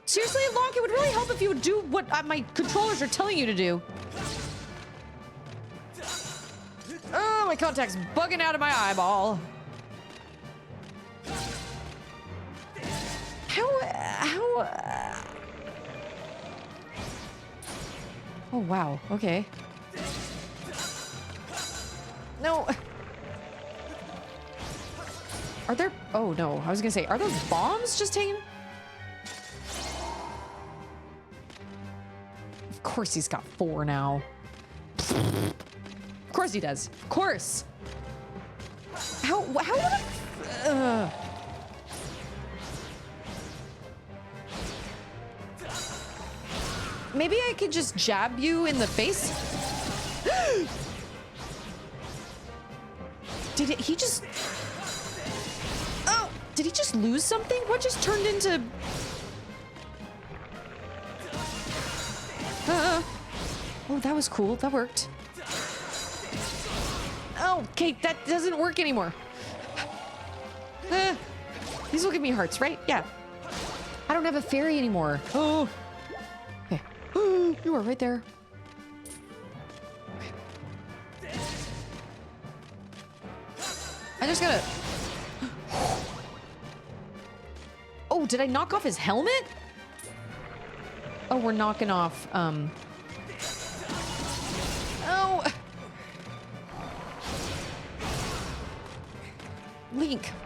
Seriously, Lonk, it would really help if you would do what my controllers are telling you to do. Oh, my contact's bugging out of my eyeball. Oh, wow. Okay. No. Are there... Oh, no. I was gonna say, are those bombs just hanging? Of course he's got 4 now. Of course he does. Of course. How would I... Maybe I could just jab you in the face? He just... Oh, did he just lose something? What just turned into... Oh, that was cool. That worked. Oh, okay, that doesn't work anymore. These will give me hearts, right? Yeah. I don't have a fairy anymore. Oh. Okay. You are right there. Okay. I just gotta... Oh, did I knock off his helmet? Oh, we're knocking off, Oh!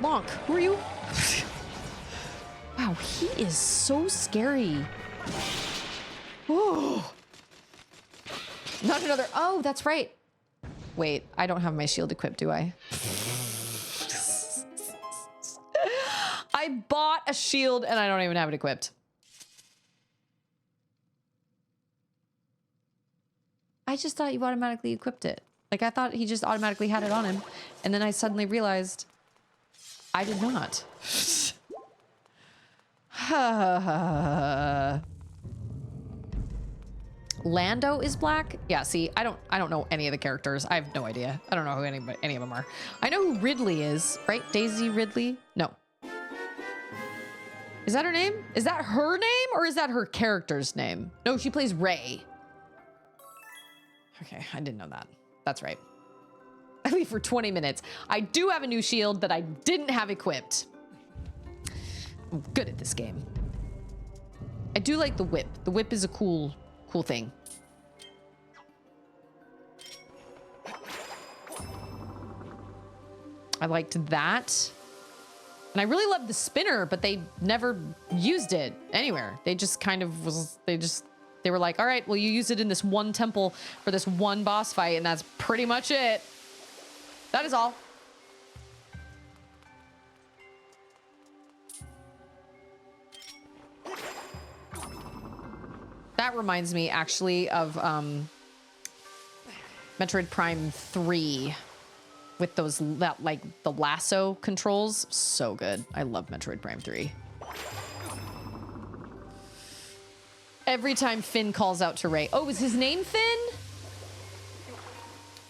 Lonk, who are you? Wow, he is so scary. Oh! Not another. Oh, that's right. Wait, I don't have my shield equipped, do I? I bought a shield and I don't even have it equipped. I just thought you automatically equipped it. Like, I thought he just automatically had it on him. And then I suddenly realized I did not. Lando is black? Yeah, see, I don't know any of the characters. I have no idea. I don't know who any of them are. I know who Ridley is, right? Daisy Ridley? No. Is that her name? Is that her name or is that her character's name? No, she plays Rey. Okay, I didn't know that. That's right. I leave for 20 minutes. I do have a new shield that I didn't have equipped. I'm good at this game. I do like the whip. The whip is a cool thing. I liked that. And I really loved the spinner, but they never used it anywhere. They just kind of was, they were like, all right, well, you use it in this one temple for this one boss fight, and that's pretty much it. That is all. That reminds me actually of Metroid Prime 3 with those like the lasso controls. So good. I love Metroid Prime 3. Every time Finn calls out to Rey. Oh, is his name Finn?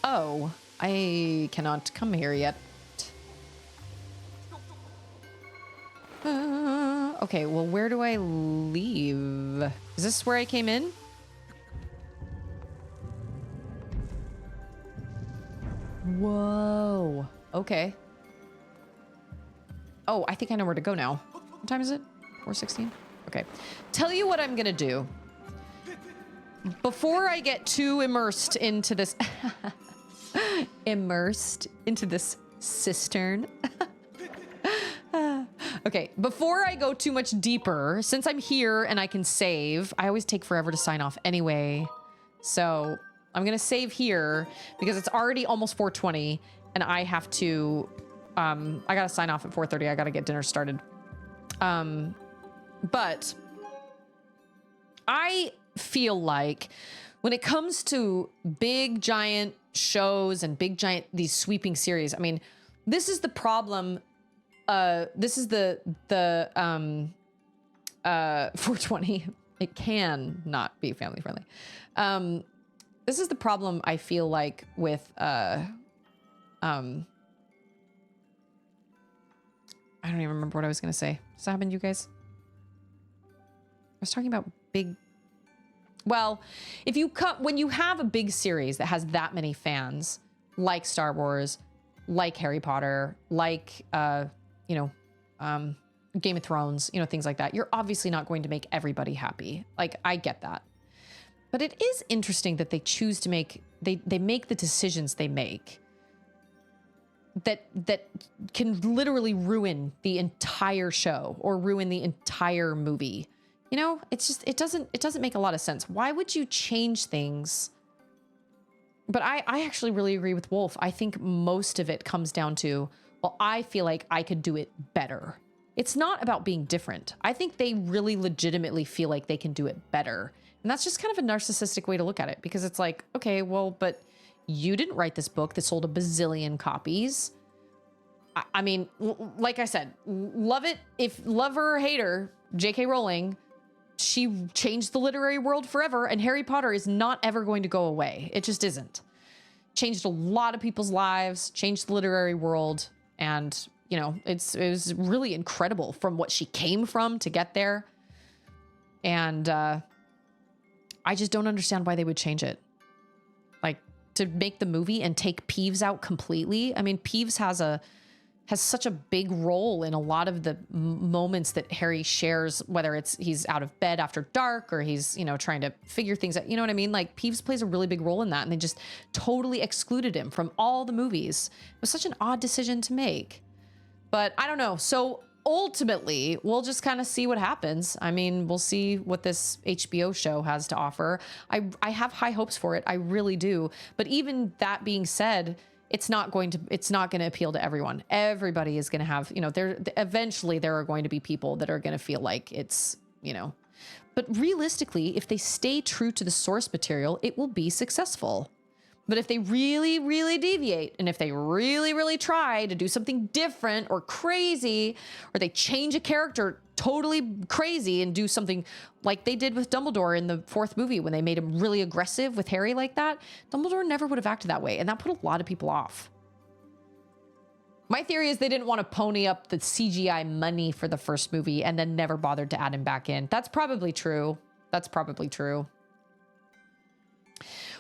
Oh, I cannot come here yet. Okay, well, where do I leave? Is this where I came in? Whoa. Okay. Oh, I think I know where to go now. What time is it? 4:16? Okay. Tell you what I'm gonna do. Before I get too immersed into this... immersed into this cistern. Okay, before I go too much deeper, since I'm here and I can save, I always take forever to sign off anyway. So I'm gonna save here because it's already almost 4:20 and I have to, I gotta sign off at 4:30. I gotta get dinner started. But I feel like when it comes to big giant shows and big giant, these sweeping series, I mean, this is the problem. This is the 420. It can not be family friendly. This is the problem I feel like with, I don't even remember what I was going to say. Does that happen to you guys? I was talking about big, well, if you cut, when you have a big series that has that many fans, like Star Wars, like Harry Potter, like, you know, Game of Thrones, you know, things like that, you're obviously not going to make everybody happy. Like, I get that. But it is interesting that they choose to make, they make the decisions they make that can literally ruin the entire show or ruin the entire movie. You know, it's just, it doesn't make a lot of sense. Why would you change things? But I actually really agree with Wolf. I think most of it comes down to, well, I feel like I could do it better. It's not about being different. I think they really legitimately feel like they can do it better. And that's just kind of a narcissistic way to look at it, because it's like, okay, well, but you didn't write this book that sold a bazillion copies. I mean, like I said, love it. If love her or hate her, J.K. Rowling, she changed the literary world forever, and Harry Potter is not ever going to go away. It just isn't. Changed a lot of people's lives, changed the literary world, and, you know, it was really incredible from what she came from to get there. And I just don't understand why they would change it. Like, to make the movie and take Peeves out completely. I mean, Peeves has such a big role in a lot of the moments that Harry shares, whether it's he's out of bed after dark or he's, you know, trying to figure things out. You know what I mean? Like, Peeves plays a really big role in that, and they just totally excluded him from all the movies. It was such an odd decision to make. But I don't know. So ultimately, we'll just kind of see what happens. I mean, we'll see what this HBO show has to offer. I have high hopes for it. I really do. But even that being said, it's not going to appeal to everyone. Everybody is going to have, you know, eventually there are going to be people that are going to feel like it's, you know, but realistically, if they stay true to the source material, it will be successful. But if they really, really deviate, and if they really, really try to do something different or crazy, or they change a character totally crazy and do something like they did with Dumbledore in the 4th movie when they made him really aggressive with Harry like that, Dumbledore never would have acted that way. And that put a lot of people off. My theory is they didn't want to pony up the CGI money for the first movie and then never bothered to add him back in. That's probably true. That's probably true.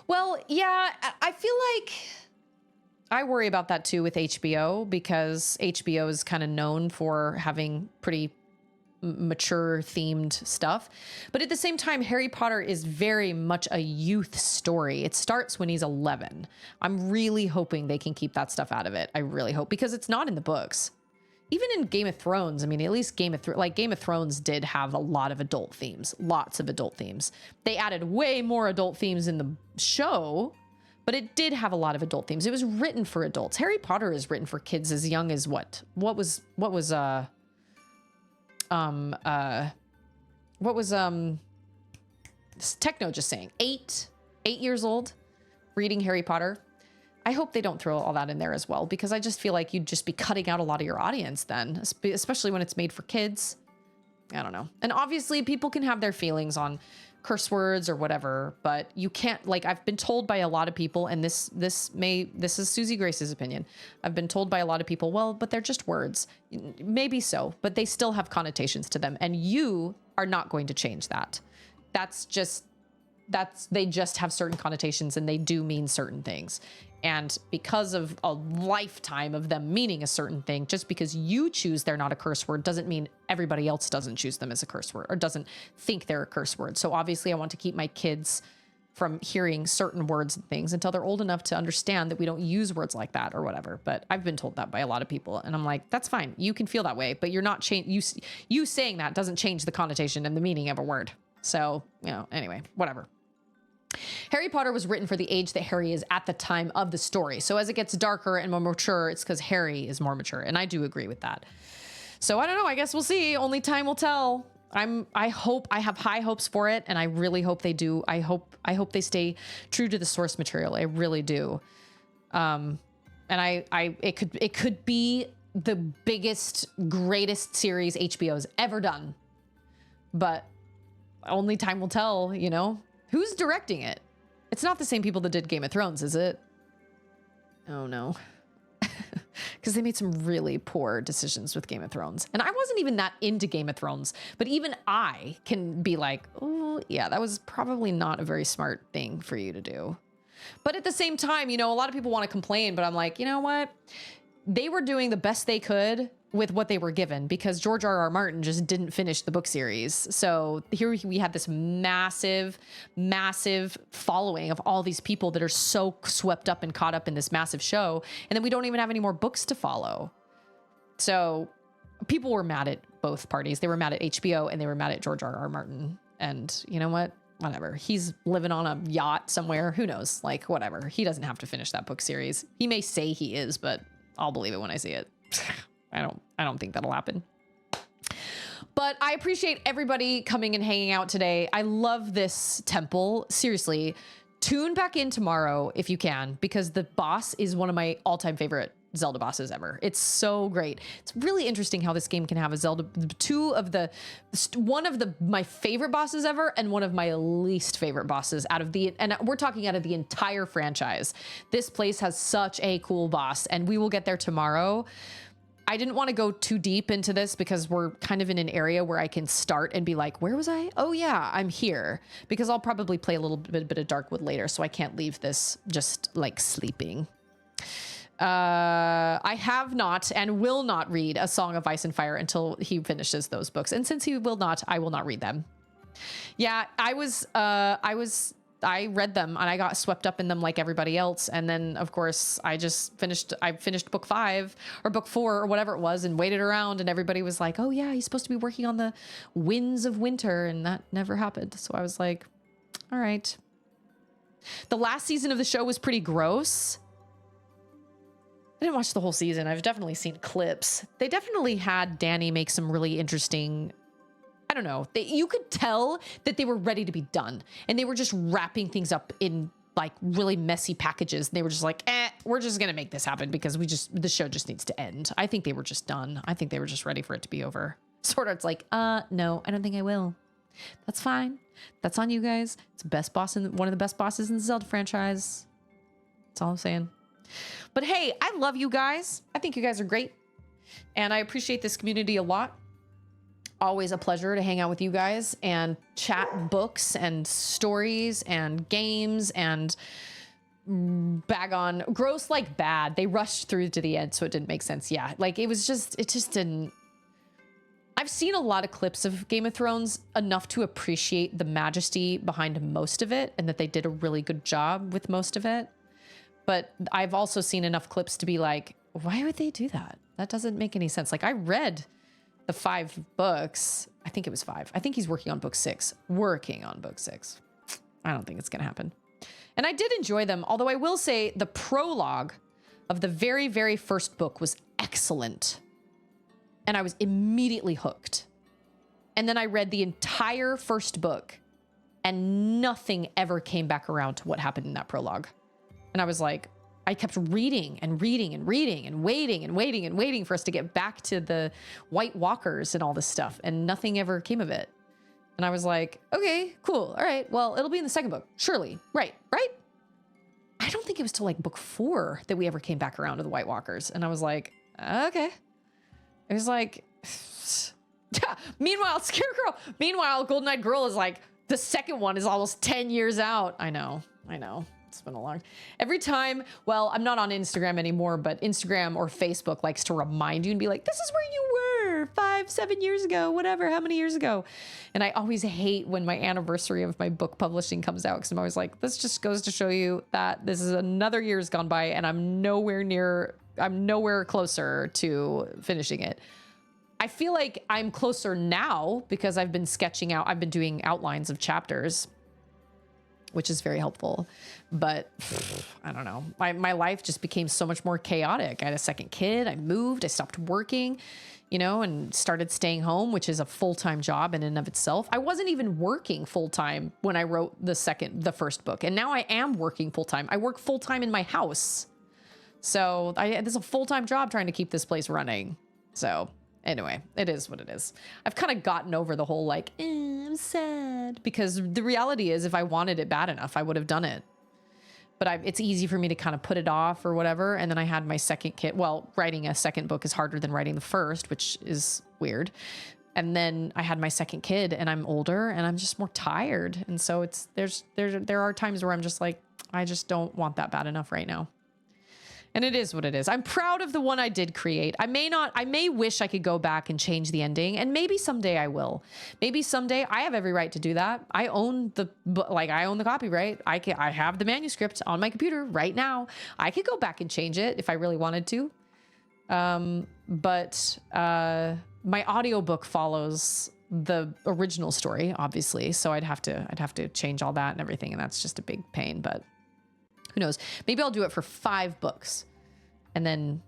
Well, yeah, I feel like I worry about that too with HBO, because HBO is kind of known for having pretty mature themed stuff. But at the same time, Harry Potter is very much a youth story. It starts when he's 11. I'm really hoping they can keep that stuff out of it. I really hope, because it's not in the books. Even in Game of Thrones, I mean, at least Game of Thrones did have a lot of adult themes, lots of adult themes. They added way more adult themes in the show, but it did have a lot of adult themes. It was written for adults. Harry Potter is written for kids as young as what was Techno just saying 8 years old reading Harry Potter. I hope they don't throw all that in there as well, because I just feel like you'd just be cutting out a lot of your audience then, especially when it's made for kids. I don't know. And obviously people can have their feelings on curse words or whatever, but you can't, like, I've been told by a lot of people, and this is Susie Grace's opinion. I've been told by a lot of people, well, but they're just words. Maybe so, but they still have connotations to them, and you are not going to change that. They just have certain connotations, and they do mean certain things. And because of a lifetime of them meaning a certain thing, just because you choose they're not a curse word doesn't mean everybody else doesn't choose them as a curse word or doesn't think they're a curse word. So obviously I want to keep my kids from hearing certain words and things until they're old enough to understand that we don't use words like that or whatever. But I've been told that by a lot of people, and I'm like, that's fine. You can feel that way, but you're not you saying that doesn't change the connotation and the meaning of a word. So, you know, anyway, whatever. Harry Potter was written for the age that Harry is at the time of the story. So as it gets darker and more mature, it's because Harry is more mature. And I do agree with that. So I don't know. I guess we'll see. Only time will tell. I have high hopes for it. And I really hope they do. I hope they stay true to the source material. I really do. And it could be the biggest, greatest series HBO's ever done. But only time will tell, you know. Who's directing it? It's not the same people that did Game of Thrones, is it? Oh, no. Because they made some really poor decisions with Game of Thrones. And I wasn't even that into Game of Thrones. But even I can be like, oh, yeah, that was probably not a very smart thing for you to do. But at the same time, you know, a lot of people want to complain. But I'm like, you know what? They were doing the best they could with what they were given, because George R.R. Martin just didn't finish the book series. So here we had this massive, massive following of all these people that are so swept up and caught up in this massive show. And then we don't even have any more books to follow. So people were mad at both parties. They were mad at HBO and they were mad at George R.R. Martin. And you know what? Whatever. He's living on a yacht somewhere. Who knows? Like, whatever. He doesn't have to finish that book series. He may say he is, but I'll believe it when I see it. I don't think that'll happen. But I appreciate everybody coming and hanging out today. I love this temple. Seriously, tune back in tomorrow if you can, because the boss is one of my all-time favorite Zelda bosses ever. It's so great. It's really interesting how this game can have a Zelda, one of my favorite bosses ever and one of my least favorite bosses and we're talking out of the entire franchise. This place has such a cool boss, and we will get there tomorrow. I didn't want to go too deep into this because we're kind of in an area where I can start and be like, where was I? Oh yeah, I'm here. Because I'll probably play a little bit of Darkwood later, so I can't leave this just like sleeping. I have not and will not read A Song of Ice and Fire until he finishes those books. And since he will not, I will not read them. Yeah, I was I read them and I got swept up in them like everybody else. And then of course I finished book 5 or book 4 or whatever it was and waited around, and everybody was like, oh yeah, he's supposed to be working on the Winds of Winter, and that never happened. So I was like, all right. The last season of the show was pretty gross. I didn't watch the whole season. I've definitely seen clips. They definitely had Danny make some really interesting, I don't know. You could tell that they were ready to be done, and they were just wrapping things up in like really messy packages. And they were just like, we're just going to make this happen because the show just needs to end. I think they were just done. I think they were just ready for it to be over. Sword Art's like, no, I don't think I will. That's fine. That's on you guys. It's one of the best bosses in the Zelda franchise. That's all I'm saying. But hey, I love you guys. I think you guys are great. And I appreciate this community a lot. Always a pleasure to hang out with you guys and chat books and stories and games and bag on gross like bad. They rushed through to the end, so it didn't make sense. Yeah, like it just didn't. I've seen a lot of clips of Game of Thrones enough to appreciate the majesty behind most of it and that they did a really good job with most of it. But I've also seen enough clips to be like, why would they do that? That doesn't make any sense. Like I read the 5 books. I think it was 5. I think he's working on book 6. Working on book 6. I don't think it's going to happen. And I did enjoy them. Although I will say the prologue of the very, very first book was excellent. And I was immediately hooked. And then I read the entire first book and nothing ever came back around to what happened in that prologue. And I was like, I kept reading and reading and reading and waiting and waiting and waiting for us to get back to the White Walkers and all this stuff. And nothing ever came of it. And I was like, okay, cool. All right. Well, it'll be in the second book. Surely. Right. I don't think it was till like book 4 that we ever came back around to the White Walkers. And I was like, okay. It was like, meanwhile, Golden Eyed Girl is like, the second one is almost 10 years out. I know. It's been a long, every time. Well, I'm not on Instagram anymore, but Instagram or Facebook likes to remind you and be like, this is where you were 5-7 years ago, whatever, how many years ago. And I always hate when my anniversary of my book publishing comes out, because I'm always like, this just goes to show you that this is another year's gone by and I'm nowhere closer to finishing it. I feel like I'm closer now because I've been sketching out, I've been doing outlines of chapters, which is very helpful. But I don't know. My life just became so much more chaotic. I had a second kid. I moved. I stopped working, and started staying home, which is a full-time job in and of itself. I wasn't even working full-time when I wrote the first book. And now I am working full-time. I work full-time in my house. So this is a full-time job trying to keep this place running. So anyway, it is what it is. I've kind of gotten over the whole like, I'm sad, because the reality is if I wanted it bad enough, I would have done it. But it's easy for me to kind of put it off or whatever. And then I had my second kid. Well, writing a second book is harder than writing the first, which is weird. And then I had my second kid and I'm older and I'm just more tired. And so there are times where I'm just like, I just don't want that bad enough right now. And it is what it is. I'm proud of the one I did create. I may wish I could go back and change the ending, and maybe someday I will. Maybe someday I have every right to do that. I own the copyright. I have the manuscript on my computer right now. I could go back and change it if I really wanted to. But my audiobook follows the original story, obviously. So I'd have to change all that and everything, and that's just a big pain, but who knows? Maybe I'll do it for 5 books and then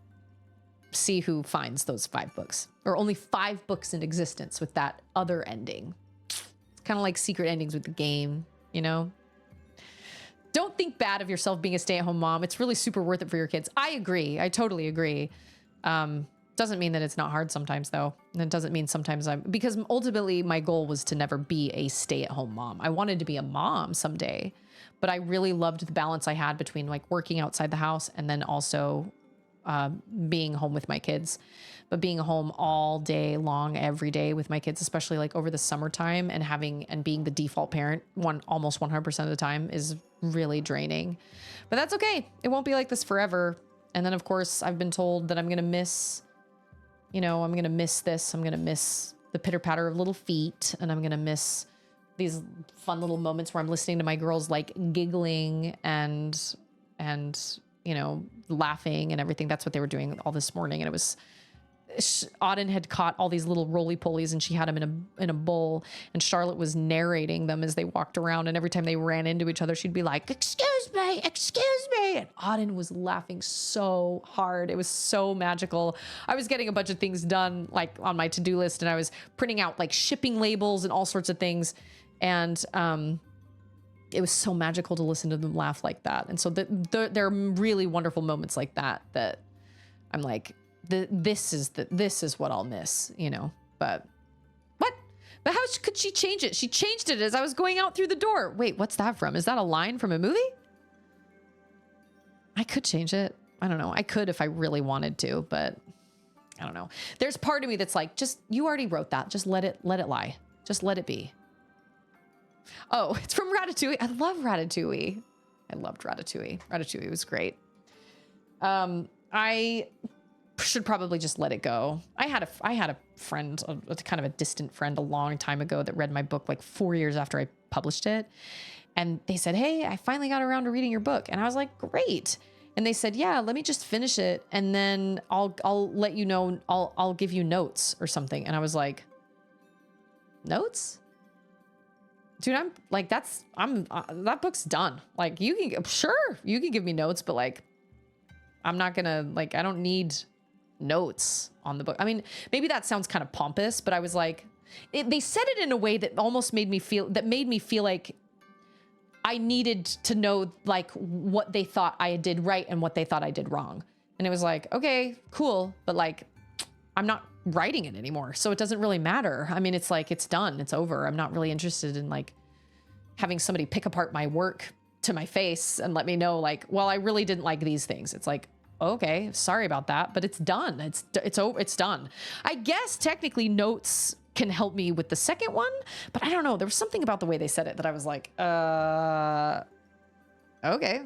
see who finds those 5 books, or only 5 books in existence with that other ending. It's kind of like secret endings with the game, Don't think bad of yourself being a stay-at-home mom. It's really super worth it for your kids. I agree. I totally agree. Doesn't mean that it's not hard sometimes though. And it doesn't mean sometimes because ultimately my goal was to never be a stay-at-home mom. I wanted to be a mom someday. But I really loved the balance I had between like working outside the house and then also being home with my kids. But being home all day long, every day with my kids, especially like over the summertime, and being the default parent almost 100% of the time is really draining. But that's okay. It won't be like this forever. And then of course I've been told that I'm going to miss, I'm going to miss this. I'm going to miss the pitter patter of little feet, and I'm going to miss these fun little moments where I'm listening to my girls like giggling and you know, laughing and everything. That's what they were doing all this morning. And it was, Auden had caught all these little roly-polies and she had them in a bowl, and Charlotte was narrating them as they walked around, and every time they ran into each other she'd be like, excuse me, and Auden was laughing so hard. It was so magical. I was getting a bunch of things done like on my to-do list, and I was printing out like shipping labels and all sorts of things, and it was so magical to listen to them laugh like that. And so there are really wonderful moments like that that I'm like, this is what I'll miss, you know. But what? But how could she change it? She changed it as I was going out through the door. Wait, what's that from? Is that a line from a movie? I could change it. I don't know. I could if I really wanted to, but I don't know. There's part of me that's like, just, you already wrote that. Just let it lie. Just let it be. Oh, it's from Ratatouille. I love Ratatouille. I loved Ratatouille. Ratatouille was great. I should probably just let it go. I had a friend, a kind of a distant friend a long time ago that read my book like 4 years after I published it. And they said, hey, I finally got around to reading your book. And I was like, great. And they said, yeah, let me just finish it. And then I'll let you know, I'll give you notes or something. And I was like, notes? Dude, I'm like, that book's done. Like you can give me notes, but like, I'm not gonna, like, I don't need notes on the book. I mean, maybe that sounds kind of pompous, but I was like, they said it in a way that almost made me feel like I needed to know like what they thought I did right and what they thought I did wrong. And it was like, okay, cool. But like, I'm not writing it anymore. So it doesn't really matter. I mean, it's like, it's done. It's over. I'm not really interested in like having somebody pick apart my work to my face and let me know like, well, I really didn't like these things. It's like, okay, sorry about that, but it's done. It's over. It's done. I guess technically notes can help me with the second one, but I don't know. There was something about the way they said it that I was like, okay.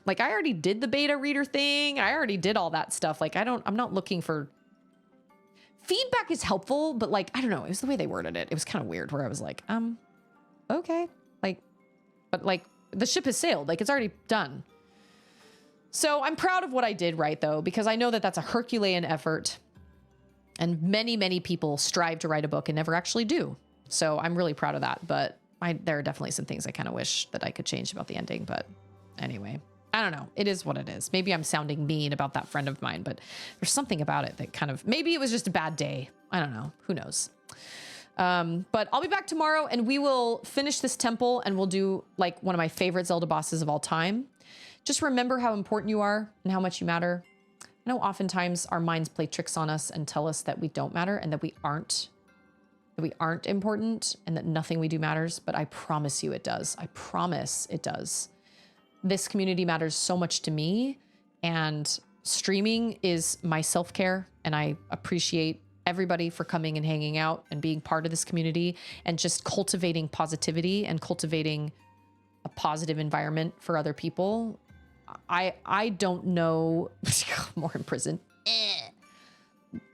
Like I already did the beta reader thing. I already did all that stuff. Like I'm not looking for feedback is helpful, but like, I don't know. It was the way they worded it. It was kind of weird where I was like, okay. Like, but like the ship has sailed, like it's already done. So I'm proud of what I did right though, because I know that that's a Herculean effort and many, many people strive to write a book and never actually do. So I'm really proud of that. But there are definitely some things I kind of wish that I could change about the ending. But anyway, I don't know. It is what it is. Maybe I'm sounding mean about that friend of mine, but there's something about it that kind of, maybe it was just a bad day. I don't know. Who knows? But I'll be back tomorrow and we will finish this temple and we'll do like one of my favorite Zelda bosses of all time. Just remember how important you are and how much you matter. I know oftentimes our minds play tricks on us and tell us that we don't matter and that we aren't important and that nothing we do matters, but I promise you it does. I promise it does. This community matters so much to me, and streaming is my self-care, and I appreciate everybody for coming and hanging out and being part of this community and just cultivating positivity and cultivating a positive environment for other people. I don't know, more in prison.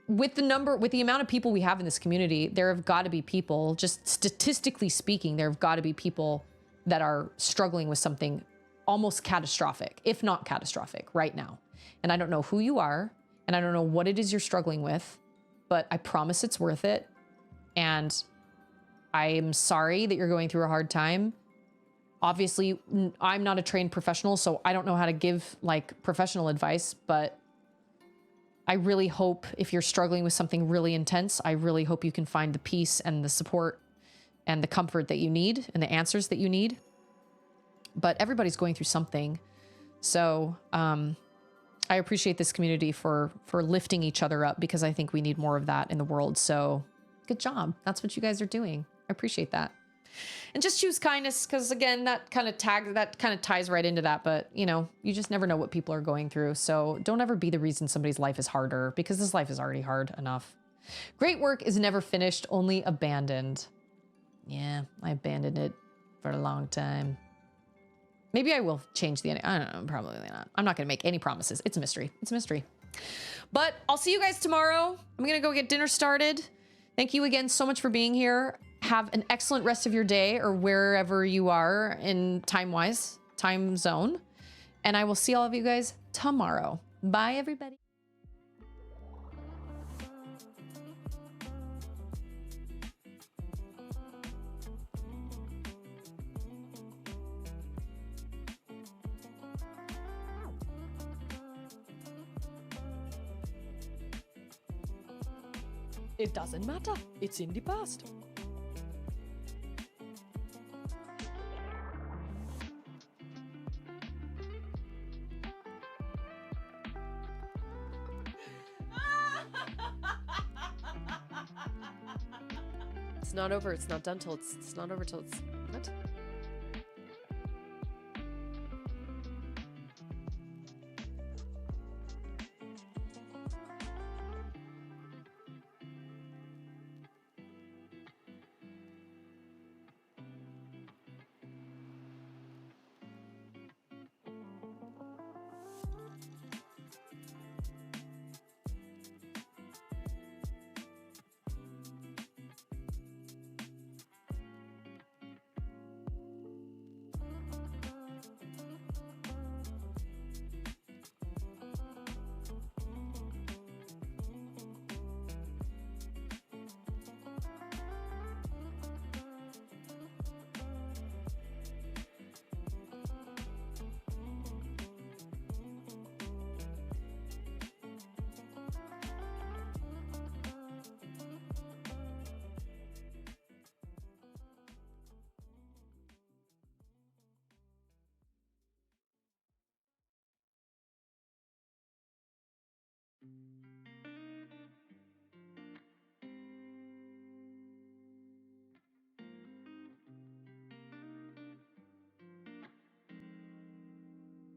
With the amount of people we have in this community, there have got to be people, just statistically speaking, there have got to be people that are struggling with something almost catastrophic, if not catastrophic right now. And I don't know who you are, and I don't know what it is you're struggling with, but I promise it's worth it. And I am sorry that you're going through a hard time. Obviously, I'm not a trained professional, so I don't know how to give like professional advice, but I really hope if you're struggling with something really intense, I really hope you can find the peace and the support and the comfort that you need and the answers that you need. But everybody's going through something. So I appreciate this community for lifting each other up, because I think we need more of that in the world. So good job. That's what you guys are doing. I appreciate that. And just choose kindness, because again, that kind of ties right into that. But you know, you just never know what people are going through. So don't ever be the reason somebody's life is harder, because this life is already hard enough. Great work is never finished, only abandoned. Yeah, I abandoned it for a long time. Maybe I will change the ending. I don't know, probably not. I'm not going to make any promises. It's a mystery. It's a mystery. But I'll see you guys tomorrow. I'm going to go get dinner started. Thank you again so much for being here. Have an excellent rest of your day or wherever you are in time-wise, time zone. And I will see all of you guys tomorrow. Bye, everybody. It doesn't matter. It's in the past. It's not over. It's not done till it's not over till it's what?